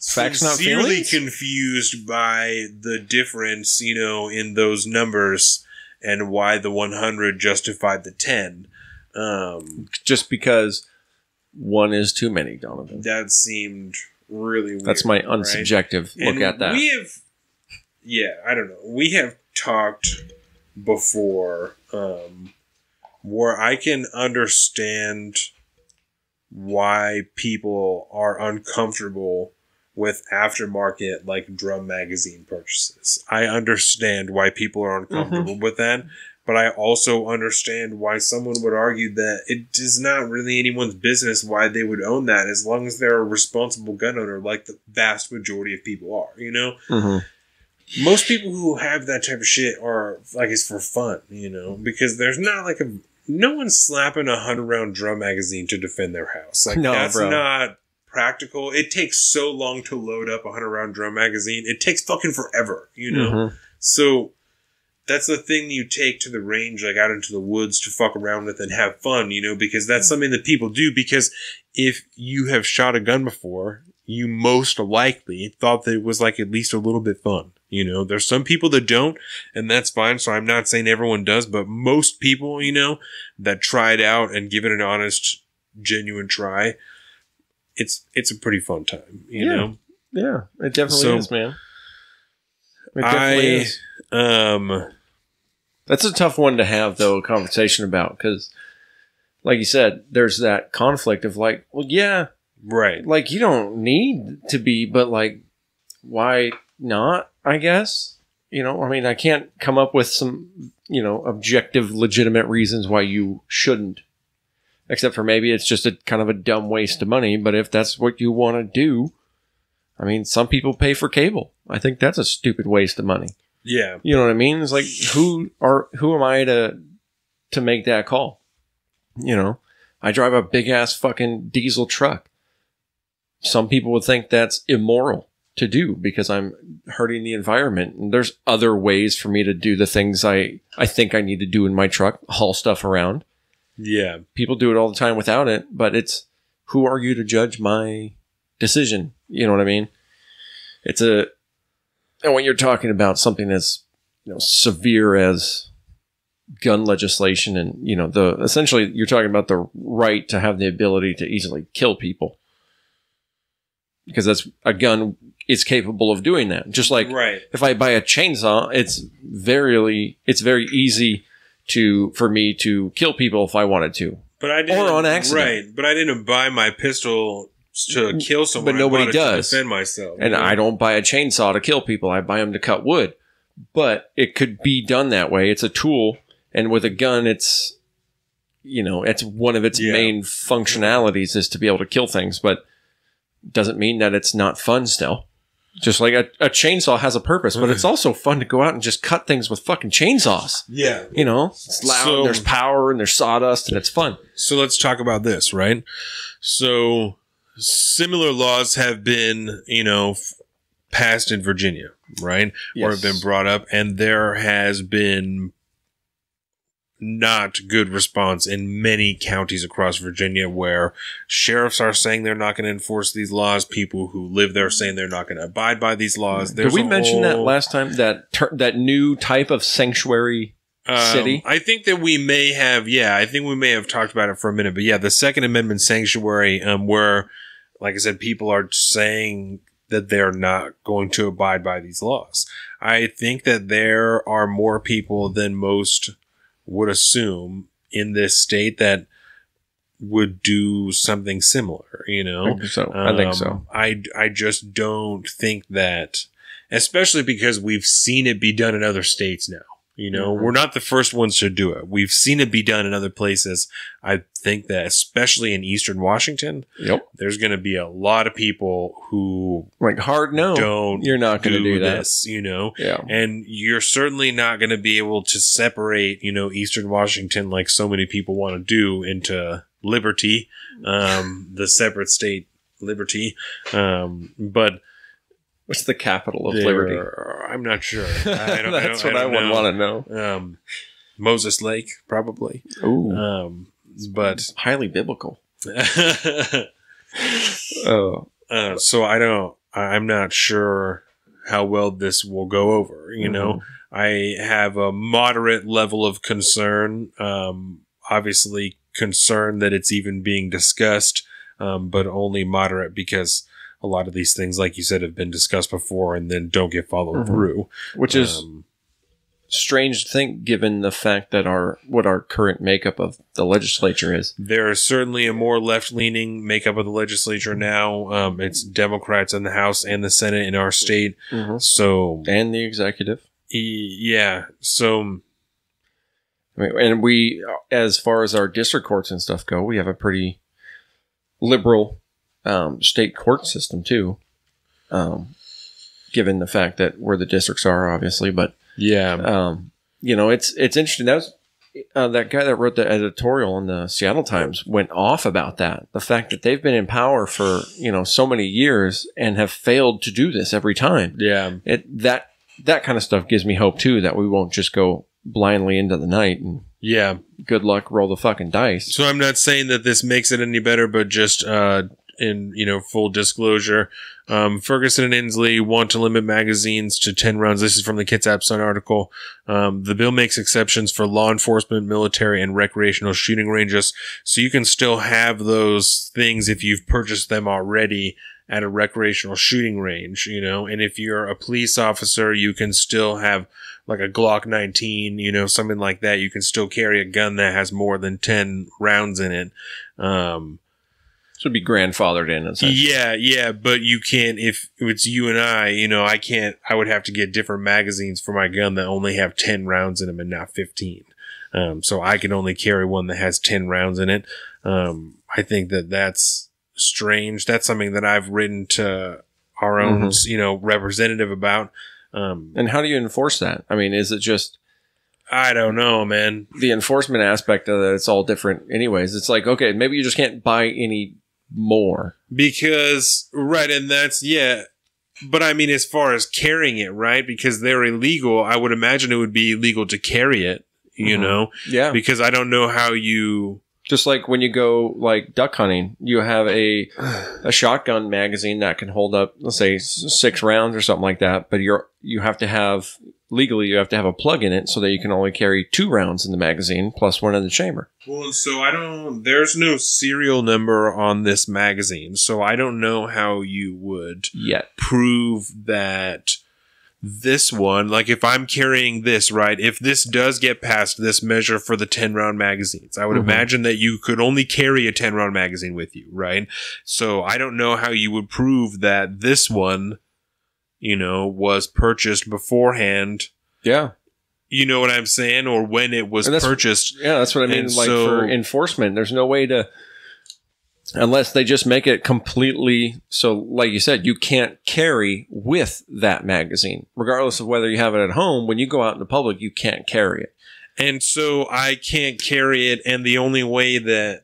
Facts, not sincerely feelings? confused by the difference, in those numbers and why the 100 justified the 10. Just because one is too many, Donovan. That seemed really weird. That's my right? unsubjective look And at that. I don't know. We have talked before where I can understand why people are uncomfortable with aftermarket, like, drum magazine purchases. I understand why people are uncomfortable with that, but I also understand why someone would argue that it is not really anyone's business why they would own that, as long as they're a responsible gun owner, like the vast majority of people are, Most people who have that type of shit are, like, it's for fun, because there's not, like, no one's slapping a 100-round drum magazine to defend their house. Like, No, that's bro. not practical. It takes so long to load up a 100-round drum magazine. It takes fucking forever, So that's the thing you take to the range, like, out into the woods to fuck around with and have fun, because that's something that people do. Because if you have shot a gun before, you most likely thought that it was, like, at least a little bit fun. There's some people that don't, and that's fine. So I'm not saying everyone does, but most people, that try it out and give it an honest, genuine try, it's a pretty fun time, you know? Yeah, it definitely is, man. It definitely is. That's a tough one to have, though, a conversation about, because, like you said, there's that conflict of, like, well, yeah, right. Like, you don't need to be, but, like, why not, I guess? I can't come up with some, objective, legitimate reasons why you shouldn't. Except for maybe it's just a kind of a dumb waste of money. But if that's what you want to do, some people pay for cable. I think that's a stupid waste of money. Yeah. You know what I mean? It's like, who am I to make that call? I drive a big ass fucking diesel truck. Some people would think that's immoral to do because I'm hurting the environment. And there's other ways for me to do the things I think I need to do in my truck, haul stuff around. Yeah. People do it all the time without it, but it's, who are you to judge my decision? You know what I mean? And when you're talking about something as, severe as gun legislation and, essentially you're talking about the right to have the ability to easily kill people. Because that's, a gun is capable of doing that. Just like, right. If I buy a chainsaw, it's very easy for me to kill people if I wanted to. But I didn't, or on accident. Right. But I didn't buy my pistol to kill someone. But nobody does. To defend myself. And I don't buy a chainsaw to kill people. I buy them to cut wood. But it could be done that way. It's a tool. And with a gun, it's, it's one of its main functionalities is to be able to kill things. But doesn't mean that it's not fun still. Just like a chainsaw has a purpose, but it's also fun to go out and just cut things with fucking chainsaws. Yeah. It's loud, and there's power, and there's sawdust, and it's fun. So let's talk about this, right? So similar laws have been, passed in Virginia, right? Yes. Or have been brought up, and there has been not good response in many counties across Virginia where sheriffs are saying they're not going to enforce these laws. People who live there saying they're not going to abide by these laws. Did we mention that last time? That new type of sanctuary city? I think that we may have, I think we may have talked about it for a minute. But the Second Amendment sanctuary, where, like I said, people are saying that they're not going to abide by these laws. I think that there are more people than most would assume in this state that would do something similar, I think so. I just don't think that, especially because we've seen it be done in other states now. We're not the first ones to do it. We've seen it be done in other places. I think that especially in Eastern Washington, there's going to be a lot of people who you're not going to do this, and you're certainly not going to be able to separate, Eastern Washington like so many people want to do into Liberty, the separate state Liberty, but what's the capital of Liberty? I'm not sure. That's what I would want to know. Moses Lake, probably. Ooh. But highly biblical. So I don't I'm not sure how well this will go over. You know, I have a moderate level of concern. Obviously concerned that it's even being discussed, but only moderate because a lot of these things, like you said, have been discussed before and then don't get followed through. Which is strange to think, given the fact that what our current makeup of the legislature is. There is certainly a more left-leaning makeup of the legislature now. It's Democrats in the House and the Senate in our state. So And the executive. Yeah. So... And we, as far as our district courts and stuff go, we have a pretty liberal state court system too, given the fact that where the districts are, obviously. But yeah, you know, it's interesting. That was that guy that wrote the editorial in the Seattle Times went off about that. The fact that they've been in power for so many years and have failed to do this every time. Yeah, that kind of stuff gives me hope too, that we won't just go blindly into the night and good luck, roll the fucking dice. So I'm not saying that this makes it any better, but just in full disclosure, Ferguson and Inslee want to limit magazines to 10 rounds. This is from the Kitsap Sun article. The bill makes exceptions for law enforcement, military, and recreational shooting ranges, so you can still have those things if you've purchased them already at a recreational shooting range, and if you're a police officer, you can still have like a Glock 19, something like that. You can still carry a gun that has more than 10 rounds in it. So it'd be grandfathered in. Yeah, but you can't, if it's you and I would have to get different magazines for my gun that only have 10 rounds in them and not 15. So I can only carry one that has 10 rounds in it. I think that's strange. That's something that I've written to our own, representative about. And how do you enforce that? I mean, is it just... I don't know, man. The enforcement aspect of it, it's all different anyways. It's like, okay, maybe you just can't buy any more. Because, right, and that's, but I mean, as far as carrying it, right? Because they're illegal, I would imagine it would be illegal to carry it, you know? Yeah. Because I don't know how you... Just like when you go like duck hunting, you have a shotgun magazine that can hold up, let's say 6 rounds or something like that. But you have to have a plug in it so that you can only carry 2 rounds in the magazine plus 1 in the chamber. Well, so there's no serial number on this magazine. So I don't know how you would prove that this one, like if I'm carrying this, right, if this does get past this measure for the 10 round magazines, I would imagine that you could only carry a 10 round magazine with you, right? So I don't know how you would prove that this one, was purchased beforehand. Yeah. You know what I'm saying? Or when it was purchased. Yeah, that's what I mean. And like for enforcement, there's no way to, unless they just make it completely so, like you said, you can't carry with that magazine, regardless of whether you have it at home. When you go out in the public, you can't carry it. And so I can't carry it. And the only way that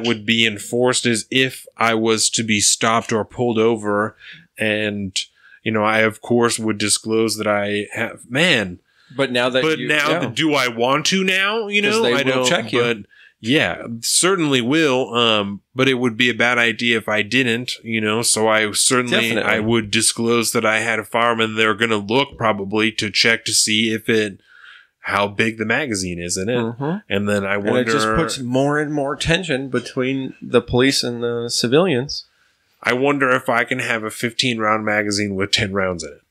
would be enforced is if I was to be stopped or pulled over. And, I, of course, would disclose that I have, But now that do I want to now? They will check you. But yeah, certainly will. But it would be a bad idea if I didn't, so I certainly, I would disclose that I had a firearm, and they're going to look probably to check to see how big the magazine is in it. And then I wonder. And it just puts more and more tension between the police and the civilians. I wonder if I can have a 15 round magazine with 10 rounds in it.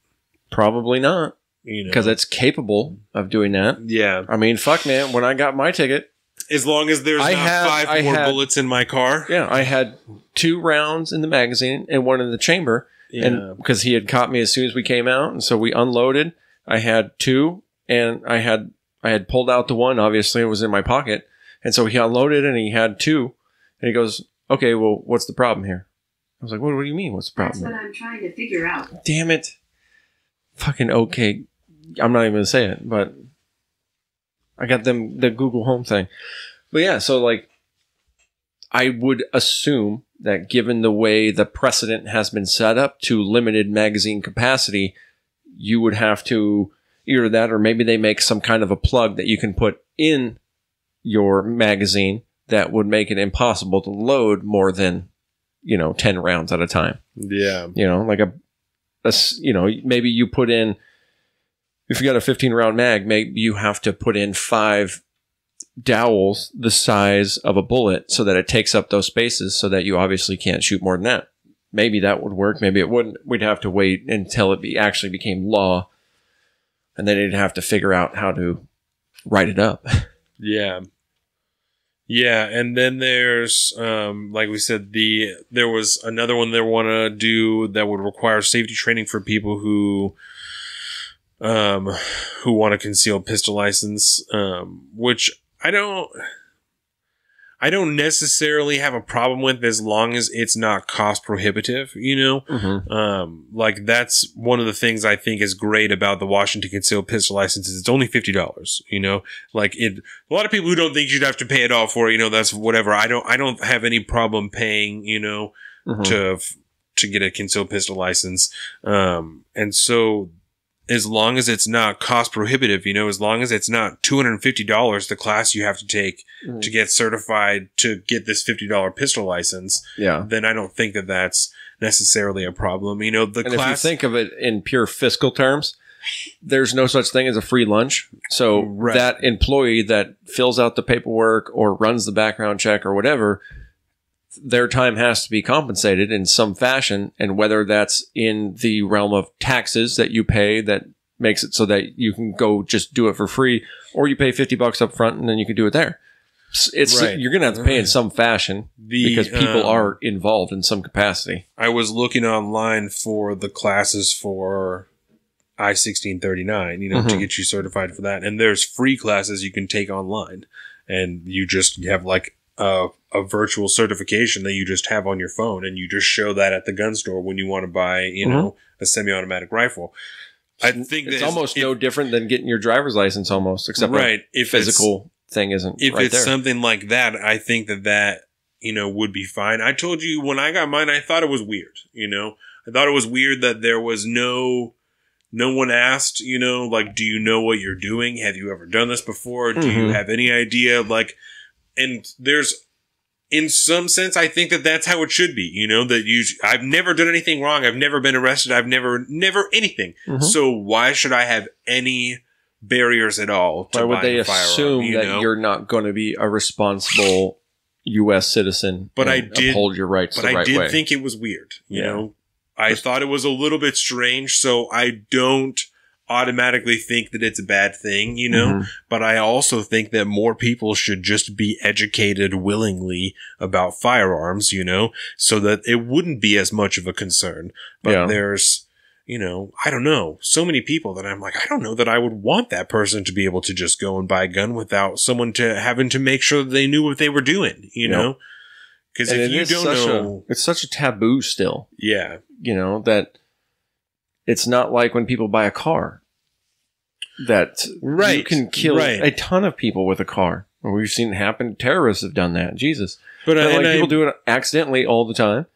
Probably not. Because it's capable of doing that. Yeah. I mean, fuck, man. When I got my ticket, as long as there's not 5 more bullets in my car. Yeah, I had 2 rounds in the magazine and 1 in the chamber. Yeah. And because he had caught me as soon as we came out, and so we unloaded. I had 2, and I had pulled out the 1. Obviously, it was in my pocket, and so he unloaded, and he had 2. And he goes, "Okay, well, what's the problem here?" I was like, "What do you mean? What's the problem?" That's what I'm trying to figure out. Damn it! Fucking okay. I'm not even gonna say it, but I got them the Google Home thing. But yeah, so like I would assume that given the way the precedent has been set up to limited magazine capacity, you would have to either that or maybe they make some kind of a plug that you can put in your magazine that would make it impossible to load more than 10 rounds at a time. Yeah. Like maybe you put in, if you got a 15-round mag, maybe you have to put in 5 dowels the size of a bullet so that it takes up those spaces so that you obviously can't shoot more than that. Maybe that would work. Maybe it wouldn't. We'd have to wait until it actually became law, and then they'd have to figure out how to write it up. Yeah. Yeah, and then there's, like we said, there was another one they want to do that would require safety training for people who want a concealed pistol license, which I don't necessarily have a problem with as long as it's not cost prohibitive, Like that's one of the things I think is great about the Washington concealed pistol license is it's only $50, Like a lot of people who don't think you'd have to pay it all for it, that's whatever. I don't have any problem paying, to get a concealed pistol license. And so as long as it's not cost prohibitive, as long as it's not $250, the class you have to take to get certified to get this $50 pistol license, then I don't think that that's necessarily a problem. If you think of it in pure fiscal terms, there's no such thing as a free lunch. So that employee that fills out the paperwork or runs the background check or whatever, their time has to be compensated in some fashion, and whether that's in the realm of taxes that you pay that makes it so that you can go just do it for free, or you pay $50 up front and then you can do it there. You're going to have to pay in some fashion because people are involved in some capacity. I was looking online for the classes for I-1639, to get you certified for that. And there's free classes you can take online, and you just have like a virtual certification that you just have on your phone, and you just show that at the gun store when you want to buy, a semi-automatic rifle. I think it's almost no different than getting your driver's license, almost, except if physical thing isn't. If right it's there. something like that, I think that would be fine. I told you when I got mine, I thought it was weird. I thought it was weird that there was no one asked, like, do you know what you're doing? Have you ever done this before? Do you have any idea? Like, and there's, in some sense, I think that that's how it should be, that I've never done anything wrong. I've never been arrested. I've never anything. So why should I have any barriers at all to why would they firearm, assume that you're not going to be a responsible U.S. citizen but and uphold your rights the right way? But I did think it was weird, you know? I thought it was a little bit strange, so I don't automatically think that it's a bad thing, but I also think that more people should just be educated willingly about firearms, so that it wouldn't be as much of a concern. But there's, I don't know, so many people that I'm like, I don't know that I would want that person to be able to just go and buy a gun without someone having to make sure that they knew what they were doing, know? Because if you don't know, it's such a taboo still. Yeah. That it's not like when people buy a car that you can kill a ton of people with a car. We've seen it happen. Terrorists have done that. Jesus. But people do it accidentally all the time.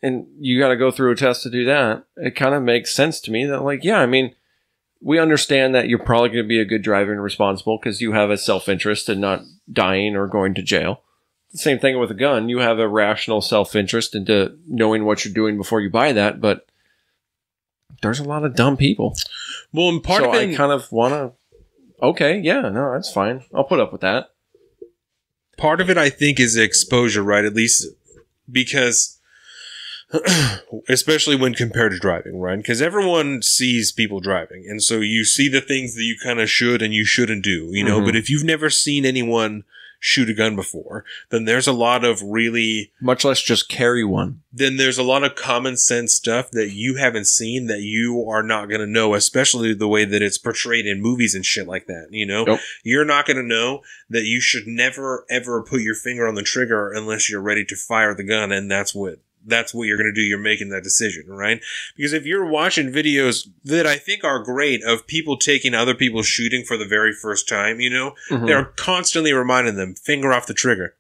And you got to go through a test to do that. It kind of makes sense to me that we understand that you're probably going to be a good driver and responsible because you have a self-interest in not dying or going to jail. The same thing with a gun. You have a rational self-interest into knowing what you're doing before you buy that, but there's a lot of dumb people. Well, and I kind of want to, that's fine. I'll put up with that. Part of it, I think, is exposure, right? At least because, especially when compared to driving, right? Because everyone sees people driving. And so you see the things that you kind of should and you shouldn't do, but if you've never seen anyone shoot a gun before, then there's a lot of really, much less just carry one. Then there's a lot of common sense stuff that you haven't seen that you are not going to know, especially the way that it's portrayed in movies and shit like that. Nope. You're not going to know that you should never ever put your finger on the trigger unless you're ready to fire the gun, and that's what you're going to do. You're making that decision, right? Because if you're watching videos that I think are great of people taking other people shooting for the very first time, they're constantly reminding them, finger off the trigger,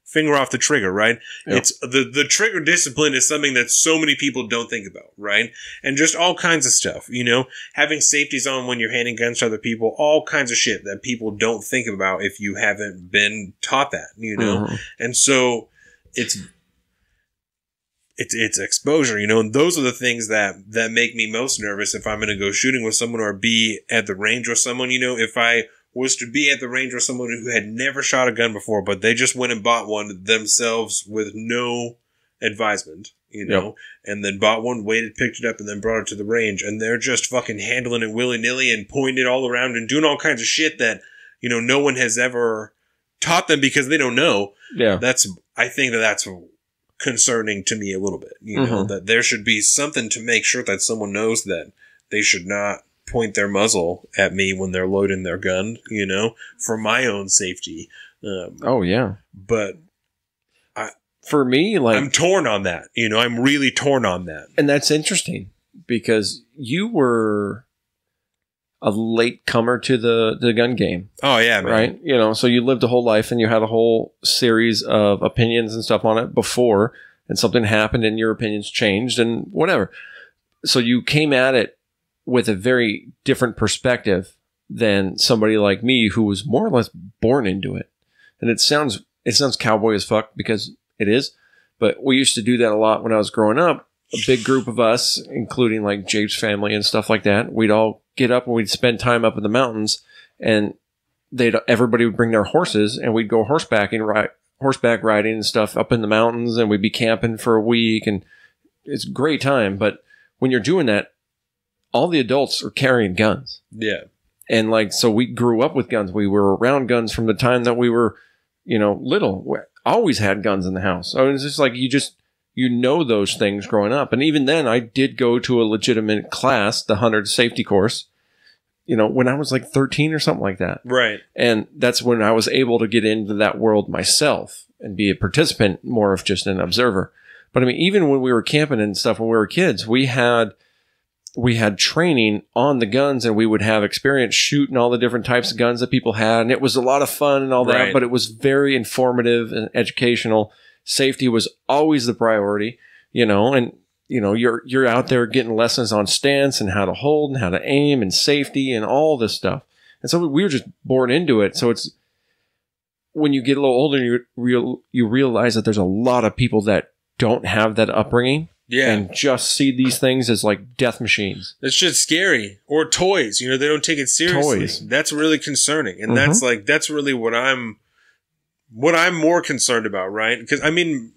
right? Yep. It's the trigger discipline is something that so many people don't think about, right? And just all kinds of stuff, having safeties on when you're handing guns to other people, all kinds of shit that people don't think about if you haven't been taught that, And so it's exposure, you know, and those are the things that make me most nervous if I'm going to go shooting with someone or be at the range with someone. You know, if I was to be at the range with someone who had never shot a gun before, but they just went and bought one themselves with no advisement, you know, and then bought one, waited, picked it up, and then brought it to the range, and they're just fucking handling it willy-nilly and pointing it all around and doing all kinds of shit that, you know, no one has ever taught them because they don't know. Yeah. I think that's concerning to me a little bit, you know, that there should be something to make sure that someone knows that they should not point their muzzle at me when they're loading their gun, you know, for my own safety. But for me, like, I'm torn on that, you know, I'm really torn on that. And that's interesting because you were a late comer to the gun game. Oh yeah, man. Right? You know, so you lived a whole life and you had a whole series of opinions and stuff on it before, and something happened and your opinions changed and whatever. So you came at it with a very different perspective than somebody like me who was more or less born into it. And it sounds cowboy as fuck because it is, but we used to do that a lot when I was growing up. A big group of us, including like Jake's family and stuff like that, we'd all get up and we'd spend time up in the mountains, and everybody would bring their horses and we'd go horseback riding and stuff up in the mountains, and we'd be camping for a week, and it's a great time. But when you're doing that, all the adults are carrying guns. Yeah. And like, so we grew up with guns. We were around guns from the time that we were, you know, little. We always had guns in the house. So it's just like, you know those things growing up. And even then, I did go to a legitimate class, the 100 safety course, you know, when I was like 13 or something like that. Right. And that's when I was able to get into that world myself and be a participant more of just an observer. But I mean, even when we were camping and stuff, when we were kids, we had training on the guns, and we would have experience shooting all the different types of guns that people had. And it was a lot of fun and all that, but it was very informative and educational. Safety was always the priority, you know, and, you know, you're out there getting lessons on stance and how to hold and how to aim and safety and all this stuff. And so we were just born into it. So it's when you get a little older, you realize that there's a lot of people that don't have that upbringing. Yeah. And just see these things as like death machines. It's just scary. Or toys. You know, they don't take it seriously. Toys. That's really concerning. And that's really what I'm more concerned about, right? Because I mean,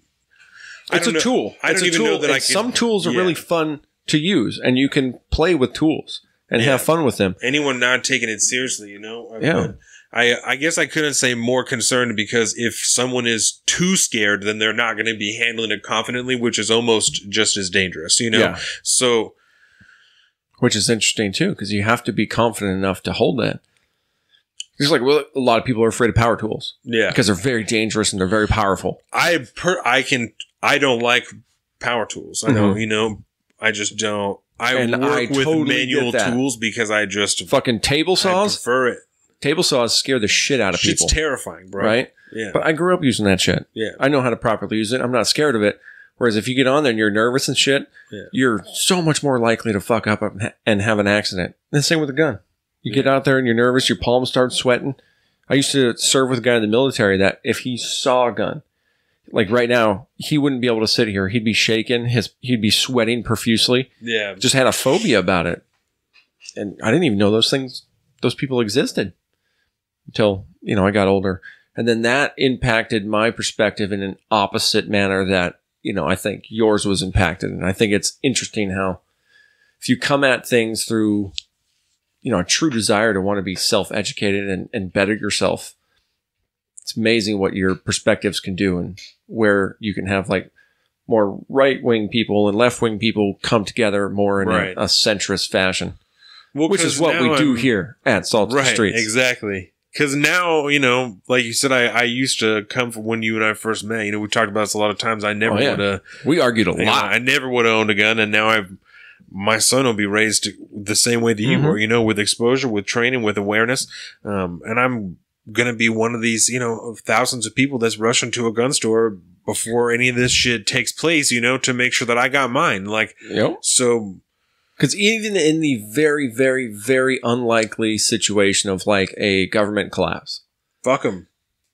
it's a tool. I don't even know that some tools are really fun to use, and you can play with tools and have fun with them. Anyone not taking it seriously, you know? I guess I couldn't say more concerned, because if someone is too scared, then they're not going to be handling it confidently, which is almost just as dangerous, you know? Yeah. So, which is interesting too, because you have to be confident enough to hold that. Just like, well, a lot of people are afraid of power tools. Yeah. Because they're very dangerous and they're very powerful. I don't like power tools. I know, you know, I just don't. I work with manual tools because I just fucking table saws. I prefer it. Table saws scare the shit out of people. It's terrifying, bro. Right? Yeah. But I grew up using that shit. Yeah. I know how to properly use it. I'm not scared of it. Whereas if you get on there and you're nervous and shit, you're so much more likely to fuck up and have an accident. And the same with a gun. You get out there and you're nervous, your palms start sweating. I used to serve with a guy in the military that if he saw a gun, like right now, he wouldn't be able to sit here. He'd be shaking. He'd be sweating profusely. Yeah. Just had a phobia about it. And I didn't even know those people existed until, you know, I got older. And then that impacted my perspective in an opposite manner that, you know, I think yours was impacted. And I think it's interesting how if you come at things through, you know, a true desire to want to be self-educated and better yourself, it's amazing what your perspectives can do, and where you can have like more right-wing people and left-wing people come together more in a centrist fashion, which is what we do here at Salted Streets. Exactly. Because now, you know, like you said, I used to come from when you and I first met. You know, we talked about this a lot of times. I never would have. We argued a lot. I never would have owned a gun, and now my son will be raised the same way that you were. You know, with exposure, with training, with awareness, and I'm gonna be one of these, you know, thousands of people that's rushing to a gun store before any of this shit takes place. You know, to make sure that I got mine. Like, so. Because even in the very, very, very unlikely situation of like a government collapse, fuck them.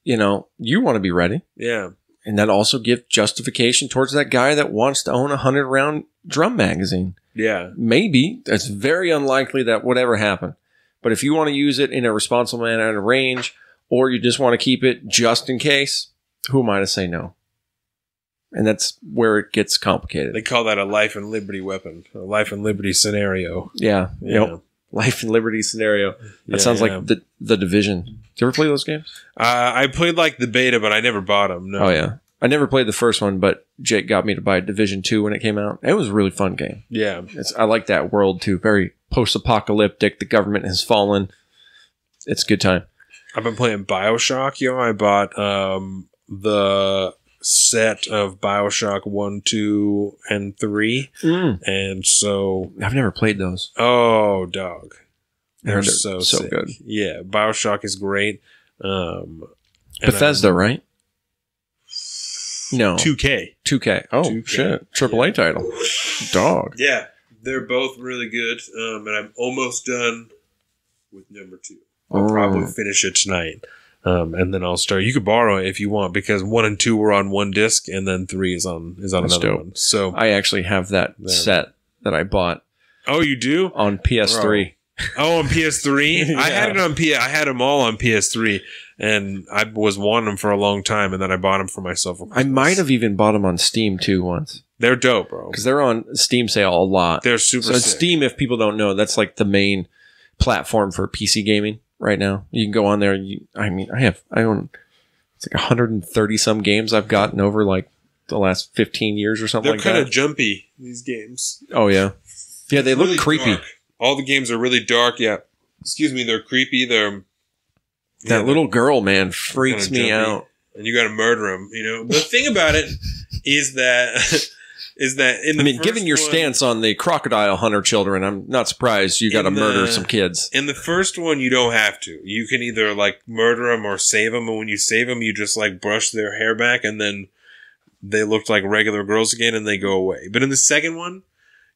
You know, you want to be ready. Yeah. And that also gives justification towards that guy that wants to own a 100-round drum magazine. Yeah. Maybe. It's very unlikely that would ever happen. But if you want to use it in a responsible manner at a range, or you just want to keep it just in case, who am I to say no? And that's where it gets complicated. They call that a life and liberty weapon, a life and liberty scenario. Yeah. Yep. Life and liberty scenario. That sounds like the Division. Did you ever play those games? I played like the beta, but I never bought them. No. Oh, yeah. I never played the first one, but Jake got me to buy Division 2 when it came out. It was a really fun game. Yeah. I like that world, too. Very post-apocalyptic. The government has fallen. It's a good time. I've been playing BioShock, yo. I bought the set of BioShock 1, 2, and 3. And so... I've never played those. Oh, dog. They're so sick. Good. Yeah, BioShock is great. Bethesda, right? No. 2K. Oh, 2K. shit. AAA title. Dog. Yeah, they're both really good. And I'm almost done with number 2. I'll probably finish it tonight. And then I'll start. You could borrow it if you want, because 1 and 2 were on one disc, and then 3 is on another one. So I actually have that set that I bought. Oh, you do? On PS3. Oh, on PS3? Yeah. I had it on I had them all on PS3, and I was wanting them for a long time, and then I bought them for myself. I might have even bought them on Steam too once. They're dope, bro. Because they're on Steam sale a lot. They're super sick. Steam, if people don't know, that's like the main platform for PC gaming right now. You can go on there. I own it's like 130 some games I've gotten over like the last 15 years or something like that. They're kind of jumpy, these games. Oh, yeah. Yeah, they look really creepy. Dark. All the games are really dark. Yeah. Excuse me. They're creepy. That little girl, man, freaks me out. And you got to murder them. You know, the thing about it is that given your stance on the crocodile hunter children, I'm not surprised you got to murder some kids. In the first one, you don't have to. You can either like murder them or save them. And when you save them, you just like brush their hair back, and then they look like regular girls again, and they go away. But in the second one,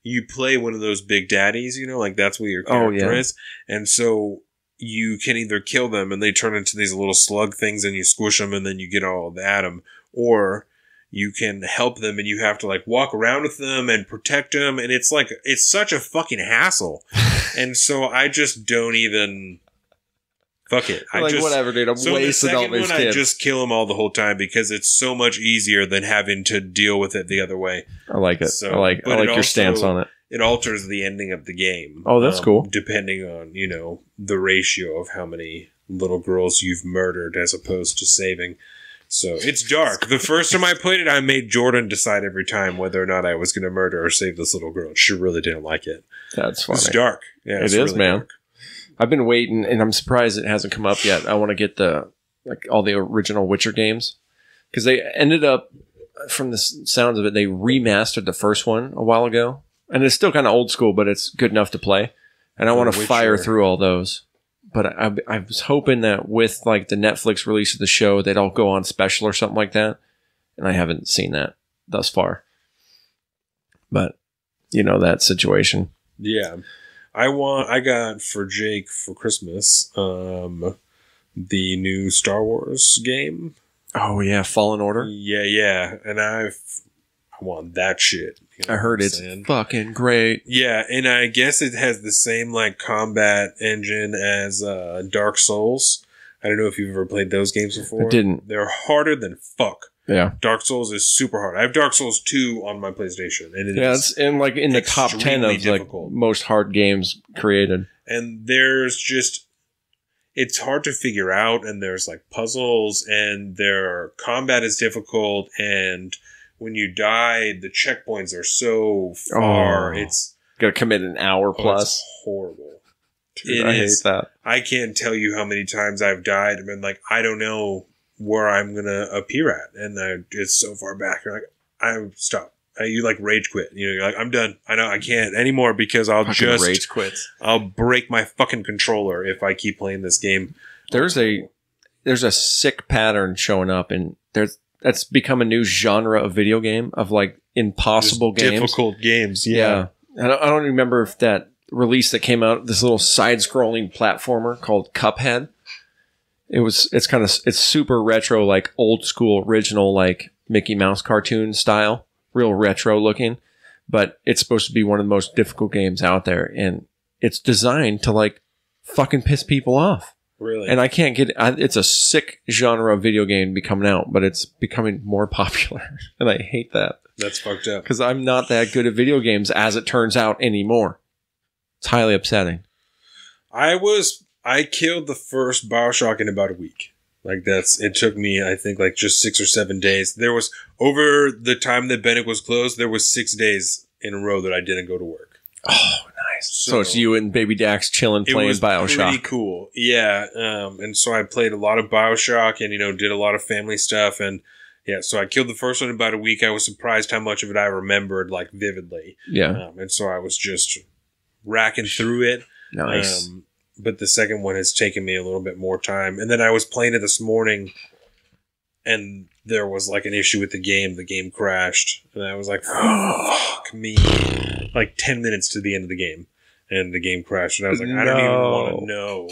you play one of those big daddies, you know, like that's what your character is. And so you can either kill them and they turn into these little slug things and you squish them and then you get all the atom, or you can help them and you have to like walk around with them and protect them. And it's like, it's such a fucking hassle. And so I just don't even... Fuck it. Whatever, dude. I'm wasting all these kids. I just kill them all the whole time because it's so much easier than having to deal with it the other way. I like it. So, I like your stance on it. It alters the ending of the game. Oh, that's cool. Depending on, you know, the ratio of how many little girls you've murdered as opposed to saving. So it's dark. The first time I played it, I made Jordan decide every time whether or not I was going to murder or save this little girl. She really didn't like it. That's funny. It's dark. Yeah, it is, really man. Dark. I've been waiting, and I'm surprised it hasn't come up yet. I want to get all the original Witcher games, because they ended up, from the sounds of it, they remastered the first one a while ago, and it's still kind of old school, but it's good enough to play. And I want to fire through all those. But I was hoping that with like the Netflix release of the show, they'd all go on special or something like that, and I haven't seen that thus far. But you know that situation. Yeah. I got for Jake for Christmas the new Star Wars game. Oh yeah, Fallen Order. Yeah, and I want that shit. You know I heard it's fucking great. Yeah, and I guess it has the same like combat engine as Dark Souls. I don't know if you've ever played those games before. I didn't. They're harder than fuck. Yeah, Dark Souls is super hard. I have Dark Souls 2 on my PlayStation, and it's in the top 10 of difficult. Like most hard games created. And there's just it's hard to figure out, and there's like puzzles, and their combat is difficult, and when you die, the checkpoints are so far. It's got to commit an hour plus. It's horrible. Dude, I hate that. I can't tell you how many times I've died and been like, I don't know where I'm gonna appear at, and it's so far back. You're like, I stop. You like rage quit. You know, you're like, I'm done. I know I can't anymore because I'll just rage quits. I'll break my fucking controller if I keep playing this game. There's a sick pattern showing up, and that's become a new genre of video game of like impossible games, difficult games. Yeah. I don't remember if that release that came out, this little side-scrolling platformer called Cuphead. It's super retro, like old school, original, like Mickey Mouse cartoon style, real retro looking, but it's supposed to be one of the most difficult games out there, and it's designed to like fucking piss people off. Really? And I can't get it's a sick genre of video game to be coming out, but it's becoming more popular, and I hate that. That's fucked up. Because I'm not that good at video games, as it turns out, anymore. It's highly upsetting. I killed the first BioShock in about a week. Like it took me, I think, like just 6 or 7 days. There was, over the time that Bennett was closed, there was 6 days in a row that I didn't go to work. Oh, nice. So it's you and Baby Dax chilling, playing BioShock. It was pretty cool. Yeah. And so I played a lot of BioShock and, did a lot of family stuff. And yeah, so I killed the first one in about a week. I was surprised how much of it I remembered, like, vividly. Yeah. And so I was just racking through it. Nice. But the second one has taken me a little bit more time. And then I was playing it this morning, and there was like an issue with the game. The game crashed. And I was like, fuck me. Like 10 minutes to the end of the game. And the game crashed. And I was like, I don't even want to know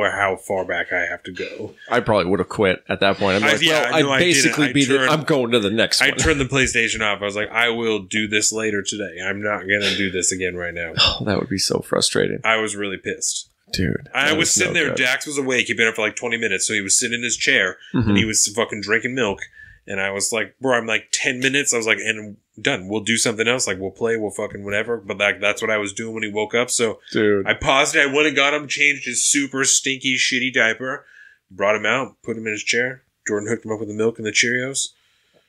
how far back I have to go. I probably would have quit at that point. I'm like, I'm going to the next one. I turned the PlayStation off. I was like, I will do this later today. I'm not going to do this again right now. Oh, that would be so frustrating. I was really pissed. Dude. I was sitting there. Good. Dax was awake. He'd been up for like 20 minutes. So he was sitting in his chair and he was fucking drinking milk. And I was like, bro, I'm like 10 minutes. I was like, and done. We'll do something else. Like, we'll play. We'll fucking whatever. But that's what I was doing when he woke up. So dude, I paused it. I went and got him, changed his super stinky, shitty diaper, brought him out, put him in his chair. Jordan hooked him up with the milk and the Cheerios.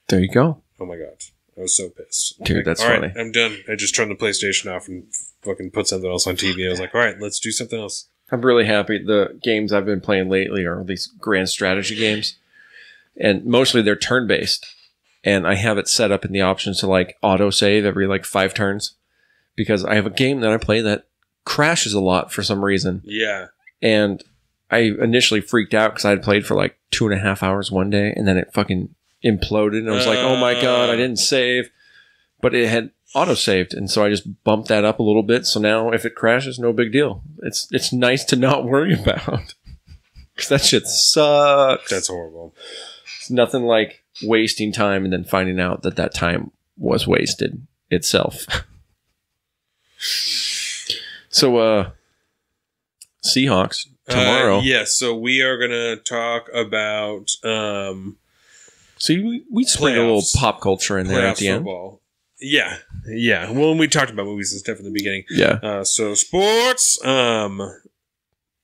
There you go. Oh my God. I was so pissed. Dude, that's funny. All right, I'm done. I just turned the PlayStation off and fucking put something else on TV. I was like, all right, let's do something else. I'm really happy. The games I've been playing lately are these grand strategy games. And mostly they're turn-based. And I have it set up in the options to like auto-save every like 5 turns. Because I have a game that I play that crashes a lot for some reason. Yeah. And I initially freaked out because I had played for like 2.5 hours one day. And then it fucking imploded. And I was like, oh my God, I didn't save. But it had auto-saved. And so I just bumped that up a little bit. So now if it crashes, no big deal. It's nice to not worry about. Because that shit sucks. That's horrible. It's nothing like wasting time and then finding out that time was wasted itself. So, Seahawks tomorrow. Yes, so we are going to talk about... See, we spring a little pop culture in there at the football. End. Yeah. Well, we talked about movies and stuff in the beginning. Yeah. So, sports...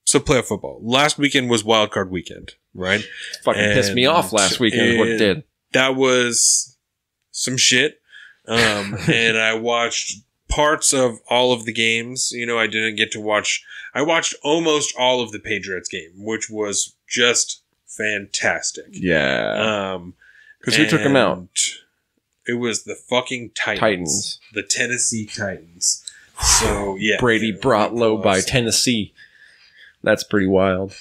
So playoff football. Last weekend was wild card weekend, right? Fucking pissed me off last weekend. What it did. That was some shit. And I watched parts of all of the games. I didn't get to watch. I watched almost all of the Patriots game, which was just fantastic. Yeah. Because who took them out? It was the fucking Titans. The Tennessee Titans. So, yeah. Brady brought low by Tennessee. That's pretty wild.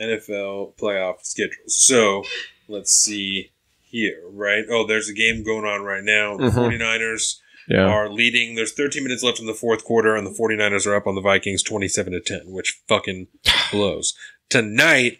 NFL playoff schedules. So, let's see here, right? Oh, there's a game going on right now. The 49ers are leading. There's 13 minutes left in the fourth quarter, and the 49ers are up on the Vikings 27-10, which fucking blows. Tonight,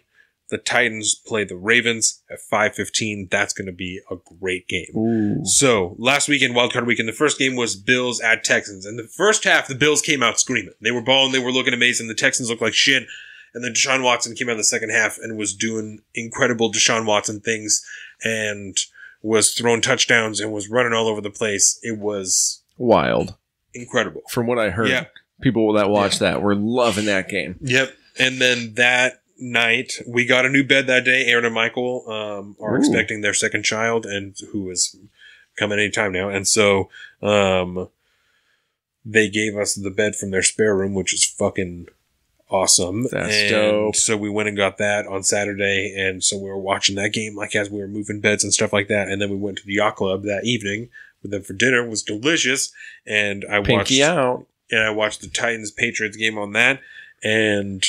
the Titans play the Ravens at 5:15. That's going to be a great game. Ooh. So, last weekend, wildcard weekend, the first game was Bills at Texans. In the first half, the Bills came out screaming. They were balling. They were looking amazing. The Texans looked like shit. And then Deshaun Watson came out in the second half and was doing incredible Deshaun Watson things and was throwing touchdowns and was running all over the place. It was wild. Incredible. From what I heard, people that watched that were loving that game. Yep. And then that night, we got a new bed that day. Aaron and Michael are expecting their second child, and who is coming anytime now. And so they gave us the bed from their spare room, which is fucking awesome. That's dope. So we went and got that on Saturday, and so we were watching that game like as we were moving beds and stuff like that. And then we went to the yacht club that evening with them for dinner. It was delicious. And I watched the Titans Patriots game on that, and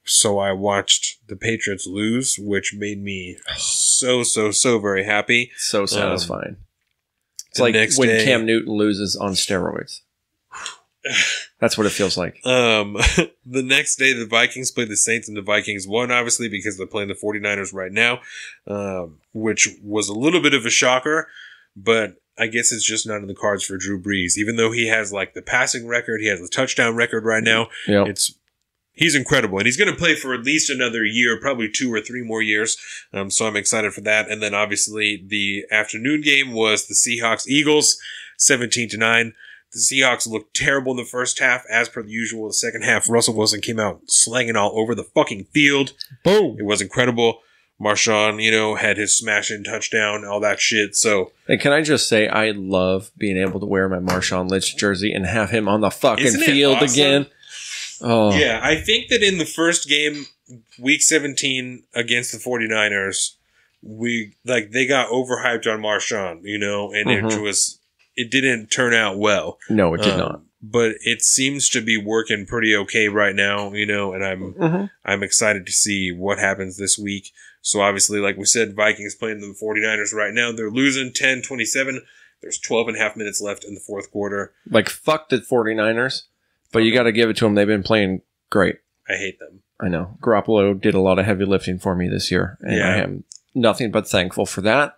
so I watched the Patriots lose, which made me so very happy. So satisfying. It's like when Cam Newton loses on steroids. That's what it feels like. The next day, the Vikings played the Saints, and the Vikings won, obviously, because they're playing the 49ers right now, which was a little bit of a shocker, but I guess it's just not in the cards for Drew Brees. Even though he has like the passing record, he has the touchdown record right now. Yep. He's incredible, and he's going to play for at least another year, probably 2 or 3 more years. So I'm excited for that. And then obviously the afternoon game was the Seahawks-Eagles, 17-9. The Seahawks looked terrible in the first half, as per the usual. The second half, Russell Wilson came out slanging all over the fucking field. Boom! It was incredible. Marshawn, had his smash-in touchdown, all that shit. So, and can I just say, I love being able to wear my Marshawn Lynch jersey and have him on the fucking field again. Oh. Yeah, I think that in the first game, week 17 against the 49ers, they got overhyped on Marshawn, and it didn't turn out well. No, it did not. But it seems to be working pretty okay right now, and I'm excited to see what happens this week. So obviously, like we said, Vikings playing the 49ers right now. They're losing 10-27. There's 12 and a half minutes left in the fourth quarter. Like, fuck the 49ers. But you got to give it to them. They've been playing great. I hate them. I know. Garoppolo did a lot of heavy lifting for me this year. And I am nothing but thankful for that.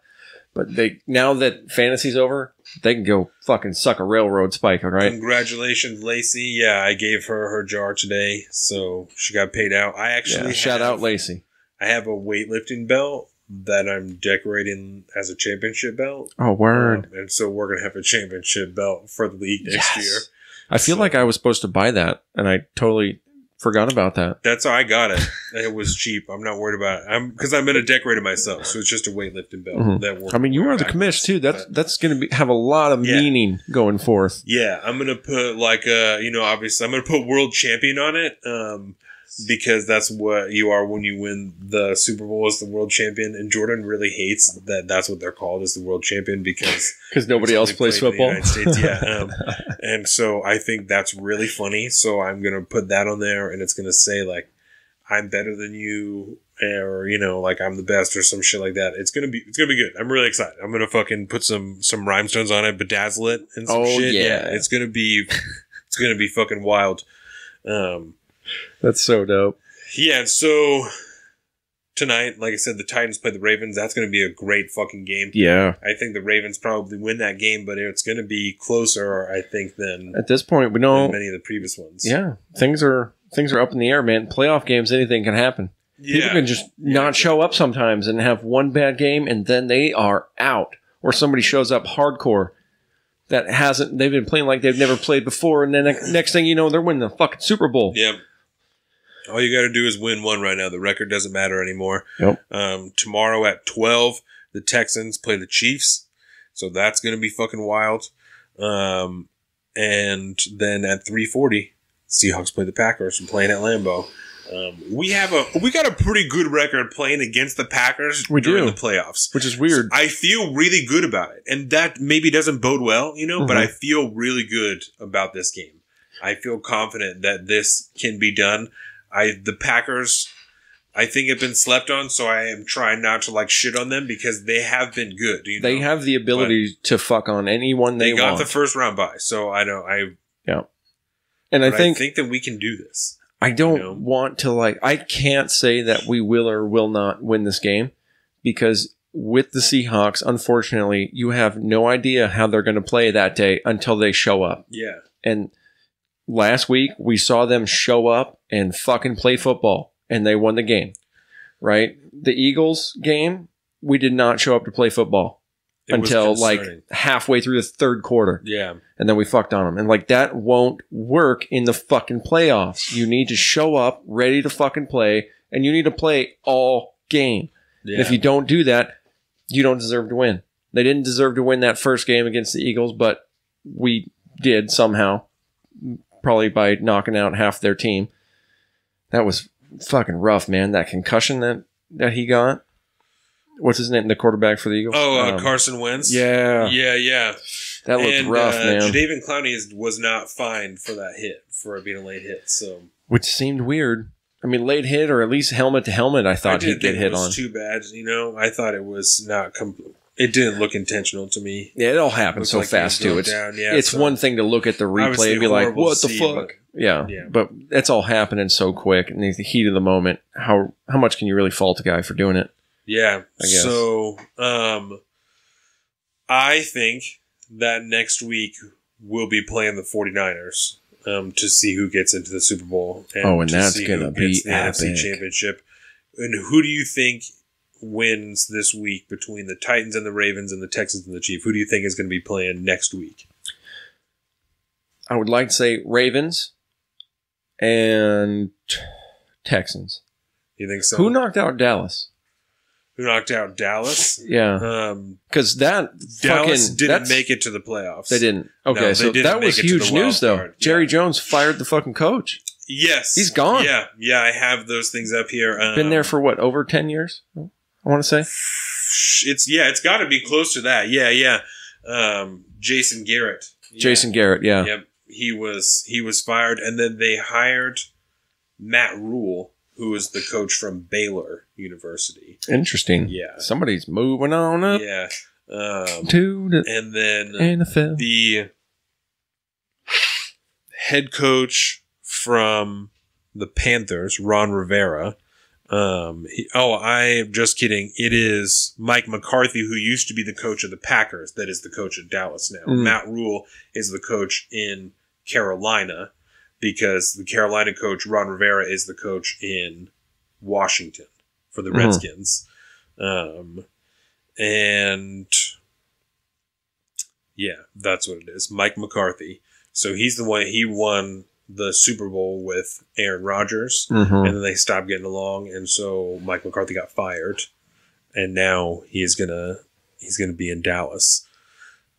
But now that fantasy's over, they can go fucking suck a railroad spike, all right? Congratulations, Lacey. Yeah, I gave her jar today, so she got paid out. I actually shout out Lacey. I have a weightlifting belt that I'm decorating as a championship belt. Oh, word. And so we're going to have a championship belt for the league next year. I feel like I was supposed to buy that, and I totally forgot about that. That's how I got it. It was cheap. I'm not worried about it. Because I'm going to decorate it myself, so it's just a weightlifting belt. That I mean, you are the commish, too. That's going to have a lot of meaning going forth. Yeah, I'm going to put obviously, I'm going to put world champion on it. Because that's what you are when you win the Super Bowl as the world champion. And Jordan really hates that that's what they're called, as the world champion, because nobody else plays football. In the United States, and so I think that's really funny. So I'm going to put that on there, and it's going to say, like, I'm better than you, or, like, I'm the best, or some shit like that. It's going to be good. I'm really excited. I'm going to fucking put some rhinestones on it, bedazzle it, and some shit. Yeah. It's going to be fucking wild. That's so dope. Yeah, so tonight, like I said, the Titans play the Ravens. That's going to be a great fucking game. Yeah. I think the Ravens probably win that game, but it's going to be closer, I think, than at this point, we know many of the previous ones. Yeah, things are up in the air, man. Playoff games, anything can happen. Yeah. People can just not show up sometimes and have one bad game, and then they are out. Or somebody shows up hardcore that they've been playing like they've never played before, and then next thing you know, they're winning the fucking Super Bowl. Yep. All you got to do is win one right now. The record doesn't matter anymore. Yep. Tomorrow at 12, the Texans play the Chiefs. So that's going to be fucking wild. And then at 3:40, Seahawks play the Packers and playing at Lambeau. We got a pretty good record playing against the Packers during the playoffs. Which is weird. So I feel really good about it. And that maybe doesn't bode well, but I feel really good about this game. I feel confident that this can be done. The Packers, I think, have been slept on, so I am trying not to shit on them because they have been good. They have the ability to fuck on anyone they want. They got the first round bye, so yeah. And I think that we can do this. I don't want to I can't say that we will or will not win this game because with the Seahawks, unfortunately, you have no idea how they're going to play that day until they show up. Yeah. And last week, we saw them show up and fucking play football, and they won the game, right? The Eagles game, we did not show up to play football until halfway through the third quarter. Yeah. And then we fucked on them. And that won't work in the fucking playoffs. You need to show up ready to fucking play, and you need to play all game. Yeah. And if you don't do that, you don't deserve to win. They didn't deserve to win that first game against the Eagles, but we did somehow. Probably by knocking out half their team. That was fucking rough, man. That concussion that he got. What's his name? The quarterback for the Eagles? Carson Wentz? Yeah. Yeah. That looked rough, man. Jadeveon Clowney was not fined for that hit, for it being a late hit. So, which seemed weird. I mean, late hit or at least helmet to helmet, I thought he'd get hit on. It was too bad. I thought it was not It didn't look intentional to me. Yeah, it all happened so fast too. It's one thing to look at the replay and be like, "What the fuck?" Yeah, but it's all happening so quick in the heat of the moment. How much can you really fault a guy for doing it? Yeah. I guess. So, I think that next week we'll be playing the 49ers to see who gets into the Super Bowl. And that's gonna be the NFC Championship. And who do you think wins this week between the Titans and the Ravens and the Texans and the Chiefs? Who do you think is going to be playing next week? I would like to say Ravens and Texans. You think so? Who knocked out Dallas? Who knocked out Dallas? Yeah. Because Dallas didn't make it to the playoffs. They didn't. Okay, no, so that was huge news, though. Card. Jerry Jones fired the fucking coach. Yes. He's gone. Yeah, I have those things up here. Been there for what, over 10 years? I want to say. It's got to be close to that. Yeah. Jason Garrett. Yeah. Jason Garrett, yeah. Yep. He was fired, and then they hired Matt Rule, who is the coach from Baylor University. Interesting. Yeah. Somebody's moving on up. Yeah. To the and then NFL. The head coach from the Panthers, Ron Rivera. I'm just kidding. It is Mike McCarthy, who used to be the coach of the Packers, that is the coach of Dallas now. Matt Rule is the coach in Carolina, because the Carolina coach, Ron Rivera, is the coach in Washington for the Redskins. And yeah, that's what it is. Mike McCarthy. So he's the one, he won the Super Bowl with Aaron Rodgers, and then they stopped getting along, and so Mike McCarthy got fired, and now he's gonna be in Dallas.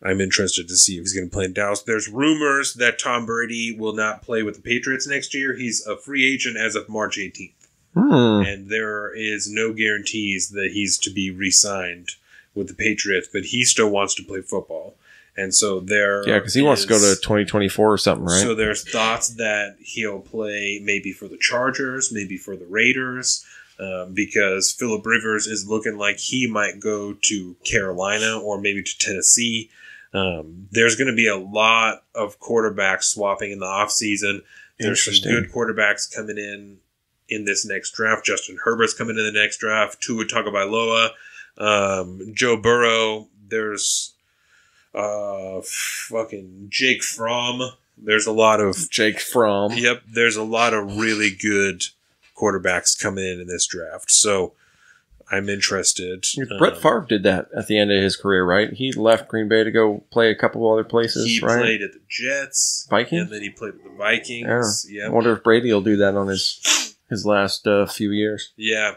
I'm interested to see if he's going to play in Dallas. There's rumors that Tom Brady will not play with the Patriots next year. He's a free agent as of March 18th. And there is no guarantees that he's to be re-signed with the Patriots, but he still wants to play football. And so because he wants to go to 2024 or something, right? So there's thoughts that he'll play maybe for the Chargers, maybe for the Raiders, because Phillip Rivers is looking like he might go to Carolina or maybe to Tennessee. There's going to be a lot of quarterbacks swapping in the offseason. There's some good quarterbacks coming in this next draft. Justin Herbert's coming in the next draft. Tua Tagovailoa, Joe Burrow. There's fucking Jake Fromm. There's a lot of Jake Fromm. Yep, there's a lot of really good quarterbacks coming in this draft. So I'm interested. Brett Favre did that at the end of his career, right? He left Green Bay to go play a couple other places, he right? Played at the Jets. Vikings? And then he played with the Vikings. Yeah. I wonder if Brady will do that on his last few years. Yeah.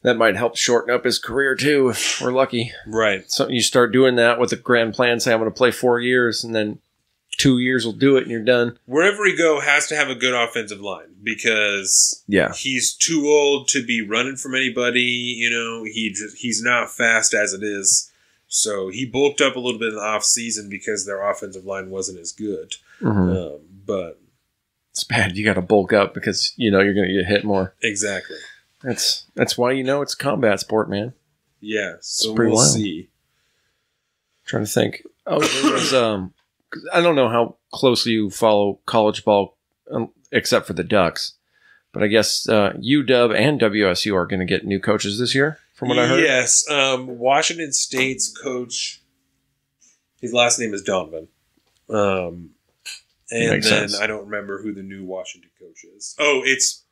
That might help shorten up his career, too, if we're lucky. Right. So you start doing that with a grand plan, say, I'm going to play 4 years, and then 2 years will do it, and you're done. Wherever he go has to have a good offensive line, because he's too old to be running from anybody. You know, he's not fast as it is. So he bulked up a little bit in the offseason because their offensive line wasn't as good. But it's bad. You got to bulk up because you know you're going to get hit more. Exactly. That's why it's a combat sport, man. Yeah, so we'll see. Trying to think. Oh, there was I don't know how closely you follow college ball, except for the Ducks, but I guess UW and WSU are going to get new coaches this year, from what I heard. Yes, Washington State's coach, his last name is Donovan, and then sense. I don't remember who the new Washington coach is. Oh, it's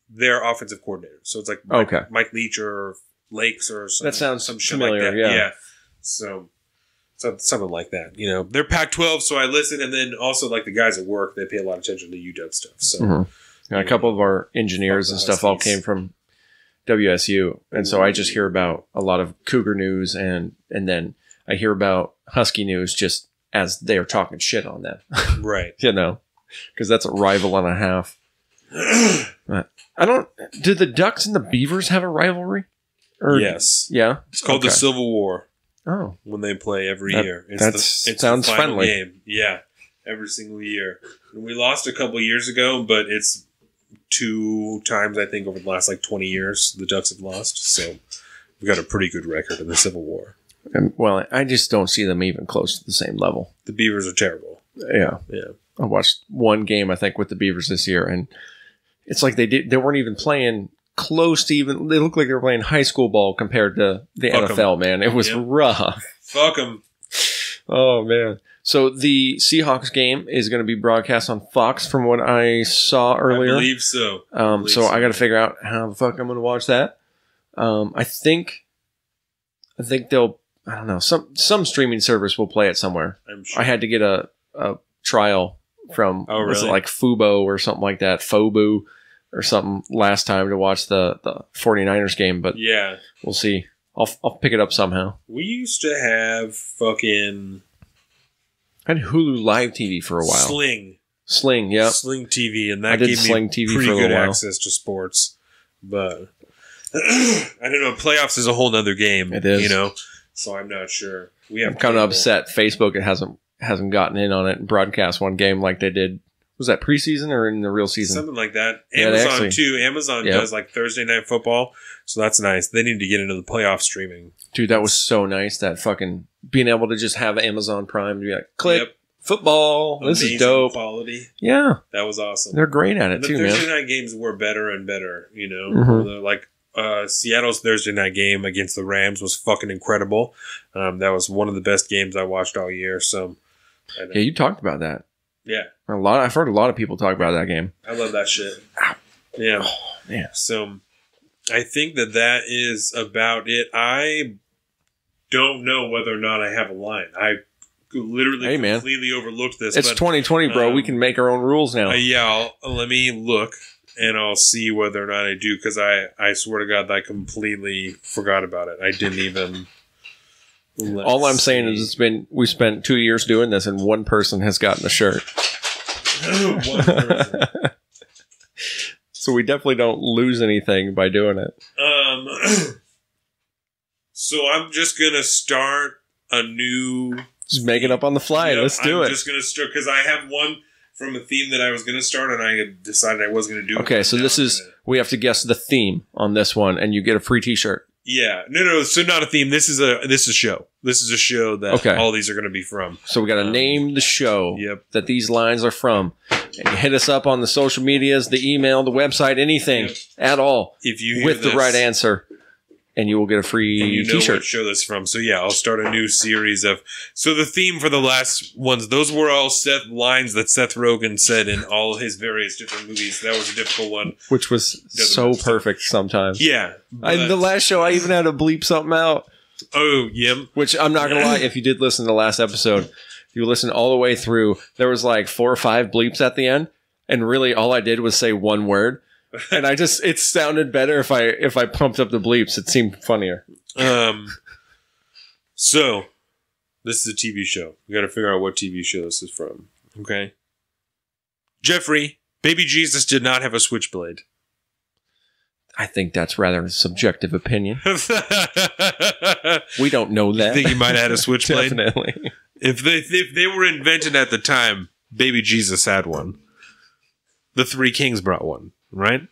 their offensive coordinator. So it's like Mike Leach or Lakes or something. That sounds some shit familiar, like that. Yeah. So something like that. You know, they're Pac-12, so I listen, and then also like the guys at work, they pay a lot of attention to UW stuff. So a couple of our engineers and stuff all came from WSU, and so I just hear about a lot of Cougar news, and then I hear about Husky news just as they are talking shit on them. Right. You know, because that's a rival and a half. Do the Ducks and the Beavers have a rivalry? Yes. Yeah. It's called the Civil War. Oh. When they play every year. It sounds the final friendly. Game. Yeah. Every single year. And we lost a couple years ago, but it's 2 times, I think, over the last 20 years the Ducks have lost. So we've got a pretty good record in the Civil War. And, well, I just don't see them even close to the same level. The Beavers are terrible. Yeah. I watched one game, I think, with the Beavers this year, and it's like they weren't even playing close to even. They looked like they were playing high school ball compared to the NFL. Man, it was rough. Fuck them. Oh man. So the Seahawks game is going to be broadcast on Fox, from what I saw earlier. I believe so. I got to figure out how the fuck I'm going to watch that. I think they'll. I don't know. Some streaming service will play it somewhere. I'm sure. I had to get a trial from was it like Fubo or something like that, Fobu or something last time to watch the 49ers game, but yeah, we'll see. I'll pick it up somehow. We used to have fucking I had Hulu Live TV for a while. Sling, yeah. Sling TV, and that gave me Sling TV pretty for a good while. access to sports. But I don't know, playoffs is a whole nother game. It is. You know? So I'm not sure. I'm kind of upset Facebook hasn't gotten in on it and broadcast one game like they did. Was that preseason or in the real season? Something like that. Yeah, Amazon too. Amazon does like Thursday Night Football, so that's nice. They need to get into the playoff streaming. Dude, that was so nice. That fucking being able to just have Amazon Prime to be like, click football. This is dope. Quality. Yeah, that was awesome. They're great at it too, man. The Thursday night games were better and better. You know, Mm-hmm. like Seattle's Thursday night game against the Rams was fucking incredible. That was one of the best games I watched all year. So, yeah, you talked about that. Yeah, I've heard a lot of people talk about that game. I love that shit. Yeah, man. So, I think that is about it. I don't know whether or not I have a line. I literally completely overlooked this. It's 2020, bro. We can make our own rules now. Let me look, and I'll see whether or not I do, because I swear to God, I completely forgot about it. I didn't even. All I'm saying is we spent 2 years doing this, and one person has gotten a shirt. One person. So we definitely don't lose anything by doing it. So I'm just gonna start a new. Just make it up on the fly. Let's do it. I'm just gonna start because I have one from a theme that I was gonna start, and I decided I wasn't gonna do it. Okay, so we have to guess the theme on this one, and you get a free T-shirt. Yeah, no. So not a theme. This is a show. This is a show that all these are going to be from. So we got to name the show that these lines are from, and you hit us up on the social medias, the email, the website, anything at all. If you with the right answer, and you will get a free T-shirt. What show that's from. So yeah, I'll start a new series of. So the theme for the last ones, those were all lines that Seth Rogen said in all his various different movies. That was a difficult one, which was so perfect sometimes. Yeah, the last show I even had to bleep something out. Oh yeah, which I'm not gonna lie. If you did listen to the last episode, you listened all the way through. There was like 4 or 5 bleeps at the end, and really all I did was say one word. And it sounded better if I pumped up the bleeps. It seemed funnier. So this is a TV show. We got to figure out what TV show this is from. Okay. Jeffrey, baby Jesus did not have a switchblade. I think that's rather a subjective opinion. We don't know that. You think he might have had a switchblade? Definitely. If they were invented at the time, baby Jesus had one. The 3 Kings brought one. Right?